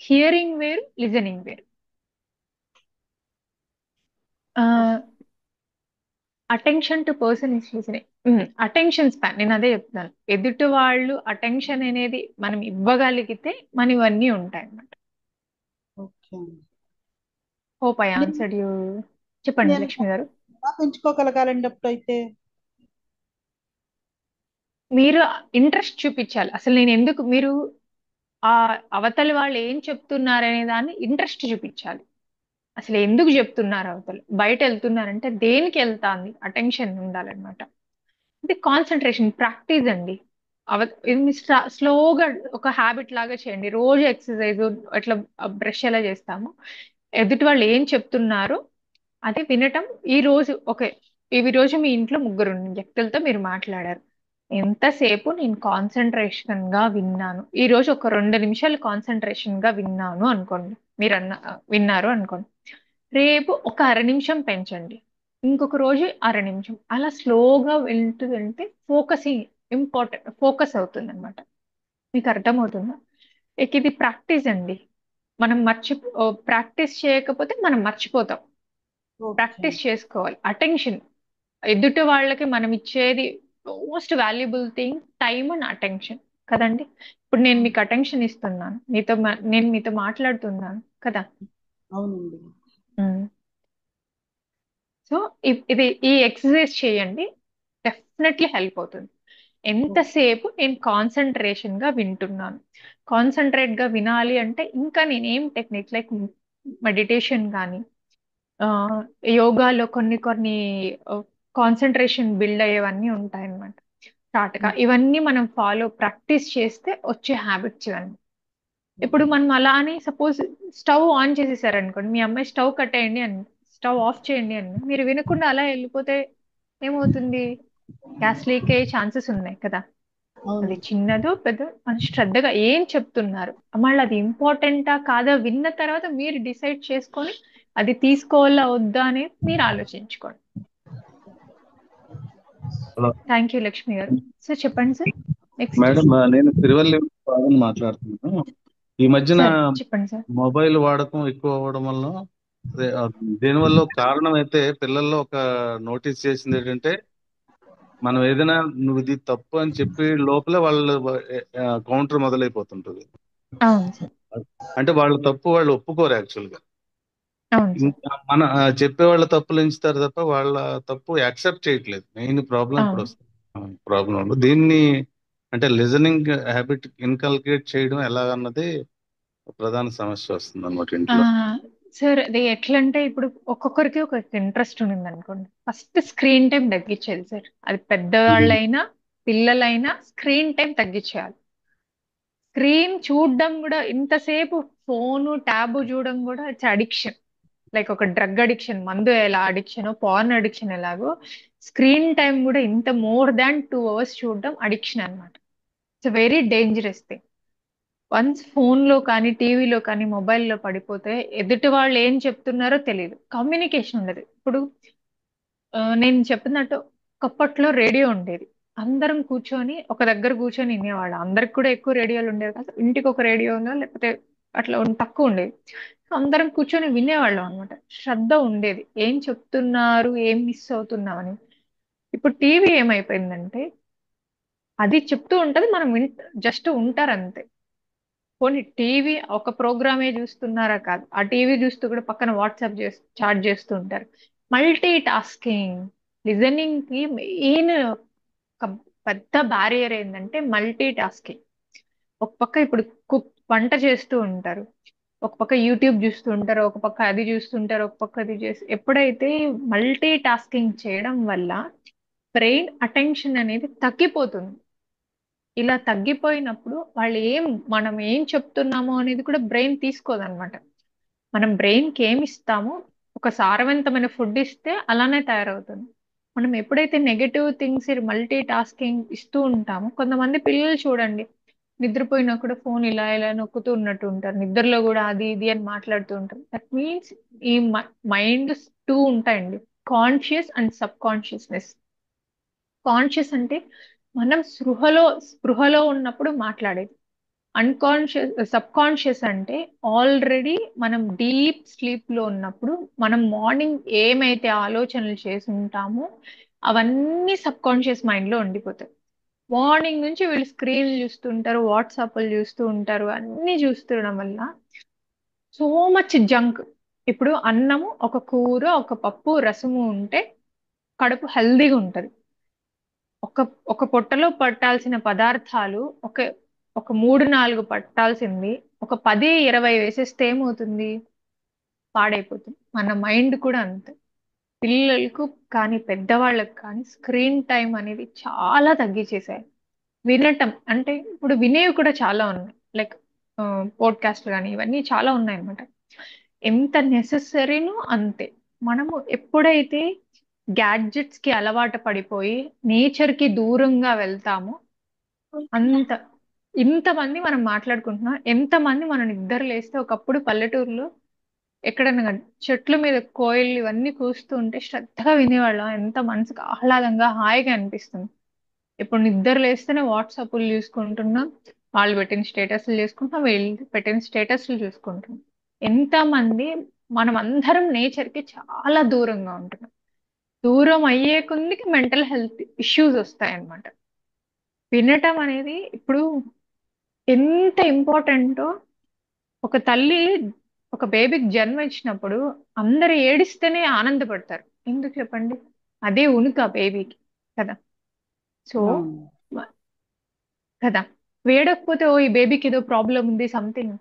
హియరింగ్ వేరు, లిజనింగ్ వేరు. Attention to person is listening. Attention span, నేను అదే చెప్తున్నాను, ఎదుటి వాళ్ళు అటెన్షన్ అనేది మనం ఇవ్వగలిగితే మన ఇవన్నీ ఉంటాయి అన్నమాట. Okay. Hope I answered you. చెప్పండి నేను లక్ష్మి గారు. ఎలా పెంచుకోగలగాలండి అప్పుడైతే? మీరు ఇంట్రెస్ట్ చూపించాలి. అసలు నేను ఎందుకు, మీరు ఆ అవతలి వాళ్ళు ఏం చెప్తున్నారనే దాన్ని ఇంట్రెస్ట్ చూపించాలి. అసలు ఎందుకు చెప్తున్నారు, అవతలు బయట వెళ్తున్నారంటే దేనికి వెళ్తాంది, అటెన్షన్ ఉండాలన్నమాట. ఇది కాన్సన్ట్రేషన్ ప్రాక్టీస్ అండి. ఇది స్లోగా ఒక హ్యాబిట్ లాగా చేయండి. రోజు ఎక్సర్సైజ్ అట్లా బ్రష్ ఎలా చేస్తాము, ఎదుటి వాళ్ళు ఏం చెప్తున్నారు అది వినటం. ఈ రోజు ఓకే, ఈ రోజు మీ ఇంట్లో ముగ్గురు వ్యక్తులతో మీరు మాట్లాడారు, ఎంతసేపు నేను కాన్సన్ట్రేషన్ గా విన్నాను, ఈ రోజు ఒక 2 నిమిషాలు కాన్సన్ట్రేషన్ గా విన్నాను అనుకోండి, మీరు విన్నారు అనుకోండి, రేపు ఒక అర నిమిషం పెంచండి, ఇంకొక రోజు అర నిమిషం, అలా స్లోగా వెళ్తూ వెళ్తే ఫోకసింగ్ ఇంపార్టెంట్, ఫోకస్ అవుతుంది అనమాట. మీకు అర్థమవుతుందా? ఇక ఇది ప్రాక్టీస్ అండి. మనం ప్రాక్టీస్ చేయకపోతే మనం మర్చిపోతాం. ప్రాక్టీస్ చేసుకోవాలి. అటెన్షన్, ఎదుటి వాళ్ళకి మనం ఇచ్చేది most valuable thing time and attention కదండి. ఇప్పుడు నేను మీకు అటెన్షన్ ఇస్తున్నాను, నేను మీతో మాట్లాడుతున్నాను కదా. అవునండి. సో ఈ ఎక్సర్సైజ్ చేయండి, డెఫినెట్లీ హెల్ప్ అవుతుంది. ఎంతసేపు నేను కాన్సన్ట్రేషన్ గా వింటున్నాను, కాన్సన్ట్రేట్ గా వినాలి అంటే ఇంకా నేనేం టెక్నిక్స్ లైక్ మెడిటేషన్ కానీ యోగాలో కొన్ని కొన్ని కాన్సన్ట్రేషన్ బిల్డ్ అయ్యేవన్నీ ఉంటాయి అన్నమాట. స్టార్ట్ గా ఇవన్నీ మనం ప్రాక్టీస్ చేస్తే వచ్చే హ్యాబిట్స్ ఇవన్నీ. ఇప్పుడు మనం అలా అని సపోజ్ స్టవ్ ఆన్ చేసేసారనుకోండి, మీ అమ్మాయి స్టవ్ కట్టేయండి అని, స్టవ్ ఆఫ్ చేయండి అని మీరు వినకుండా అలా వెళ్ళిపోతే ఏమవుతుంది? గ్యాస్ లీక్ అయ్యే ఛాన్సెస్ ఉన్నాయి కదా. అది చిన్నదో పెద్ద మన శ్రద్ధగా ఏం చెప్తున్నారు, మళ్ళీ అది ఇంపార్టెంటా కాదా విన్న తర్వాత మీరు డిసైడ్ చేసుకొని అది తీసుకోవాలా వద్దా అనేది మీరు ఆలోచించుకోండి. హలో థ్యాంక్ యూ లక్ష్మి గారు. సార్ చెప్పండి సార్. నెక్స్ట్ మేడం, నేను తిరువల్లి బాగుని మాట్లాడుతున్నాను. ఈ మధ్యన చెప్పండి సార్. మొబైల్ వాడకం ఎక్కువ అవ్వడం వల్ల దీనివల్ల కారణం అయితే పిల్లల్లో ఒక నోటీస్ చేసింది ఏంటంటే, మనం ఏదైనా నువ్వు ఇది తప్పు అని చెప్పి లోపలే వాళ్ళ కౌంటర్ మొదలైపోతుంటది. అవును సార్. అంటే వాళ్ళ తప్పు వాళ్ళు ఒప్పుకోరు యాక్చువల్ గా. అవును సార్. ఇంకా మన చెప్పే వాళ్ళ తప్పులు ఎంచుతారు తప్ప వాళ్ళ తప్పు యాక్సెప్ట్ చేయట్లేదు. మెయిన్ ప్రాబ్లం ఇప్పుడు అవును. వస్తుంది. ప్రాబ్లం దీన్ని అంటే లిజనింగ్ హ్యాబిట్ ఇన్కల్కేట్ చేయడం ఎలాగన్నది ప్రధాన సమస్య వస్తుంది అన్నమాట ఇంట్లో. సార్ అది ఎట్లా అంటే ఇప్పుడు ఒక్కొక్కరికి ఒక ఇంట్రెస్ట్ ఉంది అనుకోండి, ఫస్ట్ స్క్రీన్ టైం తగ్గించేది సార్. అది పెద్దవాళ్ళైనా పిల్లలైనా స్క్రీన్ టైం తగ్గించేయాలి. స్క్రీన్ చూడడం కూడా ఇంతసేపు ఫోను ట్యాబ్ చూడడం కూడా ఇట్స్ అడిక్షన్. లైక్ ఒక డ్రగ్ అడిక్షన్, మందు ఎలా అడిక్షన్, పార్న్ అడిక్షన్ ఎలాగో స్క్రీన్ టైం కూడా ఇంత మోర్ దాన్ 2 hours చూడడం అడిక్షన్ అనమాట. It's very dangerous thing. Once ఫోన్లో కానీ టీవీలో కానీ మొబైల్లో పడిపోతే ఎదుటి వాళ్ళు ఏం చెప్తున్నారో తెలియదు, కమ్యూనికేషన్ ఉండదు. ఇప్పుడు నేను చెప్పినట్టు ఒకప్పట్లో రేడియో ఉండేది, అందరం కూర్చొని ఒక దగ్గర కూర్చొని వినేవాళ్ళం. అందరికి కూడా ఎక్కువ రేడియోలు ఉండేవి కాదు, ఇంటికి ఒక రేడియోనో లేకపోతే అట్లా తక్కువ ఉండేది. అందరం కూర్చొని వినేవాళ్ళం అనమాట, శ్రద్ధ ఉండేది ఏం చెప్తున్నారు ఏం మిస్ అవుతున్నామని. ఇప్పుడు టీవీ ఏమైపోయిందంటే అది చెప్తూ ఉంటది, మనం జస్ట్ ఉంటారు అంతే. పోనీ టీవీ ఒక ప్రోగ్రామే చూస్తున్నారా కాదు, ఆ టీవీ చూస్తూ కూడా పక్కన వాట్సాప్ చాట్ చేస్తూ ఉంటారు. మల్టీ టాస్కింగ్ లిజనింగ్ కి మెయిన్ ఒక పెద్ద బ్యారియర్ ఏంటంటే మల్టీ టాస్కింగ్. ఒక పక్క ఇప్పుడు వంట చేస్తూ ఉంటారు, ఒక పక్క యూట్యూబ్ చూస్తూ ఉంటారు, ఒక పక్క అది చూస్తుంటారు, ఒక పక్క అది చేసి ఎప్పుడైతే మల్టీ టాస్కింగ్ చేయడం వల్ల బ్రెయిన్ అటెన్షన్ అనేది తగ్గిపోతుంది. ఇలా తగ్గిపోయినప్పుడు మనం ఏం చెప్తున్నామో అనేది కూడా బ్రెయిన్ తీసుకోదన్నమాట. మనం బ్రెయిన్కి ఏమి ఇస్తామో, ఒక సారవంతమైన ఫుడ్ ఇస్తే అలానే తయారవుతుంది. మనం ఎప్పుడైతే నెగటివ్ థింగ్స్ మల్టీ టాస్కింగ్ ఇస్తూ ఉంటామో, కొంతమంది పిల్లలు చూడండి నిద్రపోయినా కూడా ఫోన్ ఇలా ఇలా నొక్కుతూ ఉన్నట్టు ఉంటారు, నిద్రలో కూడా అది ఇది అని మాట్లాడుతూ ఉంటారు. దట్ మీన్స్ ఈ మైండ్ టూ ఉంటాయండి, conscious and sub consciousness. Conscious అంటే మనం స్పృహలో ఉన్నప్పుడు మాట్లాడేది. సబ్ కాన్షియస్ అంటే ఆల్రెడీ మనం డీప్ స్లీప్ లో ఉన్నప్పుడు మనం మార్నింగ్ ఏమైతే ఆలోచనలు చేసి ఉంటామో అవన్నీ సబ్ కాన్షియస్ మైండ్ లో ఉండిపోతాయి. మార్నింగ్ నుంచి వీళ్ళు స్క్రీన్ చూస్తుంటారు, వాట్సాప్లు చూస్తూ ఉంటారు, అన్ని చూస్తుండడం వల్ల సో మచ్ జంక్. ఇప్పుడు అన్నము, ఒక కూర, ఒక పప్పు, రసము ఉంటే కడుపు హెల్దీగా ఉంటది. ఒక ఒక పొట్టలో పట్టాల్సిన పదార్థాలు ఒక ఒక 3-4 పట్టాల్సింది ఒక 10-20 వేసేస్తే ఏమవుతుంది? పాడైపోతుంది. మన మైండ్ కూడా అంతే. పిల్లలకు కానీ పెద్దవాళ్ళకి కానీ స్క్రీన్ టైం అనేది చాలా తగ్గించేసాయి. వినటం అంటే ఇప్పుడు వినేవి కూడా చాలా ఉన్నాయి, లైక్ పోడ్కాస్ట్ కానీ ఇవన్నీ చాలా ఉన్నాయి అన్నమాట. ఎంత నెససరీనో అంతే. మనము ఎప్పుడైతే గ్యాడ్జెట్స్ కి అలవాటు పడిపోయి నేచర్ కి దూరంగా వెళ్తామో అంత ఇంతమంది మనం మాట్లాడుకుంటున్నాం. ఎంతమంది మనం నిద్ర లేస్తే ఒకప్పుడు పల్లెటూరులో ఎక్కడన్నా గాని చెట్ల మీద కోయిలు ఇవన్నీ కూస్తూ ఉంటే శ్రద్ధగా వినేవాళ్ళం. ఎంత మనసుకు ఆహ్లాదంగా హాయిగా అనిపిస్తుంది. ఇప్పుడు నిద్ర లేస్తేనే వాట్సాప్లు చూసుకుంటున్నాం, వాళ్ళు పెట్టిన స్టేటస్లు చూసుకుంటున్నాం, వీళ్ళు పెట్టిన స్టేటస్లు చూసుకుంటున్నాం. ఎంతమంది మనం అందరం నేచర్ కి చాలా దూరంగా ఉంటున్నాం. దూరం అయ్యే కొద్దికి మెంటల్ హెల్త్ ఇష్యూస్ వస్తాయి అన్నమాట. వినటం అనేది ఇప్పుడు ఎంత ఇంపార్టెంటో, ఒక తల్లి ఒక బేబీకి జన్మ ఇచ్చినప్పుడు అందరు ఏడిస్తేనే ఆనందపడతారు. ఎందుకు చెప్పండి? అదే ఉనికి ఆ బేబీకి కదా. సో కదా, వేడకపోతే ఓ ఈ బేబీకి ఏదో ప్రాబ్లం ఉంది సంథింగ్.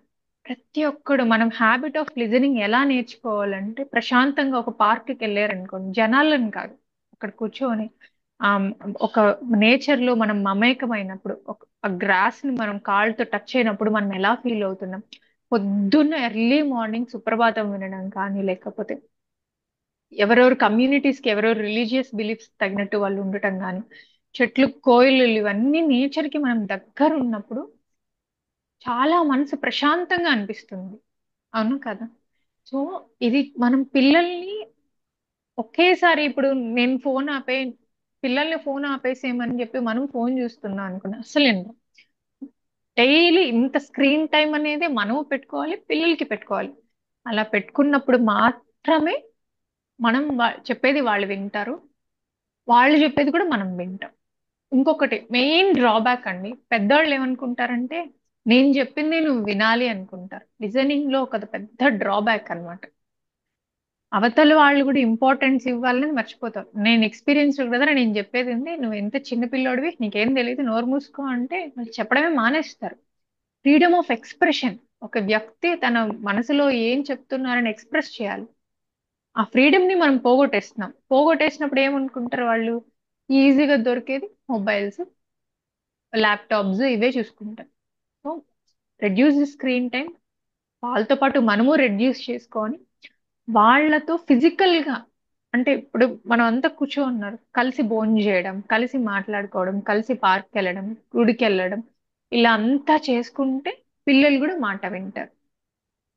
ప్రతి ఒక్కడు మనం హ్యాబిట్ ఆఫ్ లిజనింగ్ ఎలా నేర్చుకోవాలంటే, ప్రశాంతంగా ఒక పార్క్కి వెళ్ళారనుకోండి, జనాలను కాదు, అక్కడ కూర్చొని ఆ ఒక నేచర్ లో మనం మమేకమైనప్పుడు, ఒక గ్రాస్ ని మనం కాళ్ళతో టచ్ అయినప్పుడు మనం ఎలా ఫీల్ అవుతున్నాం, పొద్దున్న ఎర్లీ మార్నింగ్ సుప్రభాతం వినడం కానీ, లేకపోతే ఎవరెవరు కమ్యూనిటీస్ కి ఎవరెవరు రిలీజియస్ బిలీఫ్స్ తగినట్టు వాళ్ళు ఉండటం కానీ, చెట్లు, కోయిలు, ఇవన్నీ నేచర్ కి మనం దగ్గర ఉన్నప్పుడు చాలా మనసు ప్రశాంతంగా అనిపిస్తుంది. అవును కదా. సో ఇది మనం పిల్లల్ని ఒకేసారి ఇప్పుడు నేను పిల్లల్ని ఫోన్ ఆపేసేయమని చెప్పి మనం ఫోన్ చూస్తున్నాం అనుకున్నా అసలు డైలీ ఇంత స్క్రీన్ టైం అనేది మనము పెట్టుకోవాలి, పిల్లలకి పెట్టుకోవాలి. అలా పెట్టుకున్నప్పుడు మాత్రమే మనం చెప్పేది వాళ్ళు వింటారు, వాళ్ళు చెప్పేది కూడా మనం వింటాం. ఇంకొకటి మెయిన్ డ్రాబ్యాక్ అండి, పెద్దవాళ్ళు ఏమనుకుంటారంటే నేను చెప్పింది నువ్వు వినాలి అనుకుంటారు. లిజనింగ్ లో ఒక పెద్ద డ్రాబ్యాక్ అన్నమాట. అవతల వాళ్ళు కూడా ఇంపార్టెన్స్ ఇవ్వాలని మర్చిపోతారు. నేను ఎక్స్పీరియన్స్ కదా, నేను చెప్పేది ఉంది, నువ్వు ఎంత చిన్న పిల్లోడివి, నీకేం తెలియదు, నోరు మూసుకో అంటే వాళ్ళు చెప్పడమే మానేస్తారు. ఫ్రీడమ్ ఆఫ్ ఎక్స్ప్రెషన్, ఒక వ్యక్తి తన మనసులో ఏం చెప్తున్నారని ఎక్స్ప్రెస్ చేయాలి. ఆ ఫ్రీడమ్ ని మనం పోగొట్టేసినప్పుడు ఏమనుకుంటారు వాళ్ళు? ఈజీగా దొరికేది మొబైల్స్, ల్యాప్టాప్స్, ఇవే చూసుకుంటారు. సో రెడ్యూస్ స్క్రీన్ టైం, వాళ్ళతో పాటు మనము రెడ్యూస్ చేసుకొని వాళ్ళతో ఫిజికల్ గా, అంటే ఇప్పుడు మనం అంతా కూర్చోన్నారు, కలిసి భోజనం చేయడం, కలిసి మాట్లాడుకోవడం, కలిసి పార్క్ వెళ్ళడం, గుడికి వెళ్ళడం, ఇలా అంతా చేసుకుంటే పిల్లలు కూడా మాట వింటారు,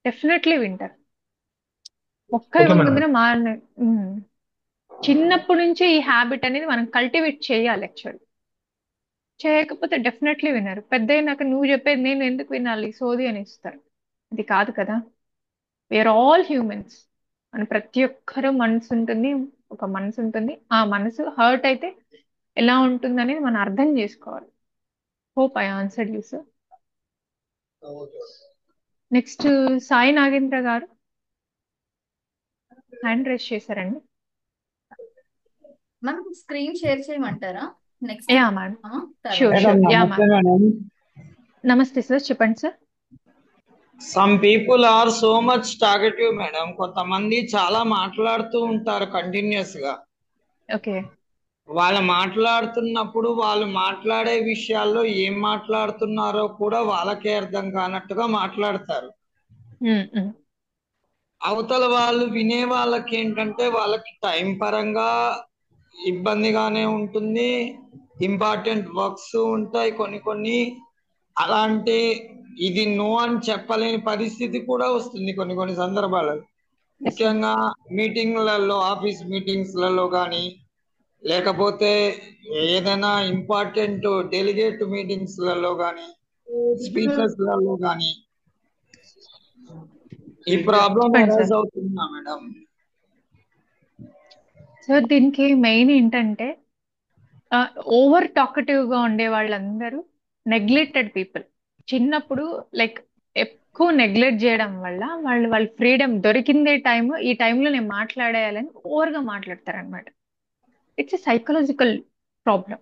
డెఫినెట్లీ వింటారు. ఒక్క ఓకే మేడం. ముందున చిన్నప్పటి నుంచి ఈ హ్యాబిట్ అనేది మనం కల్టివేట్ చేయాలి. యాక్చువల్ చేయకపోతే డెఫినెట్లీ వినరు. పెద్ద అయినాక నువ్వు చెప్పేది నేను ఎందుకు వినాలి సోది అని ఇస్తారు. అది కాదు కదా. Where all humans. మన ప్రతి ఒక్కరు మనసు ఉంటుంది, ఒక మనసు ఉంటుంది. ఆ మనసు హర్ట్ అయితే ఎలా ఉంటుంది అనేది మనం అర్థం చేసుకోవాలి. Hope I answered you sir. Next Sai Nagendra garu hand raise చేశారండి. మ్యామ్ స్క్రీన్ షేర్ చేయమంటారా నెక్స్ట్ యా మేడం, తర్వాత షూర్ మేడం షూర్. యా నమస్తే మ్యామ్, మేడం. నమస్తే సార్, చెప్పండి sir. Some people are so much talkative madam. కొంతమంది చాలా మాట్లాడుతూ ఉంటారు కంటిన్యూస్ గా. ఓకే. వాళ్ళు మాట్లాడుతున్నప్పుడు వాళ్ళు మాట్లాడే విషయాల్లో ఏం మాట్లాడుతున్నారో కూడా వాళ్ళకే అర్థం కానట్టుగా మాట్లాడతారు. అవతల వాళ్ళు వినే వాళ్ళకి ఏంటంటే వాళ్ళకి టైం పరంగా ఇబ్బందిగానే ఉంటుంది. ఇంపార్టెంట్ వర్క్స్ ఉంటాయి కొన్ని కొన్ని. అలాంటి ఇది నో అని చెప్పలేని పరిస్థితి కూడా వస్తుంది కొన్ని కొన్ని సందర్భాలలో. ముఖ్యంగా మీటింగ్లలో, ఆఫీస్ మీటింగ్స్లలో కానీ, లేకపోతే ఏదైనా ఇంపార్టెంట్ డెలిగేట్ మీటింగ్స్లలో కానీ, స్పీచెస్లలో కానీ ఈ ప్రాబ్లం చెప్పండి అరైజ్ సార్. అవుతుందా మేడం? సార్ దీనికి మెయిన్ ఏంటంటే ఓవర్ టాకటివ్ గా ఉండే వాళ్ళందరూ నెగ్లెక్టెడ్ పీపుల్. చిన్నప్పుడు లైక్ ఎక్కువ నెగ్లెక్ట్ చేయడం వల్ల వాళ్ళ ఫ్రీడమ్ దొరికిందే టైం, ఈ టైంలో నేను మాట్లాడేయాలని ఓవర్ గా మాట్లాడతారు అనమాట. It's a psychological problem.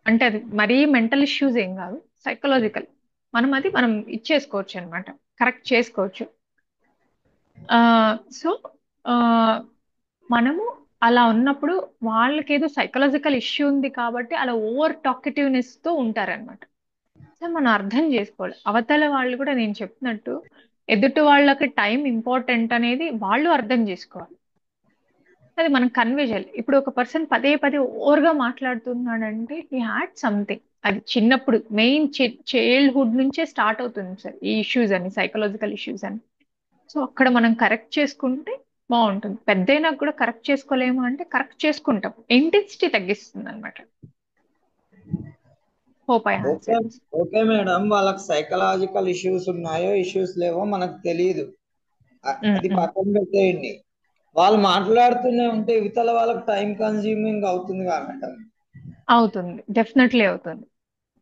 అంటే అది మరీ మెంటల్ ఇష్యూస్ ఏం కాదు, సైకలాజికల్. మనం ఇచ్చేసుకోవచ్చు అనమాట, కరెక్ట్ చేసుకోవచ్చు. సో మనము అలా ఉన్నప్పుడు వాళ్ళకి ఏదో సైకలాజికల్ ఇష్యూ ఉంది కాబట్టి అలా ఓవర్ టాకెటివ్నెస్ తో ఉంటారనమాట. సో మనం అర్థం చేసుకోవాలి, అవతల వాళ్ళు కూడా నేను చెప్పినట్టు ఎదుటి వాళ్ళకి టైం ఇంపార్టెంట్ అనేది వాళ్ళు అర్థం చేసుకోవాలి. అది మనం కన్వే చేయాలి. ఇప్పుడు ఒక పర్సన్ పదే పదే ఓవర్గా మాట్లాడుతున్నాడంటే హీ హ్యాడ్ సంథింగ్. అది చిన్నప్పుడు మెయిన్ చైల్డ్హుడ్ నుంచే స్టార్ట్ అవుతుంది సార్ ఈ ఇష్యూస్ అని, సైకలాజికల్ ఇష్యూస్ అని. సో అక్కడ మనం కరెక్ట్ చేసుకుంటే బాగుంటుంది. పెద్దయినా కూడా కరెక్ట్ చేసుకోలేము అంటే కరెక్ట్ చేసుకుంటాం, ఇంటెన్సిటీ తగ్గిస్తుంది అనమాట. Hope I okay answer. Okay madam, వాళ్ళకి సైకలాజికల్ ఇష్యూస్ ఉన్నాయో ఇష్యూస్ లేవో మనకు తెలియదు. అది పక్కన పెట్టేయండి. వాళ్ళు మాట్లాడుతూనే ఉంటే ఇవతల వాళ్ళకి టైం కన్స్యూమింగ్ అవుతుంది కదా మేడం. అవుతుంది, డెఫినెట్లీ అవుతుంది.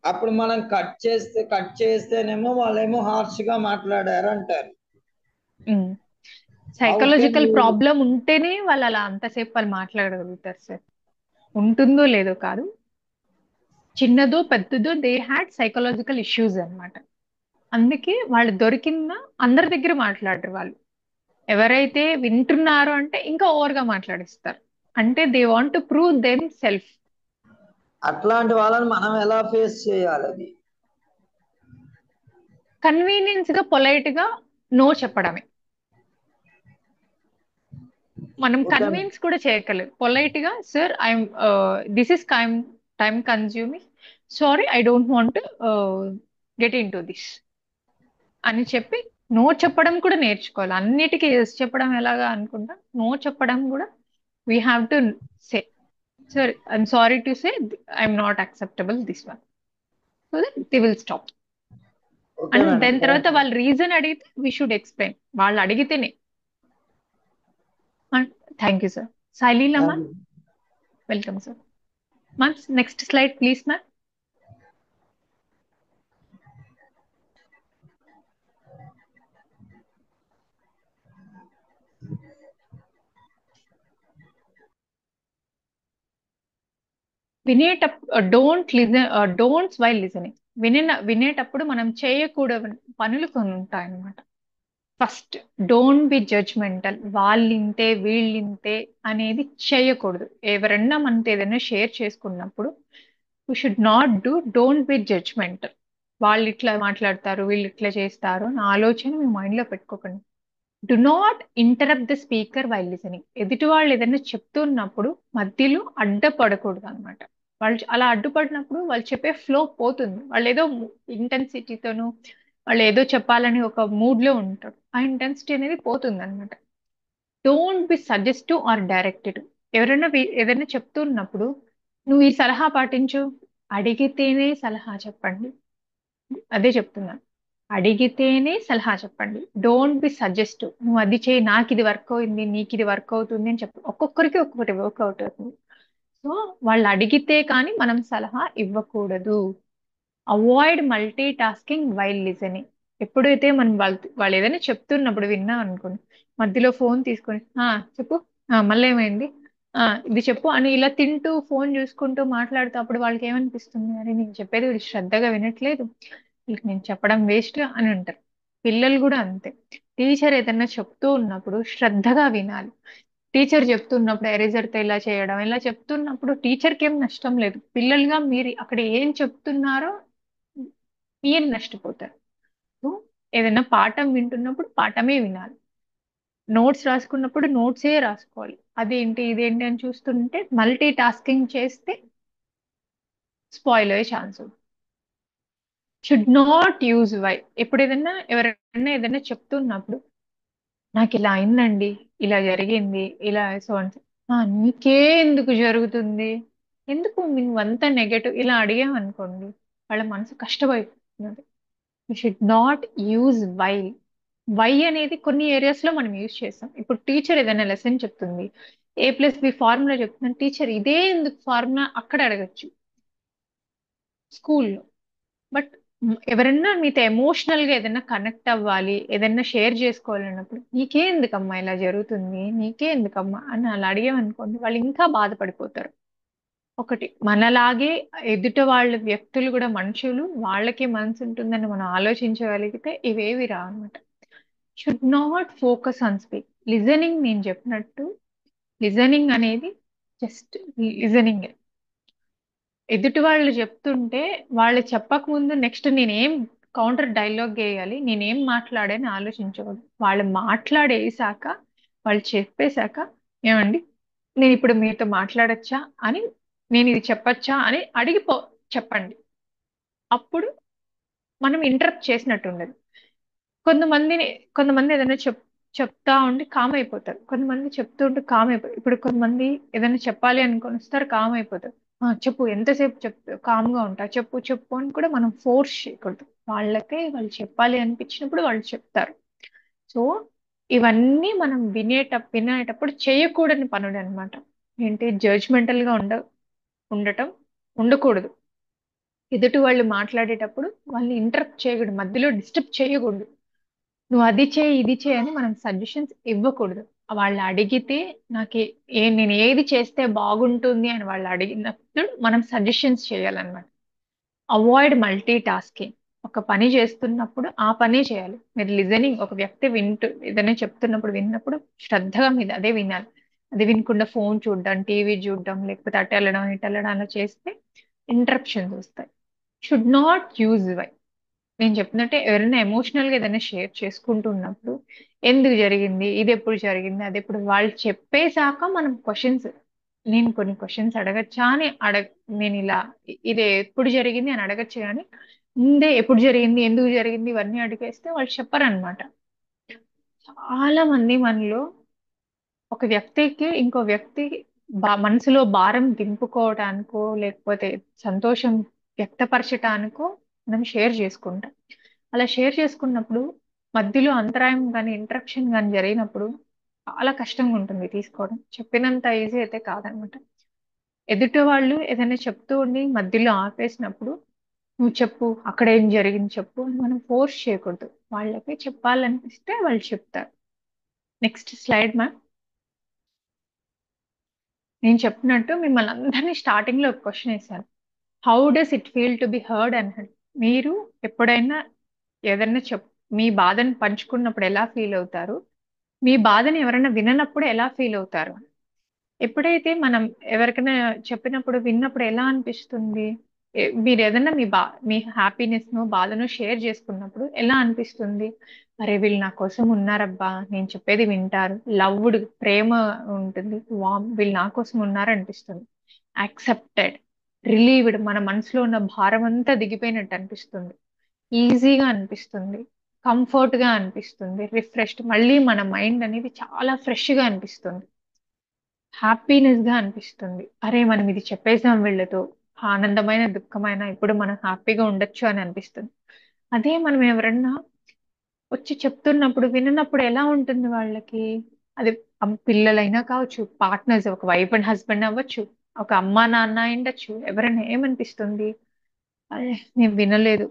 అప్పుడు మనం కట్ చేస్తేనేమో వాళ్ళేమో హార్ష్ గా మాట్లాడారు అంటారు. సైకలాజికల్ ప్రాబ్లం ఉంటేనే వాళ్ళు అలా అంతసేపు వాళ్ళు మాట్లాడగలుగుతారు సార్. ఉంటుందో లేదో కాదు, చిన్నదో పెద్దదో దే హ్యాడ్ సైకలాజికల్ ఇష్యూస్ అన్నమాట. అందుకే వాళ్ళు దొరికిందా అందరి దగ్గర మాట్లాడరు. వాళ్ళు ఎవరైతే వింటున్నారో అంటే ఇంకా ఓవర్ గా మాట్లాడిస్తారు, అంటే they want to prove them self. అట్లాంటి వాళ్ళని మనం ఎలా ఫేస్ చేయాలి? అది కన్వీనియన్స్ గా పొలైట్ గా నో చెప్పడమే. మనం కన్విన్స్ కూడా చేయగలం పొలైట్ గా, sir I'm this is time consuming, sorry I don't want get in to this అని చెప్పి నో చెప్పడం కూడా నేర్చుకోవాలి. అన్నిటికీ ఎస్ చెప్పడం ఎలాగా అనుకుంటా, నో చెప్పడం కూడా we have to say, sir I'm sorry to say I'm not acceptable this one, so that they will stop. And దాని తర్వాత వాళ్ళు రీజన్ అడిగితే వీ షుడ్ ఎక్స్ప్లెయిన్, వాళ్ళు అడిగితేనే. Thank you sir. Shaileela ma'am, welcome sir. Ma'am next slide please ma'am. Don'ts while listening. వినేటప్పుడు మనం చేయకూడని పనులు కొన్ని ఉంటాయన్నమాట. First, don't be judgemental. వాళ్ళింతే వీళ్ళింతే అనేది చేయకూడదు. ఎవరన్నా మనతో ఏదైనా షేర్ చేసుకున్నప్పుడు we should not don't be judgemental. వాళ్ళు ఇట్లా మాట్లాడతారు, వీళ్ళు ఇట్లా చేస్తారు అని ఆలోచన మీ మైండ్ లో పెట్టుకోకండి. Do not interrupt the speaker while listening. ఎదుటి వాళ్ళు ఏదైనా చెప్తున్నప్పుడు మధ్యలో అడ్డపడకూడదు అనమాట. వాళ్ళు అలా అడ్డుపడినప్పుడు వాళ్ళు చెప్పే ఫ్లో పోతుంది. వాళ్ళు ఏదో ఇంటెన్సిటీతోనూ వాళ్ళు ఏదో చెప్పాలని ఒక మూడ్ లో ఉంటారు, ఆ ఇంటెన్సిటీ అనేది పోతుంది అనమాట. Don't be suggestive or directed. ఎవరైనా ఏదైనా చెప్తున్నప్పుడు నువ్వు ఈ సలహా పాటించు, అడిగితేనే సలహా చెప్పండి. అదే చెప్తున్నాను, అడిగితేనే సలహా చెప్పండి. Don't be suggestive. నువ్వు అది చేయి, నాకు ఇది వర్క్ అవుతుంది, నీకు ఇది వర్క్ అవుతుంది అని చెప్పు. ఒక్కొక్కరికి ఒక్కొక్కటి వర్క్అవుట్ అవుతుంది. సో వాళ్ళు అడిగితే కానీ మనం సలహా ఇవ్వకూడదు. Avoid multi tasking while listening. ఎప్పుడైతే మనం వాళ్ళు ఏదైనా చెప్తున్నప్పుడు విన్నాం అనుకోండి, మధ్యలో ఫోన్ తీసుకొని చెప్పు, మళ్ళీ ఏమైంది, ఇది చెప్పు అని ఇలా తింటూ ఫోన్ చూసుకుంటూ మాట్లాడుతూ అప్పుడు వాళ్ళకి ఏమనిపిస్తుంది, అరే నేను చెప్పేది వీడు శ్రద్ధగా వినట్లేదు, వీళ్ళకి నేను చెప్పడం వేస్ట్ అని అంటారు. పిల్లలు కూడా అంతే. టీచర్ ఏదైనా చెప్తూ ఉన్నప్పుడు శ్రద్ధగా వినాలి. టీచర్ చెప్తున్నప్పుడు ఎరేజర్తో ఇలా చేయడం, ఇలా చెప్తున్నప్పుడు టీచర్కి ఏం నష్టం లేదు. పిల్లలుగా మీరు అక్కడ ఏం చెప్తున్నారో మీరు నష్టపోతారు. సో ఏదైనా పాఠం వింటున్నప్పుడు పాఠమే వినాలి. నోట్స్ రాసుకున్నప్పుడు నోట్సే రాసుకోవాలి. అదేంటి ఇదేంటి అని చూస్తుంటే మల్టీ టాస్కింగ్ చేస్తే స్పాయిల్ అయ్యే ఛాన్స్ ఉంది. Should not use why. ఎప్పుడు ఎవరైనా ఏదైనా చెప్తున్నప్పుడు నాకు ఇలా అయిందండి, ఇలా జరిగింది, ఇలా సో అంటే నీకే ఎందుకు జరుగుతుంది, ఎందుకు నువ్వంతా నెగటివ్ ఇలా అడిగామనుకోండి వాళ్ళ మనసు కష్టమైపోతుంది. You should not use why. Why అనేది కొన్ని ఏరియాస్ లో మనం యూజ్ చేస్తాం. ఇప్పుడు టీచర్ ఏదైనా లెసన్ చెప్తుంది, A+B ఫార్ములా చెప్తుంది, టీచర్ ఇదే ఎందుకు ఫార్ములా అక్కడ అడగచ్చు స్కూల్లో. బట్ ఎవరన్నా మీతో ఎమోషనల్ గా ఏదైనా కనెక్ట్ అవ్వాలి, ఏదైనా షేర్ చేసుకోవాలన్నప్పుడు నీకే ఎందుకమ్మా ఇలా జరుగుతుంది, నీకే ఎందుకమ్మా అని అలా అడిగామనుకోండి వాళ్ళు ఇంకా బాధపడిపోతారు. ఒకటి మనలాగే ఎదుట వాళ్ళ వ్యక్తులు కూడా మనుషులు, వాళ్ళకే మనసు ఉంటుందని మనం ఆలోచించగలిగితే ఇవేవి రా అనమాట. Should not focus on speak. Listening నేను చెప్పినట్టు లిజనింగ్ అనేది జస్ట్ లిజనింగ్. ఎదుటి వాళ్ళు చెప్తుంటే వాళ్ళు చెప్పక ముందు నెక్స్ట్ నేనేం కౌంటర్ డైలాగ్ వేయాలి, నేనేం మాట్లాడని ఆలోచించకూడదు. వాళ్ళు మాట్లాడేసాక వాళ్ళు చెప్పేశాక ఏమండి నేను ఇప్పుడు మీతో మాట్లాడచ్చా అని, నేను ఇది చెప్పచ్చా అని చెప్పండి. అప్పుడు మనం ఇంటరప్ట్ చేసినట్టు ఉండదు. కొంతమందిని కొంతమంది ఏదైనా చెప్తా ఉండి కామ్ అయిపోతారు, కొంతమంది చెప్తూ ఉంటే కామ్ అయిపోతారు. ఇప్పుడు కొంతమంది ఏదైనా చెప్పాలి అనుకొని వస్తారు, కామ్ అయిపోతారు. చెప్పు, ఎంతసేపు చెప్తా కామ్ గా ఉంటా, చెప్పు చెప్పు అని కూడా మనం ఫోర్స్ చేయకూడదు. వాళ్ళకే వాళ్ళు చెప్పాలి అనిపించినప్పుడు వాళ్ళు చెప్తారు. సో ఇవన్నీ మనం వినేటప్పుడు చేయకూడని పనులు అనమాట. ఏంటి జడ్జ్మెంటల్ గా ఉండటం ఉండకూడదు. ఎదుటి వాళ్ళు మాట్లాడేటప్పుడు వాళ్ళని ఇంటరప్ట్ చేయకూడదు, మధ్యలో డిస్టర్బ్ చేయకూడదు. నువ్వు అది చేయి ఇది చేయి అని మనం సజెషన్స్ ఇవ్వకూడదు. వాళ్ళు అడిగితే నేను ఏది చేస్తే బాగుంటుంది అని వాళ్ళు అడిగినప్పుడు మనం సజెషన్స్ చేయాలన్నమాట. Avoid multi tasking. ఒక పని చేస్తున్నప్పుడు ఆ పనే చేయాలి. మీరు లిజనింగ్, ఒక వ్యక్తి ఏదైనా చెప్తున్నప్పుడు విన్నప్పుడు శ్రద్ధగా మీద అదే వినాలి. అది వినకుండా ఫోన్ చూడడం, టీవీ చూడడం, లేకపోతే అటు వెళ్ళడం ఇటు వెళ్ళడం అలా చేస్తే ఇంటరప్షన్స్ వస్తాయి. Should not use why. నేను చెప్పినట్టే ఎవరైనా ఎమోషనల్ గా ఏదైనా షేర్ చేసుకుంటున్నప్పుడు ఎందుకు జరిగింది, ఇది ఎప్పుడు జరిగింది, అది ఎప్పుడు, వాళ్ళు చెప్పేశాక మనం నేను కొన్ని క్వశ్చన్స్ అడగచ్చా అని నేను ఇలా ఇది ఎప్పుడు జరిగింది అని అడగచ్చు, కానీ ముందే ఎప్పుడు జరిగింది ఎందుకు జరిగింది ఇవన్నీ అడిగేస్తే వాళ్ళు చెప్పరనమాట. చాలా మంది మనలో ఒక వ్యక్తికి ఇంకో వ్యక్తి మనసులో భారం దింపుకోవడానికో లేకపోతే సంతోషం వ్యక్తపరచటానికో మనం షేర్ చేసుకుంటాం. అలా షేర్ చేసుకున్నప్పుడు మధ్యలో అంతరాయం కానీ ఇంటరప్షన్ కానీ జరిగినప్పుడు చాలా కష్టంగా ఉంటుంది తీసుకోవడం. చెప్పినంత ఈజీ అయితే కాదనమాట. ఎదుటి వాళ్ళు ఏదైనా చెప్తూ ఉండి మధ్యలో ఆపేసినప్పుడు నువ్వు చెప్పు, అక్కడ ఏం జరిగింది చెప్పు అని మనం ఫోర్స్ చేయకూడదు. వాళ్ళకి చెప్పాలనిపిస్తే వాళ్ళు చెప్తారు. Next slide ma'am. నేను చెప్పినట్టు మిమ్మల్ని అందరినీ స్టార్టింగ్ లో ఒక క్వశ్చన్ వేశాను, how does it feel to be heard అని. మీరు ఎప్పుడైనా ఏదైనా మీ బాధను పంచుకున్నప్పుడు ఎలా ఫీల్ అవుతారు, మీ బాధని ఎవరైనా విననప్పుడు ఎలా ఫీల్ అవుతారు? ఎప్పుడైతే మనం ఎవరికైనా చెప్పినప్పుడు విన్నప్పుడు ఎలా అనిపిస్తుంది? మీరు ఏదైనా మీ హ్యాపీనెస్ ను బాధను షేర్ చేసుకున్నప్పుడు ఎలా అనిపిస్తుంది? అరే వీళ్ళు నా కోసం ఉన్నారబ్బా, నేను చెప్పేది వింటారు, లవ్డ్ ప్రేమ ఉంటుంది, వీళ్ళు నా కోసం ఉన్నారు అనిపిస్తుంది. యాక్సెప్టెడ్, రిలీవ్డ్, మన మనసులో ఉన్న భారం అంతా దిగిపోయినట్టు అనిపిస్తుంది. ఈజీగా అనిపిస్తుంది, కంఫర్ట్ గా అనిపిస్తుంది, రిఫ్రెష్డ్, మళ్ళీ మన మైండ్ అనేది చాలా ఫ్రెష్ గా అనిపిస్తుంది, హ్యాపీనెస్ గా అనిపిస్తుంది. అరే మనం ఇది చెప్పేసాం వీళ్ళతో, ఆనందమైన దుఃఖమైన ఇప్పుడు మనం హ్యాపీగా ఉండొచ్చు అని అనిపిస్తుంది. అదే మనం ఎవరన్నా వచ్చి చెప్తున్నప్పుడు విన్నప్పుడు ఎలా ఉంటుంది వాళ్ళకి? అది పిల్లలైనా కావచ్చు, పార్ట్నర్స్, ఒక వైఫ్ అండ్ హస్బెండ్ అవ్వచ్చు, ఒక అమ్మా నాన్న అయిండొచ్చు, ఎవరైనా ఏమనిపిస్తుంది? అరే నేను వినలేదు,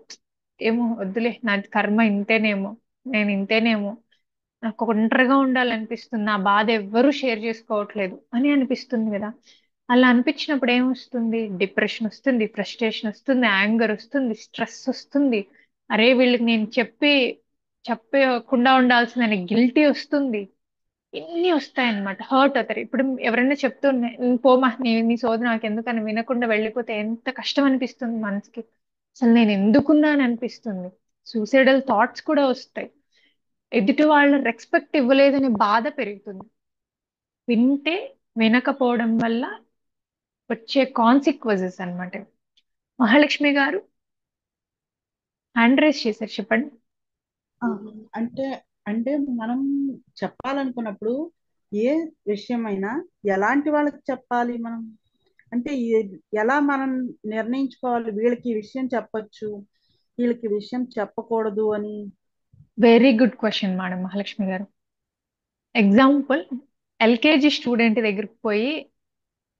ఏమో వద్దులే, నా కర్మ ఇంతేనేమో, నేను ఇంతేనేమో, నాకు ఒక ఒంటరిగా ఉండాలనిపిస్తుంది, నా బాధ ఎవ్వరూ షేర్ చేసుకోవట్లేదు అని అనిపిస్తుంది కదా. అలా అనిపించినప్పుడు ఏమొస్తుంది? డిప్రెషన్ వస్తుంది, ఫ్రస్ట్రేషన్ వస్తుంది, యాంగర్ వస్తుంది, స్ట్రెస్ వస్తుంది. అరే వీళ్ళకి నేను చెప్పకుండా ఉండాల్సిందని గిల్టీ వస్తుంది. ఇన్ని వస్తాయన్నమాట. హర్ట్ అవుతారు. ఇప్పుడు ఎవరైనా చెప్తున్నా పోమా నీ సోది నాకు ఎందుకని వినకుండా వెళ్ళిపోతే ఎంత కష్టం అనిపిస్తుంది మనసుకి. అసలు నేను ఎందుకున్నా అని అనిపిస్తుంది. సూసైడల్ థాట్స్ కూడా వస్తాయి. ఎదుటి వాళ్ళ రెస్పెక్ట్ ఇవ్వలేదనే బాధ పెరుగుతుంది. వింటే వినకపోవడం వల్ల వచ్చే కాన్సిక్వెన్సెస్ అన్నమాట. మహాలక్ష్మి గారు హ్యాండ్ రైజ్ చేశారు, చెప్పండి. ఆ, అంటే అంటే మనం చెప్పాలనుకున్నప్పుడు ఏ విషయమైనా ఎలాంటి వాళ్ళకి చెప్పాలి మనం? అంటే ఎలా మనం నిర్ణయించుకోవాలి వీళ్ళకి ఈ విషయం చెప్పొచ్చు, వీళ్ళకి ఈ విషయం చెప్పకూడదు అని? Very good question madam Mahalakshmi గారు. ఎగ్జాంపుల్, ఎల్కేజీ స్టూడెంట్ దగ్గరికి పోయి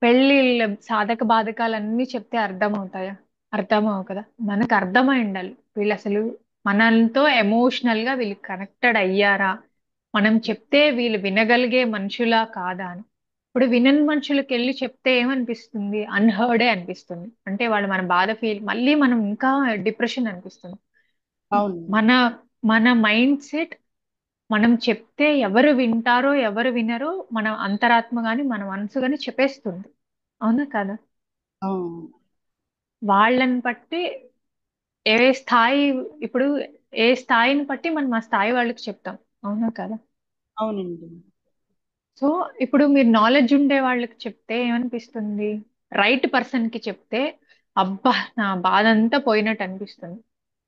పెళ్ళిళ్ళ సాధక బాధకాలన్నీ చెప్తే అర్థం అవుతాయా? అర్థం అవ్వవు కదా. మనకు అర్థమై ఉండాలి వీళ్ళు అసలు మనతో ఎమోషనల్ గా వీళ్ళు కనెక్టెడ్ అయ్యారా, మనం చెప్తే వీళ్ళు వినగలిగే మనుషులా కాదా అని. ఇప్పుడు వినని మనుషులకి వెళ్ళి చెప్తే ఏమనిపిస్తుంది? అన్హర్డే అనిపిస్తుంది. అంటే వాళ్ళు మన బాధ మళ్ళీ మనం ఇంకా డిప్రెషన్ అనిపిస్తుంది. అవును. మన మన మైండ్ సెట్, మనం చెప్తే ఎవరు వింటారో ఎవరు వినరో మన అంతరాత్మ గాని మన మనసు గాని చెప్పేస్తుంది. అవునా కదా? అవును. వాళ్ళని బట్టి ఏ స్థాయి, ఇప్పుడు ఏ స్థాయిని బట్టి మనం ఆ స్థాయి వాళ్ళకి చెప్తాం. అవునా కదా? అవునండి. సో ఇప్పుడు మీరు నాలెడ్జ్ ఉండే వాళ్ళకి చెప్తే ఏమనిపిస్తుంది? రైట్ పర్సన్ కి చెప్తే అబ్బా నా బాధ అంతా పోయినట్టు అనిపిస్తుంది.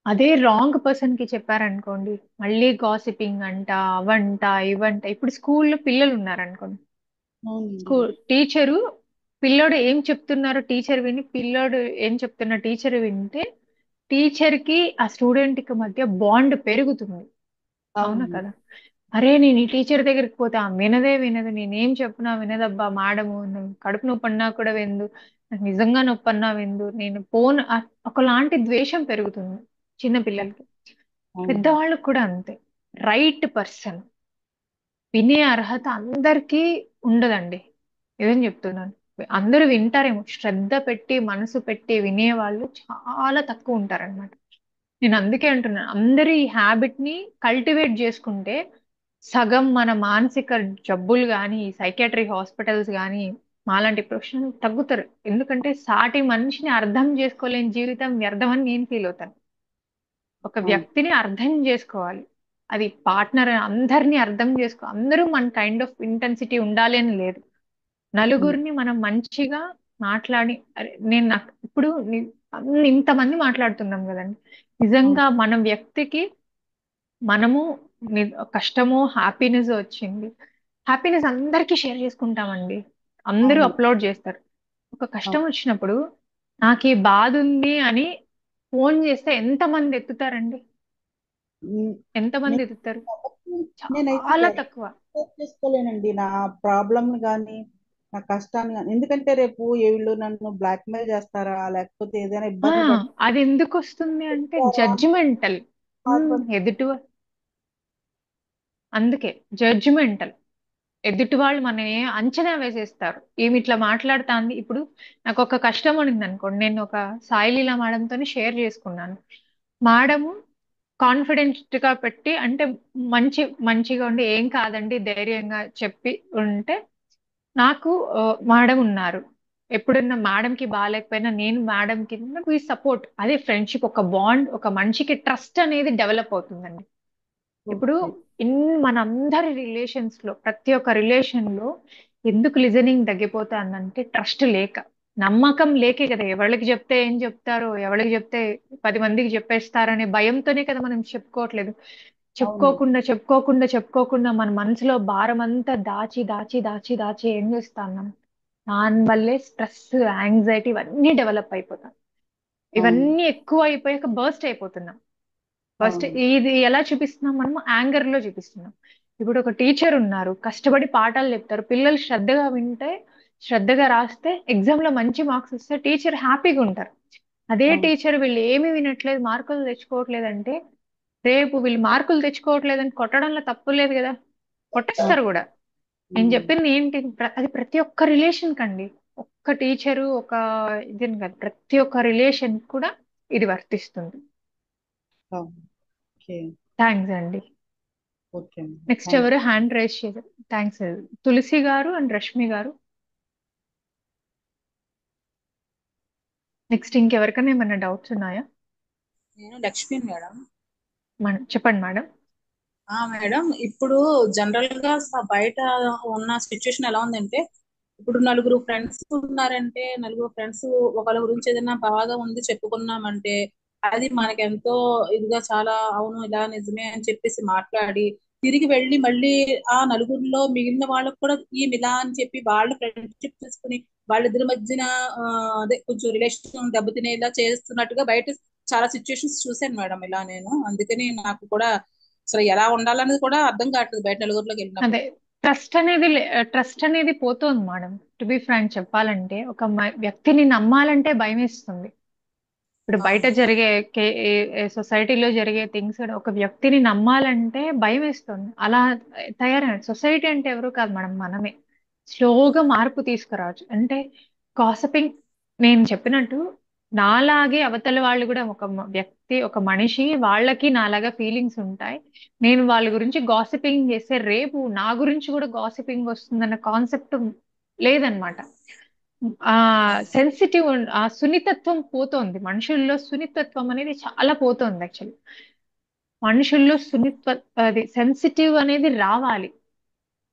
అదే రాంగ్ పర్సన్ కి చెప్పారనుకోండి, మళ్ళీ గాసిపింగ్ అంట, అవంట ఇవంట. ఇప్పుడు స్కూల్లో పిల్లలు ఉన్నారనుకోండి, అవునండి. టీచరు పిల్లోడు ఏం చెప్తున్నారో టీచర్ విని, పిల్లోడు ఏం చెప్తున్న టీచర్ వింటే టీచర్ కి ఆ స్టూడెంట్ కి మధ్య బాండ్ పెరుగుతుంది. అవునా అవునండి. కదా? అరే నేను ఈ టీచర్ దగ్గరికి పోతే ఆ వినదే వినదు, నేనేం చెప్పినా వినదబ్బా మేడము, నువ్వు కడుపు నొప్పి అన్నా కూడా విందు, నాకు నిజంగా నొప్పి అన్నా విందు, నేను పోను. ఒకలాంటి ద్వేషం పెరుగుతుంది చిన్న పిల్లలకి. అవును. పెద్దవాళ్ళకు కూడా అంతే. రైట్ పర్సన్ వినే అర్హత అందరికీ ఉండదండి. ఏదని చెప్తున్నాను, అందరూ వింటారేమో, శ్రద్ధ పెట్టి మనసు పెట్టి వినేవాళ్ళు చాలా తక్కువ ఉంటారన్నమాట. నేను అందుకే అంటున్నాను, అందరూ ఈ హ్యాబిట్ ని కల్టివేట్ చేసుకుంటే సగం మన మానసిక జబ్బులు కానీ, సైకాట్రీ హాస్పిటల్స్ కానీ మాలాంటి ప్రొఫెషనల్ తగ్గుతారు. ఎందుకంటే సాటి మనిషిని అర్థం చేసుకోలేని జీవితం వ్యర్థం అని నేను ఫీల్ అవుతాను. ఒక అవును. వ్యక్తిని అర్థం చేసుకోవాలి. అది పార్ట్నర్, అందరినీ అర్థం అందరూ మన కైండ్ ఆఫ్ ఇంటెన్సిటీ ఉండాలి అని లేదు. నలుగురిని మనం మంచిగా మాట్లాడి, అరే నేను నాకు ఇప్పుడు ఇంతమంది మాట్లాడుతున్నాం కదండి, నిజంగా మన వ్యక్తికి మనము కష్టమో హ్యాపీనెస్ వచ్చింది, హ్యాపీనెస్ అందరికీ షేర్ చేసుకుంటామండి, అందరూ అవును. అప్లోడ్ చేస్తారు. ఒక కష్టం అవును. వచ్చినప్పుడు నాకు ఈ బాధ ఉంది అని ఫోన్ చేస్తే ఎంతమంది ఎత్తుతారండి? ఉమ్, ఎంతమంది నేను ఎత్తుతారు? నేనైతే చాలా ఎవరిని తక్కువ. షేర్ చేసుకోలేనండి నా ప్రాబ్లమ్ కానీ, నా కష్టాన్ని కానీ. ఎందుకంటే రేపు వీళ్ళు నన్ను బ్లాక్మెయిల్ చేస్తారా, లేకపోతే ఏదైనా ఆ ఇబ్బంది అది ఎందుకు వస్తుంది అంటే పెడతారా అని జడ్జిమెంటల్. బాధపడుతున్నాను. ఎదుటి అందుకే జడ్జిమెంటల్. ఎదుటి వాళ్ళు మన అంచనా వేసేస్తారు. ఈమె ఇట్లా మాట్లాడుతాంది. ఇప్పుడు నాకు ఒక కష్టం ఉంది అనుకోండి, నేను ఒక సాయిలీలా మేడంతో షేర్ చేసుకున్నాను. మేడము కాన్ఫిడెంట్ గా పెట్టి, అంటే మంచిగా ఉండి ఏం కాదండి ధైర్యంగా చెప్పి ఉంటే, నాకు మేడం ఉన్నారు. ఎప్పుడన్నా మేడం కి బాగాలేకపోయినా నేను మేడం కి సపోర్ట్. అదే ఫ్రెండ్షిప్, ఒక బాండ్, ఒక మనిషికి ట్రస్ట్ అనేది డెవలప్ అవుతుందండి. ఇప్పుడు ఓకే. మనందరి రిలేషన్స్ లో, ప్రతి ఒక్క రిలేషన్ లో ఎందుకు లిజనింగ్ తగ్గిపోతుందంటే ట్రస్ట్ లేక, నమ్మకం లేకే కదా. ఎవరికి చెప్తే ఏం చెప్తారో, ఎవరికి చెప్తే 10 మందికి చెప్పేస్తారనే భయంతోనే కదా మనం చెప్పుకోవట్లేదు. అవునండి. చెప్పుకోకుండా మన మనసులో భారం అంతా దాచి దాచి దాచి దాచి ఏం చేస్తాం? దాని వల్లే స్ట్రెస్, యాంగ్జైటీ ఇవన్నీ డెవలప్ అయిపోతాం. అవును. ఇవన్నీ ఎక్కువ అయిపోయాక బర్స్ట్ అయిపోతున్నాం. ఫస్ట్ అవును. ఇది ఎలా చూపిస్తున్నాం? మనము యాంగర్ లో చూపిస్తున్నాం. ఇప్పుడు ఒక టీచర్ ఉన్నారు, కష్టపడి పాఠాలు చెప్తారు, పిల్లలు శ్రద్ధగా వింటే, శ్రద్ధగా రాస్తే ఎగ్జామ్ లో మంచి మార్క్స్ వస్తే టీచర్ హ్యాపీగా ఉంటారు. అదే అవును. టీచర్ వీళ్ళు ఏమి వినట్లేదు, మార్కులు తెచ్చుకోవట్లేదు అంటే రేపు వీళ్ళు మార్కులు తెచ్చుకోవట్లేదని కొట్టడంలో తప్పు లేదు కదా, కొట్టేస్తారు కూడా. నేను చెప్పింది ఏంటి, అది ప్రతి ఒక్క రిలేషన్ కండి, ఒక్క టీచరు ఒక ఇదని కాదు, ప్రతి ఒక్క రిలేషన్ కూడా ఇది వర్తిస్తుంది. ఓకే థ్యాంక్స్ అండి. ఓకే నెక్స్ట్ ఎవరు హ్యాండ్ రైజ్ చేశారు? థ్యాంక్స్ తులసి గారు అండ్ రష్మి గారు. నెక్స్ట్ ఇంకెవరికైనా ఏమైనా డౌట్స్ ఉన్నాయా? నేను లక్ష్మి మేడం. చెప్పండి మేడం. మేడం, ఇప్పుడు జనరల్ గా బయట ఉన్న సిచ్యుయేషన్ ఎలా ఉందంటే, ఇప్పుడు నలుగురు ఫ్రెండ్స్ ఉన్నారంటే, నలుగురు ఫ్రెండ్స్ ఒకళ్ళ గురించి ఏదైనా బాగా ఉంది చెప్పుకున్నామంటే, అది మనకి ఎంతో ఇదిగా చాలా అవును ఇలా నిజమే అని చెప్పేసి మాట్లాడి తిరిగి వెళ్ళి మళ్ళీ ఆ నలుగురిలో మిగిలిన వాళ్ళకు కూడా ఈ ఇలా అని చెప్పి వాళ్ళు ఫ్రెండ్షిప్ చేసుకుని వాళ్ళిద్దరి మధ్యన అదే కొంచెం రిలేషన్ దెబ్బతినేలా చేస్తున్నట్టుగా బయట చాలా సిచ్యుయేషన్స్ చూశాను మేడం ఇలా నేను. అందుకని నాకు కూడా అసలు ఎలా ఉండాలనేది కూడా అర్థం కావట్లేదు బయట నలుగురిలోకి వెళ్ళినప్పుడు. అదే ట్రస్ట్ అనేది పోతుంది మేడం. టు బి ఫ్రాంక్ చెప్పాలంటే, ఒక వ్యక్తిని నమ్మాలంటే భయం వేస్తుంది. ఇప్పుడు బయట జరిగే సొసైటీలో జరిగే థింగ్స్, ఒక వ్యక్తిని నమ్మాలంటే భయం వేస్తుంది. అలా తయారైన సొసైటీ అంటే ఎవరు కాదు మేడం, మనమే. స్లోగా మార్పు తీసుకురావచ్చు. అంటే గాసిపింగ్, నేను చెప్పినట్టు నాలాగే అవతల వాళ్ళు కూడా, ఒక వ్యక్తి ఒక మనిషి వాళ్ళకి నాలాగా ఫీలింగ్స్ ఉంటాయి. నేను వాళ్ళ గురించి గాసిపింగ్ చేస్తే రేపు నా గురించి కూడా గాసిపింగ్ వస్తుందన్న కాన్సెప్ట్ లేదనమాట. ఆ సెన్సిటివ్, ఆ సున్నితత్వం పోతోంది మనుషుల్లో. సున్నితత్వం అనేది చాలా పోతోంది యాక్చువల్లీ. మనుషుల్లో అది సెన్సిటివ్ అనేది రావాలి.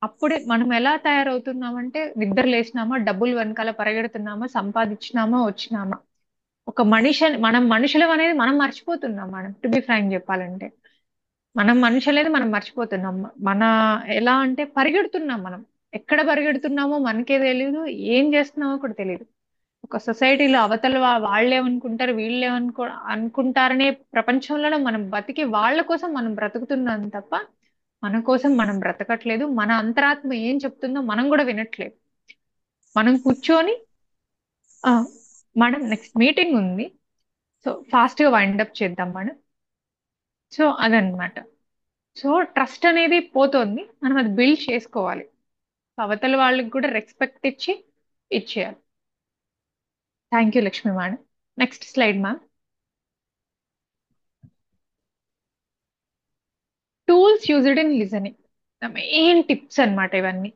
అప్పుడే మనం ఎలా తయారవుతున్నామంటే, నిద్ర లేచినామా, డబ్బులు వెనకాల పరిగెడుతున్నామా, సంపాదించినామా, వచ్చినామా. ఒక మనం మనుషులం అనేది మనం మర్చిపోతున్నాం మనం. టు బి ఫ్రాంక్ చెప్పాలంటే, మనం మనుషులనేది మనం మర్చిపోతున్నాం. ఎలా అంటే పరిగెడుతున్నాం మనం. ఎక్కడ పరిగెడుతున్నామో మనకే తెలియదు, ఏం చేస్తున్నామో కూడా తెలియదు. ఒక సొసైటీలో అవతల వాళ్ళేమనుకుంటారు, అనుకుంటారనే ప్రపంచంలో మనం బతికి వాళ్ళ కోసం మనం బ్రతుకుతున్నాం తప్ప మన కోసం మనం బ్రతకట్లేదు. మన అంతరాత్మ ఏం చెప్తుందో మనం కూడా వినట్లేదు. మనం కూర్చొని మేడం నెక్స్ట్ మీటింగ్ ఉంది, సో ఫాస్ట్ గా వైండ్ అప్ చేద్దాం మేడం. సో అదనమాట. సో ట్రస్ట్ అనేది పోతుంది, మనం అది బిల్డ్ చేసుకోవాలి. అవతల వాళ్ళకి కూడా రెస్పెక్ట్ ఇచ్చేయాలి. Thank you Lakshmi madam. Next slide ma'am. Tools used in listening, main tips అన్నమాట ఇవన్నీ.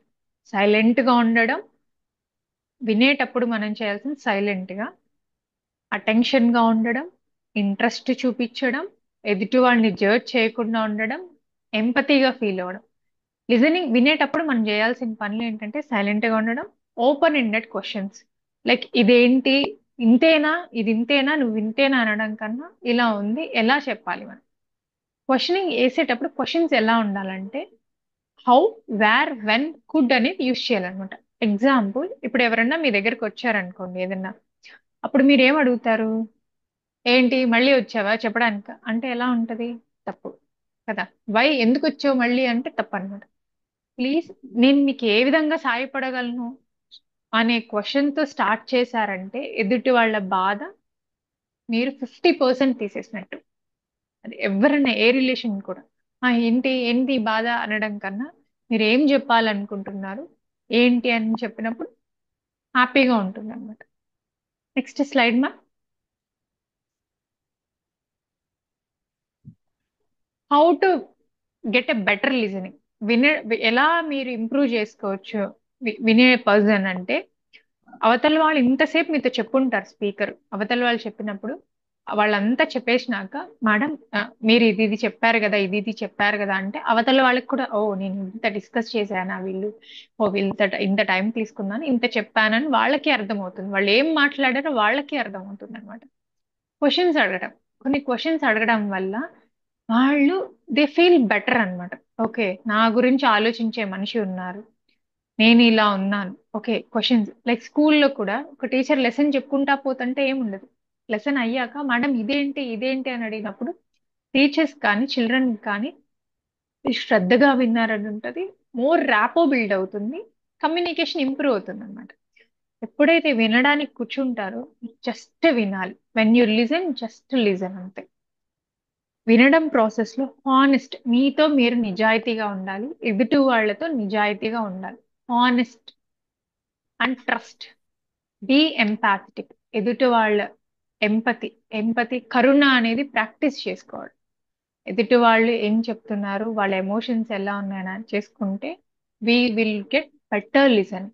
సైలెంట్ గా ఉండడం, వినేటప్పుడు మనం చేయాల్సిన సైలెంట్ గా, అటెన్షన్ గా ఉండడం, ఇంట్రెస్ట్ చూపించడం, ఎదుటి వాళ్ళని జడ్జ్ చేయకుండా ఉండడం, ఎంపతిగా ఫీల్ అవ్వడం. లిజనింగ్ వినేటప్పుడు మనం చేయాల్సిన పనులు ఏంటంటే సైలెంట్ గా ఉండడం, ఓపెన్ ఎండెడ్ క్వశ్చన్స్ లైక్ ఇదేంటి, ఇంతేనా, ఇది ఇంతేనా, నువ్వు ఇంతేనా అనడం కన్నా ఇలా ఉంది, ఎలా చెప్పాలి మనం. క్వశ్చనింగ్ వేసేటప్పుడు క్వశ్చన్స్ ఎలా ఉండాలంటే హౌ, వేర్, వెన్, కుడ్ అనేది యూజ్ చేయాలన్నమాట. ఎగ్జాంపుల్, ఇప్పుడు ఎవరన్నా మీ దగ్గరకు వచ్చారనుకోండి ఏదన్నా, అప్పుడు మీరు ఏం అడుగుతారు, ఏంటి మళ్ళీ వచ్చావా చెప్పడానికి అంటే ఎలా ఉంటది, తప్పు కదా. వై, ఎందుకు వచ్చావు మళ్ళీ అంటే తప్పు అనమాట. ప్లీజ్, నేను మీకు ఏ విధంగా సాయపడగలను అనే క్వశ్చన్ తో స్టార్ట్ చేశారంటే ఎదుటి వాళ్ళ బాధ మీరు 50% తీసేసినట్టు. అది ఎవరైనా ఏ రిలేషన్ కూడా, ఏంటి ఏంటి బాధ అనడం కన్నా మీరు ఏం చెప్పాలనుకుంటున్నారు ఏంటి అని చెప్పినప్పుడు హ్యాపీగా ఉంటుంది అనమాట. నెక్స్ట్ స్లైడ్ మా. How to get a better listening, ఎలా మీరు ఇంప్రూవ్ చేసుకోవచ్చు వినే పర్సన్ అంటే, అవతల వాళ్ళు ఇంతసేపు మీతో చెప్పుంటారు, స్పీకర్ అవతల వాళ్ళు చెప్పినప్పుడు వాళ్ళంతా చెప్పేసినాక మేడం మీరు ఇది చెప్పారు కదా, ఇది చెప్పారు కదా అంటే అవతల వాళ్ళకి కూడా ఓ నేను ఇంత డిస్కస్ చేశానా, వీళ్ళు ఇంత టైం తీసుకున్నాను, ఇంత చెప్పానని వాళ్ళకి అర్థమవుతుంది. వాళ్ళు ఏం మాట్లాడారో వాళ్ళకి అర్థమవుతుంది అనమాట. క్వశ్చన్స్ అడగడం, కొన్ని క్వశ్చన్స్ అడగడం వల్ల వాళ్ళు దే ఫీల్ బెటర్ అనమాట. ఓకే, నా గురించి ఆలోచించే మనిషి ఉన్నారు, నేను ఇలా ఉన్నాను. ఓకే, క్వశ్చన్స్ లైక్ స్కూల్లో కూడా ఒక టీచర్ లెసన్ చెప్పుకుంటా పోతుంటే ఏముండదు, లెసన్ అయ్యాక మేడం ఇదేంటి ఇదేంటి అని అడిగినప్పుడు టీచర్స్ కానీ చిల్డ్రన్ కానీ శ్రద్ధగా విన్నారని ఉంటుంది, మోర్ ర్యాపో బిల్డ్ అవుతుంది, కమ్యూనికేషన్ ఇంప్రూవ్ అవుతుంది అనమాట. ఎప్పుడైతే వినడానికి కూర్చుంటారో జస్ట్ వినాలి. When you listen, just listen అంతే. వినడం ప్రాసెస్లో హానెస్ట్, మీతో మీరు నిజాయితీగా ఉండాలి, ఎదుటి వాళ్ళతో నిజాయితీగా ఉండాలి. Honest and trust. బీ ఎంపాథటిక్. ఎదుటి వాళ్ళ ఎంపతి కరుణ అనేది ప్రాక్టీస్ చేసుకోవాలి. ఎదుటి వాళ్ళు ఏం చెప్తున్నారు, వాళ్ళ ఎమోషన్స్ ఎలా ఉన్నాయని చేసుకుంటే we will get better listen.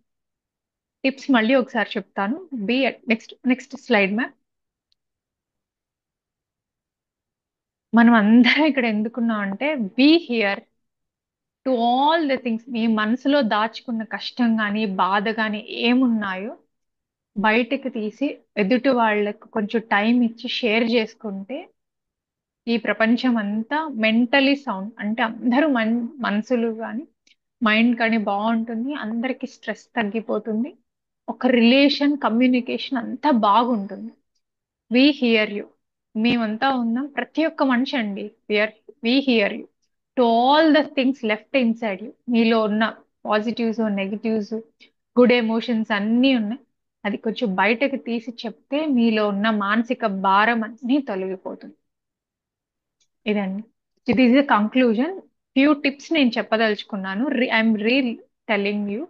Tips మళ్ళీ ఒకసారి చెప్తాను. Be next slide ma'am. మనం అందరం ఇక్కడ ఎందుకున్నాం అంటే be here to all the things. మీ మనసులో దాచుకున్న కష్టం కానీ బాధ కానీ ఏమున్నాయో బయటకు తీసి ఎదుటి వాళ్ళకు కొంచెం టైం ఇచ్చి షేర్ చేసుకుంటే ఈ ప్రపంచం అంతా మెంటలీ సౌండ్, అంటే అందరూ మనసులు కానీ మైండ్ కానీ బాగుంటుంది, అందరికి స్ట్రెస్ తగ్గిపోతుంది, ఒక రిలేషన్ కమ్యూనికేషన్ అంతా బాగుంటుంది. We hear you. మేమంతా ఉన్నాం, ప్రతి ఒక్క మనిషి అండి. We hear you to all the things left inside you. మీలో ఉన్న పాజిటివ్స్ నెగిటివ్స్ గుడ్ ఎమోషన్స్ అన్నీ ఉన్నాయి. అది కొంచెం బయటకు తీసి చెప్తే మీలో ఉన్న మానసిక భారం అన్నీ తొలగిపోతుంది. ఇదండి, ఇది is the conclusion. Few tips నేను చెప్పదలుచుకున్నాను. I'm real telling you.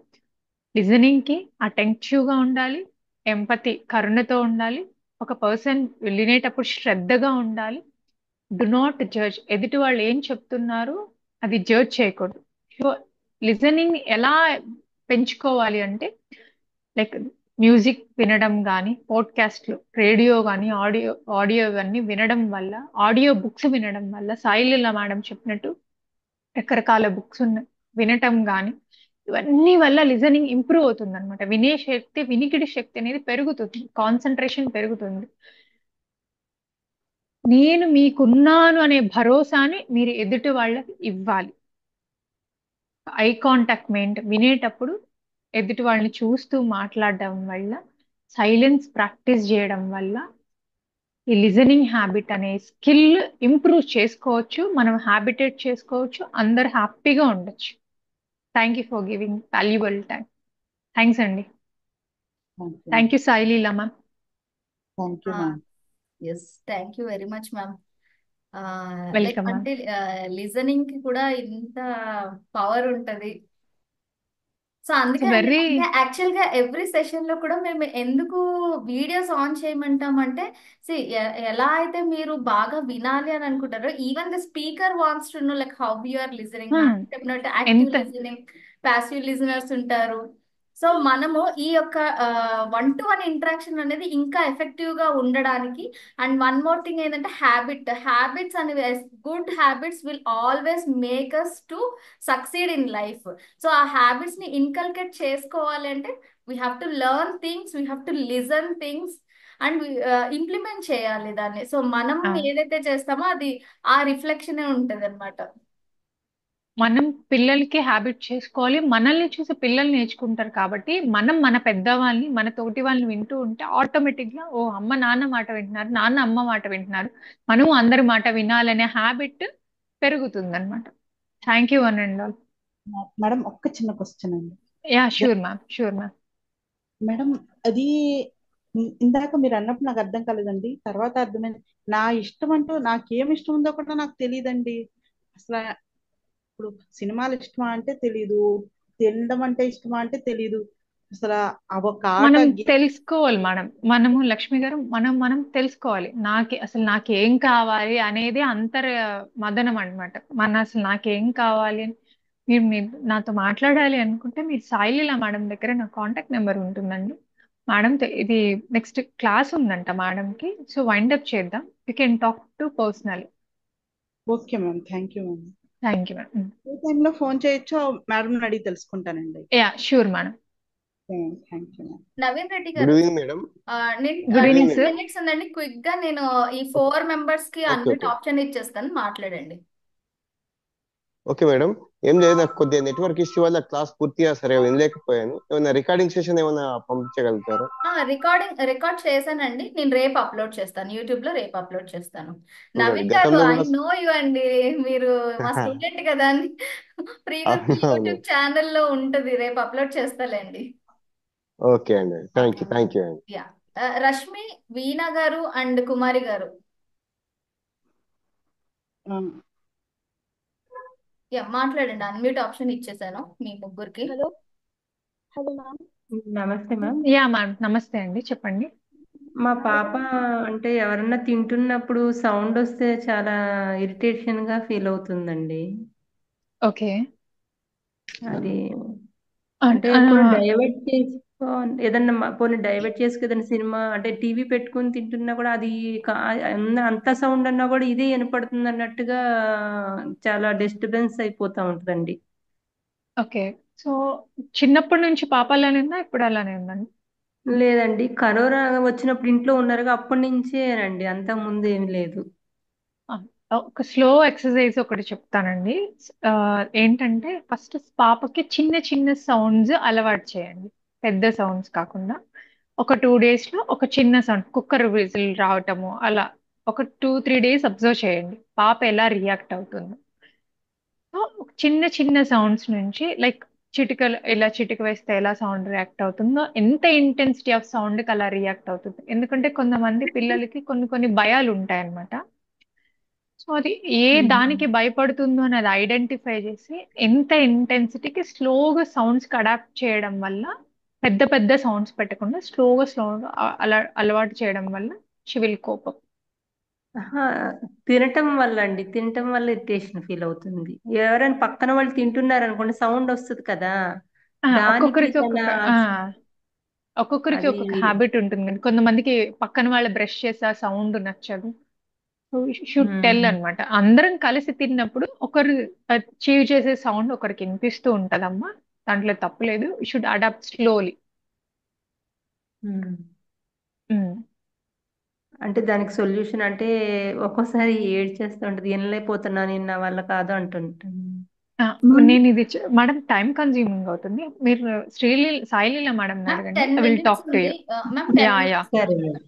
Listening కి అటెంటివ్ గా ఉండాలి, ఎంపతి కరుణతో ఉండాలి, ఒక పర్సన్ వినేటప్పుడు శ్రద్ధగా ఉండాలి. Do not judge. ఎదుటి వాళ్ళు ఏం చెప్తున్నారు అది జడ్జ్ చేయకూడదు. సో లిజనింగ్ ఎలా పెంచుకోవాలి అంటే లైక్ మ్యూజిక్ వినడం కానీ, పోడ్కాస్ట్లు, రేడియో కానీ, ఆడియో కానీ వినడం వల్ల, ఆడియో బుక్స్ వినడం వల్ల, సాయిలీల మేడం చెప్పినట్టు రకరకాల బుక్స్ ఉన్నాయి వినటం కానీ, ఇవన్నీ వల్ల లిజనింగ్ ఇంప్రూవ్ అవుతుంది అనమాట. వినే శక్తి, వినికిడి శక్తి అనేది పెరుగుతుంది, కాన్సన్ట్రేషన్ పెరుగుతుంది. నేను మీకున్నాను అనే భరోసాని మీరు ఎదుటి వాళ్ళకి ఇవ్వాలి. ఐ కాంటాక్ట్ వినేటప్పుడు ఎదుటి వాళ్ళని చూస్తూ మాట్లాడడం వల్ల, సైలెన్స్ ప్రాక్టీస్ చేయడం వల్ల ఈ లిజనింగ్ హ్యాబిట్ అనే స్కిల్ ఇంప్రూవ్ చేసుకోవచ్చు, మనం హ్యాబిటేట్ చేసుకోవచ్చు, అందరు హ్యాపీగా ఉండొచ్చు. Thank you for giving valuable time. Thanks అండి. Thank you Saileela ma'am. Thank you ma'am. Yes, thank you very much ma'am. Like welcome ma'am. అంటే లిజనింగ్ కి కూడా ఇంత పవర్ ఉంటది. సో అందుకే వెరీ అంటే యాక్చువల్ గా ఎవ్రీ సెషన్ లో కూడా మేము ఎందుకు వీడియోస్ ఆన్ చేయమంటామంటే, ఎలా అయితే మీరు బాగా వినాలి అని అనుకుంటారో, even the speaker wants to know like how you are listening. నాకు చెప్పినట్టు యాక్టివ్ ఎంత లిజనింగ్, ప్యాసివ్ లిజనర్స్ ఉంటారు. సో మనము ఈ యొక్క 1-to-1 ఇంటరాక్షన్ అనేది ఇంకా ఎఫెక్టివ్ గా ఉండడానికి. అండ్ వన్ మోర్ థింగ్ ఏంటంటే హ్యాబిట్స్ అనేవి, good habits will always make us to succeed in life. So ఆ హ్యాబిట్స్ ని ఇన్కల్కేట్ చేసుకోవాలి అంటే we have to learn things, we have to listen things and implement చేయాలి దాన్ని. సో మనం ఏదైతే చేస్తామో అది ఆ రిఫ్లెక్షనే ఉంటది అనమాట. మనం పిల్లలకి హ్యాబిట్ చేసుకోవాలి, మనల్ని చూసి పిల్లలు నేర్చుకుంటారు. కాబట్టి మనం మన పెద్దవాళ్ళని, మన తోటి వాళ్ళని వింటూ ఉంటే ఆటోమేటిక్ గా ఓ అమ్మ నాన్న మాట వింటున్నారు, నాన్న అమ్మ మాట వింటున్నారు, మనం అందరి మాట వినాలనే హ్యాబిట్ పెరుగుతుంది అనమాట. Thank you one and all. Madam ఒక్క చిన్న క్వశ్చన్ అండి. Yeah sure ma'am, sure ma'am. Madam అది ఇందాక మీరు అన్నప్పుడు నాకు అర్థం కాలేదండి, తర్వాత అర్థమైంది. నా ఇష్టం అంటూ నాకేం ఇష్టం ఉందో కూడా నాకు తెలియదండి అసలు. ఇప్పుడు సినిమాలు ఇష్టమా అంటే తెలీదు, తినడం అంటే ఇష్టమా అంటే తెలీదు. అసలు ఒక మనం ఆట తెలుసుకోవాలి. మనము లక్ష్మి గారు, మనం తెలుసుకోవాలి. అసలు నాకేం కావాలి అనేది మదనం అన్నమాట. అసలు నాకేం కావాలి అని మీరు నాతో మాట్లాడాలి అనుకుంటే మీరు సాయిలీలా మేడం దగ్గర నా కాంటాక్ట్ నెంబర్ ఉంటుందండి. మేడం ఇది నెక్స్ట్ క్లాస్ ఉందంట మేడంకి, సో వైండప్ చేద్దాం. You can talk to personal. Okay ma'am, thank you ma'am. Thank you madam. ఏ టైంలో ఫోన్ చేయొచ్చో మేడం అడిగి తెలుసుకుంటానండి. Yeah sure madam. Thank you ma'am. Naveen Reddy good గారు, evening madam. Good evening sir. Minutes ఉందండి. క్విక్ గా నేను ఈ 4 మెంబర్స్ కి ఓకే అన్మ్యూట్ ఓకే ఆప్షన్ ఇచ్చేస్తాను, మాట్లాడండి. Okay madam. ఏం లేదు, నాకు కొద్దిగా నెట్వర్క్ ఇష్యూ వల్ల క్లాస్ పూర్తిగా సరిగా వినలేకపోయాను. ఏమైనా రికార్డింగ్ సెషన్ ఏమైనా పంపించగలుగుతారా? రికార్డ్ చేశానండి, నేను రేపు అప్లోడ్ చేస్తాను, యూట్యూబ్ లో రేపు అప్లోడ్ చేస్తాను. ఓకే. నవీన్ గారు, గతంలో ఐ కూడా నో యు అండి, మీరు మా స్టూడెంట్ కదా అని ప్రీవియస్ అవును యూట్యూబ్ ఛానల్లో ఉంటది, రేపు అప్లోడ్ చేస్తాలేండి. ఓకే అండి, థ్యాంక్ యూ అండి. యా, రష్మి, వీణా గారు అండ్ కుమారి గారు. మాట్లాడండి, అన్మ్యూట్ ఆప్షన్ ఇచ్చేసాను మీ ముగ్గురికి. Hello hello ma'am. నమస్తే మ్యామ్. మ్యామ్ నమస్తే అండి, చెప్పండి. మా పాప అంటే ఎవరన్నా తింటున్నప్పుడు సౌండ్ వస్తే చాలా ఇరిటేషన్ గా ఫీల్ అవుతుందండి. ఓకే. అది అంటే కొన్ని డైవర్ట్ చేసుకో, ఏదన్నా పోనీ డైవర్ట్ చేసుకు ఏదైనా సినిమా అంటే టీవీ పెట్టుకుని తింటున్నా కూడా అది అంత సౌండ్ అన్నా కూడా ఇదే వినపడుతుంది అన్నట్టుగా చాలా డిస్టర్బెన్స్ అయిపోతా ఉంటుందండి. ఓకే. సో చిన్నప్పటి నుంచి పాప అలానే ఉందా, ఇప్పుడు అలానే ఉందండి? లేదండి, కరోనా వచ్చినప్పుడు ఇంట్లో ఉన్నారుగా అప్పటి నుంచేనండి, అంత ముందు ఏం లేదు. ఒక స్లో ఎక్సర్సైజ్ ఒకటి చెప్తానండి. ఏంటంటే ఫస్ట్ పాపకి చిన్న చిన్న సౌండ్స్ అలవాటు చేయండి, పెద్ద సౌండ్స్ కాకుండా. ఒక 2 days లో ఒక చిన్న సౌండ్, కుక్కర్ విజిల్ రావటము అలా ఒక 2-3 days అబ్జర్వ్ చేయండి పాప ఎలా రియాక్ట్ అవుతుందో. సో చిన్న చిన్న సౌండ్స్ నుంచి, లైక్ చిటికలు ఇలా చిటిక వేస్తే ఎలా సౌండ్ రియాక్ట్ అవుతుందో, ఎంత ఇంటెన్సిటీ ఆఫ్ సౌండ్ కి అలా రియాక్ట్ అవుతుంది. ఎందుకంటే కొంతమంది పిల్లలకి కొన్ని కొన్ని భయాలు ఉంటాయన్నమాట. సో అది ఏ దానికి భయపడుతుందో అనేది ఐడెంటిఫై చేసి ఎంత ఇంటెన్సిటీకి స్లోగా సౌండ్స్ కి అడాప్ట్ చేయడం వల్ల, పెద్ద పెద్ద సౌండ్స్ పెట్టకుండా స్లోగా అలా అలవాటు చేయడం వల్ల షీ విల్ కోప్ అప్. తినటం వల్ల అండి, తినటం వల్ల ఇరిటేషన్ ఫీల్ అవుతుంది. ఎవరైనా పక్కన వాళ్ళు తింటున్నారు అనుకోండి, సౌండ్ వస్తుంది కదా, దానికి ఒక్కొక్కరికి తన ఒక్కొక్కరికి అది ఒక్కొక్క హ్యాబిట్ ఉంటుంది కదా. కొంతమందికి పక్కన వాళ్ళు బ్రష్ చేసే సౌండ్ నచ్చదు. షుడ్ టెల్ అన్నమాట. అందరం కలిసి తిన్నప్పుడు ఒకరు చీవ్ చేసే సౌండ్ ఒకరికి వినిపిస్తూ ఉంటదమ్మా, దాంట్లో తప్పులేదు. Should adapt slowly. అంటే దానికి సొల్యూషన్ అంటే ఒక్కోసారి ఏడ్ చేస్తూ ఉంటది, వినలేకపోతున్నా నేను, నా వల్ల కాదు అంటుంటాను. నేను ఇది మేడం టైం కన్జ్యూమింగ్ అవుతుంది. మీరు సాయిలీల మేడం అడగండి, 10 I will minutes talk to ఉంది యూ. మ్యామ్. 10 yeah minutes. సరే madam,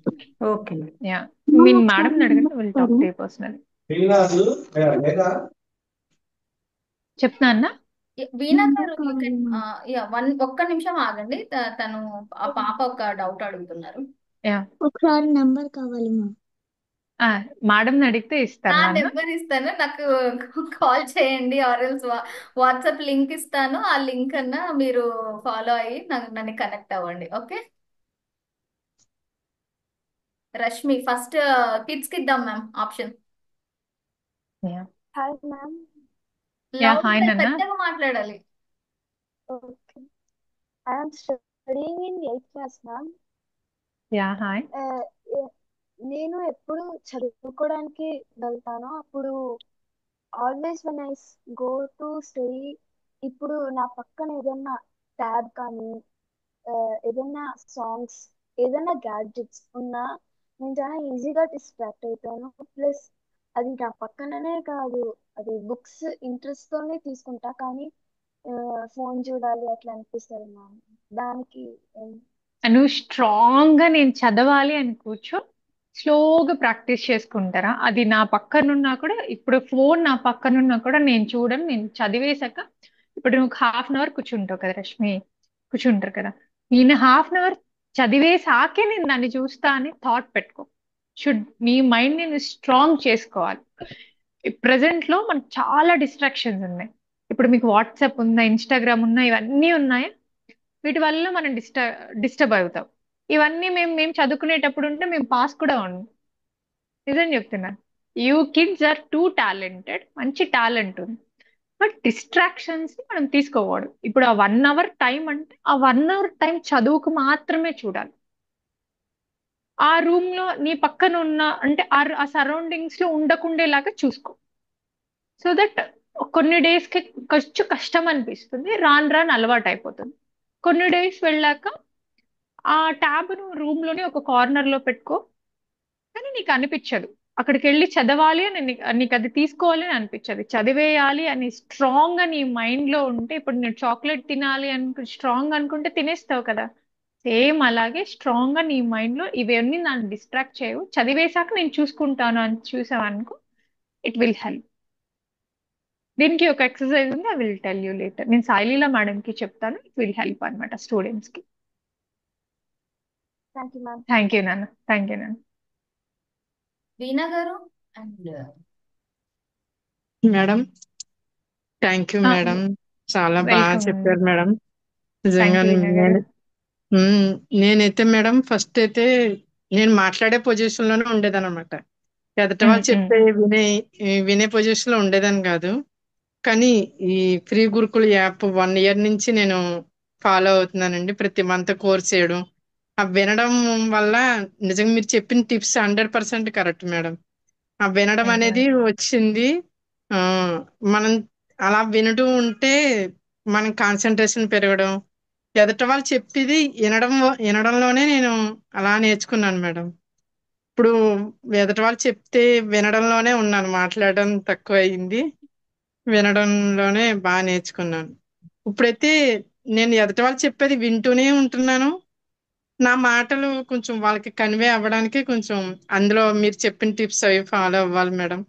okay yeah mean madam అడగండి, will talk to you personal. చెప్తున్నా అన్న. వీణా గారు, యూ కెన్ ఒక్క నిమిషం ఆగండి. తను ఆ పాప ఒక డౌట్ అడుగుతున్నారు. ఒకసారి నెంబర్ కావాలి మ్యామ్. మేడం అడిగితే నా ఇస్తాను నాన్న. నెంబర్ ఇస్తాను, నాకు కాల్ చేయండి. ఆర్ఎల్స్ వాట్సాప్ లింక్ ఇస్తాను, ఆ లింక్ అన్నా మీరు ఫాలో అయ్యి నన్ను కనెక్ట్ అవ్వండి. ఓకే రష్మి, ఫస్ట్ కిడ్స్ కి ఇద్దాం ma'am option. Hi ma'am. Hi నాన్న. పెద్దగా మాట్లాడాలి. Okay. I'm studying in 8th class ma'am. Hi. నేను ఎప్పుడు చదువుకోవడానికి వెళ్తానో అప్పుడు always when I go to study, ఇప్పుడు నా పక్కన ఏదైనా ట్యాబ్ కానీ ఏదైనా సాంగ్స్, ఏదైనా గ్యాడ్జెట్స్ ఉన్నా నేను చాలా ఈజీగా డిస్ట్రాక్ట్ అవుతాను. ప్లస్ అది నా పక్కననే కాదు, అది బుక్స్ ఇంట్రెస్ట్ తోనే తీసుకుంటా, కానీ ఫోన్ చూడాలి అట్లా అనిపిస్తుంది మ్యామ్. దానికి నువ్వు స్ట్రాంగ్ గా నేను చదవాలి అని కూర్చో, స్లోగా ప్రాక్టీస్ చేసుకుంటారా. అది నా పక్కనున్నా కూడా, ఇప్పుడు ఫోన్ నా పక్కనున్నా కూడా నేను చూడను. నేను చదివేశాక, ఇప్పుడు నువ్వు 1/2 hour కూర్చుంటావు కదా రష్మి, కూర్చుంటారు కదా, నేను 1/2 hour చదివేసాకే నేను దాన్ని చూస్తా అని థాట్ పెట్టుకో. నీ మైండ్ ని స్ట్రాంగ్ చేసుకోవాలి. ప్రజెంట్ లో మనకు చాలా డిస్ట్రాక్షన్స్ ఉన్నాయి. ఇప్పుడు మీకు వాట్సాప్ ఉందా, ఇన్స్టాగ్రామ్ ఉన్నా, ఇవన్నీ ఉన్నాయా, వీటి వల్ల మనం డిస్టర్బ్ అవుతాం. ఇవన్నీ మేము చదువుకునేటప్పుడు ఉంటే మేము పాస్ కూడా ఉన్నాం. నిజం చెప్తున్నా, you kids are too talented, మంచి టాలెంట్ ఉంది. బట్ డిస్ట్రాక్షన్స్ మనం తీసుకోకూడదు. ఇప్పుడు ఆ 1 hour టైం అంటే ఆ 1 hour టైం చదువుకు మాత్రమే చూడాలి. ఆ రూమ్ లో నీ పక్కన ఉన్న అంటే ఆ సరౌండింగ్స్ లో ఉండకుండేలాగా చూసుకో. సో దట్ కొన్ని డేస్ కి కొంచెం కష్టం అనిపిస్తుంది, రాను రాను అలవాటు అయిపోతుంది. కొన్ని డేస్ వెళ్ళాక ఆ ట్యాబ్ ను రూమ్ లోనే ఒక కార్నర్ లో పెట్టుకో, కానీ నీకు అనిపించదు అక్కడికి వెళ్ళి చదవాలి అని, నీకు అది తీసుకోవాలి అని అనిపించదు. చదివేయాలి అని స్ట్రాంగ్ గా నీ మైండ్ లో ఉంటే, ఇప్పుడు నేను చాక్లెట్ తినాలి అని స్ట్రాంగ్ అనుకుంటే తినేస్తావు కదా, సేమ్ అలాగే స్ట్రాంగ్ గా నీ మైండ్ లో ఇవన్నీ నన్ను డిస్ట్రాక్ట్ చేయవు, చదివేశాక నేను చూసుకుంటాను అని చూసావనుకో, ఇట్ విల్ హెల్ప్. దీనికి ఒక ఎక్సర్సైజ్ ఉంది, I will tell you later. నేను సాయిలీలా మేడం కి చెప్తాను, ఇట్ విల్ హెల్ప్ అనమాట స్టూడెంట్స్ కి. Thank you ma'am. Thank you నాన్న. థ్యాంక్ యూ నాన్న. వీణా గారు and madam thank you madam, చాలా బాగా వెల్కమ్ అండి. చెప్పారు మేడం. థ్యాంక్ నిజంగా యూ వీణా గారు. నేనైతే మేడం ఫస్ట్ అయితే నేను మాట్లాడే పొజిషన్ లోనే ఉండేదన్నమాట. ఎదుటి వాళ్ళు చెప్పే వినే పొజిషన్ లో ఉండేదాన్ని కాదు. కానీ ఈ ఫ్రీ గురుకుల్ యాప్ 1 year నుంచి నేను ఫాలో అవుతున్నానండి. ప్రతి మంత్ కోర్స్ చేయడం, ఆ వినడం వల్ల నిజంగా మీరు చెప్పిన టిప్స్ 100% కరెక్ట్ మేడం. ఆ వినడం థ్యాంక్ యూ అనేది అండి. వచ్చింది. ఆ మనం అలా వినుతూ ఉంటే మనం కాన్సన్ట్రేషన్ పెరగడం, ఎదుటి వాళ్ళు చెప్పేది వినడంలోనే నేను అలా నేర్చుకున్నాను మేడం. ఇప్పుడు ఎదుటి వాళ్ళు చెప్తే వినడంలోనే ఉన్నాను, మాట్లాడడం తక్కువ అయింది, వినడంలోనే బాగా నేర్చుకున్నాను. ఇప్పుడైతే నేను ఎదుటి వాళ్ళు చెప్పేది వింటూనే ఉంటున్నాను. నా మాటలు కొంచెం వాళ్ళకి కన్వే అవ్వడానికి కొంచెం అందులో మీరు చెప్పిన టిప్స్ అవి ఫాలో అవ్వాలి మేడం.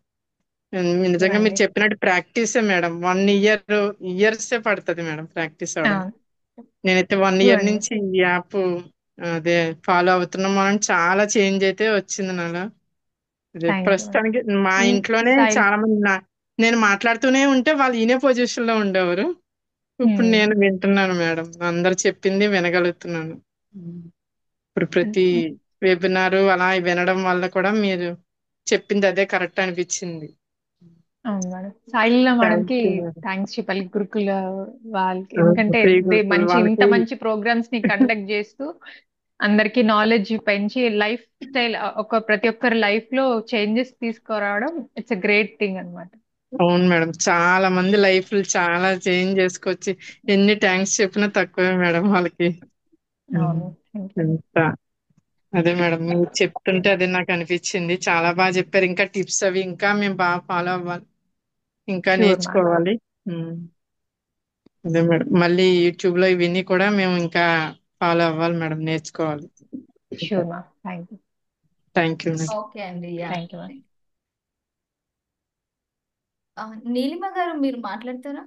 నిజంగా మీరు అండి. చెప్పినట్టు ప్రాక్టీసే మేడం. 1 years పడుతుంది మేడం ప్రాక్టీస్ అవడం. నేనైతే 1 year అండి. నుంచి ఈ యాప్ అదే ఫాలో అవుతున్నాం. మనం చాలా చేంజ్ అయితే వచ్చింది నాలో. అదే థ్యాంక్ యూ ప్రస్తుతానికి మా ఇంట్లోనే సాయి. చాలా మంది నేను మాట్లాడుతూనే ఉంటే వాళ్ళు వినే పొజిషన్ లో ఉండేవారు. ఇప్పుడు నేను వింటున్నాను మేడం, అందరు చెప్పింది వినగలుగుతున్నాను. ఇప్పుడు ప్రతి వెబినార్ అలా వినడం వల్ల కూడా మీరు చెప్పింది అదే కరెక్ట్ అనిపించింది. అవును మేడం. సాయిలీలా మేడం కి థ్యాంక్ యూ మేడం. థ్యాంక్స్ చెప్పాలి, గురుకుల వాళ్ళకి. ఎందుకంటే ఫ్రీ గురుకుల్ ఇంత వాళ్ళకి మంచి ప్రోగ్రామ్స్ ని కండక్ట్ చేస్తూ అందరికి నాలెడ్జ్ పెంచి లైఫ్ స్టైల్ ప్రతి ఒక్కరి లైఫ్ లో చేంజెస్ తీసుకురావడం ఇట్స్ ఎ గ్రేట్ థింగ్ అన్నమాట. అవును మేడం, చాలా మంది లైఫ్ చాలా చేంజ్ చేసుకొచ్చి ఎన్ని థ్యాంక్స్ చెప్పినా తక్కువే మేడం వాళ్ళకి. అవును. Thank you. ఎంత అదే మేడం, మీరు చెప్తుంటే అదే నాకు అనిపించింది. చాలా బాగా చెప్పారు. ఇంకా టిప్స్ అవి ఇంకా మేము బాగా ఫాలో అవ్వాలి, ఇంకా షూర్ మ్యామ్. నేర్చుకోవాలి. అదే మేడం, మళ్ళీ యూట్యూబ్ లో ఇవన్నీ కూడా మేము ఇంకా ఫాలో అవ్వాలి మేడం, నేర్చుకోవాలి. Sure ma'am. Thank you. Thank you madam. Okay అండి. Yeah, thank you ma'am. Neelima గారు మీరు మాట్లాడతారా?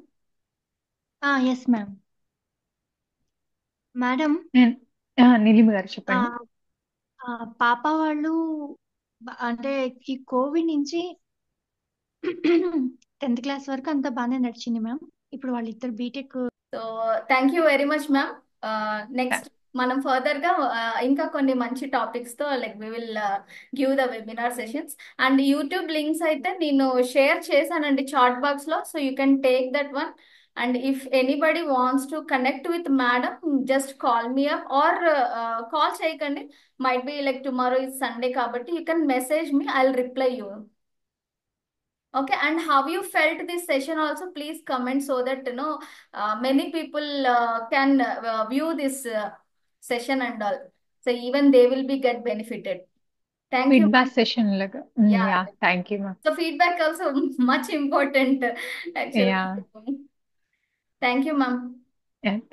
Yes ma'am. మేడం, నీలిమ గారు చెప్పండి. పాప వాళ్ళు అంటే ఈ కోవిడ్ నుంచి 10th క్లాస్ వరకు అంతా బాగానే నడిచింది మ్యామ్. ఇప్పుడు వాళ్ళిద్దరు B Tech. So thank you very much ma'am. Next మనం ఫర్దర్ గా ఇంకా కొన్ని మంచి టాపిక్స్ తో like we will give the webinar sessions. And YouTube links అయితే నేను షేర్ చేశానండి చాట్ బాక్స్ లో, so you can take that one. And if anybody wants to connect with madam, just call me up or call చేయకండి. Might be like tomorrow is Sunday కాబట్టి you can message me, I will reply you. Okay, and how you felt this session also, please comment so that many people can view this session and all. So even they will be get benefited. Thank you, feedback ma'am. Session లాగా. Yeah. Yeah, thank you ma'am. So feedback also much important actually. Yeah, Thank you, ma'am.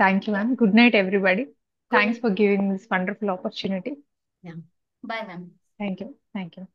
Thank you ma'am. Good night everybody. Thanks for giving this wonderful opportunity. Yeah. Bye, ma'am. Thank you. Thank you.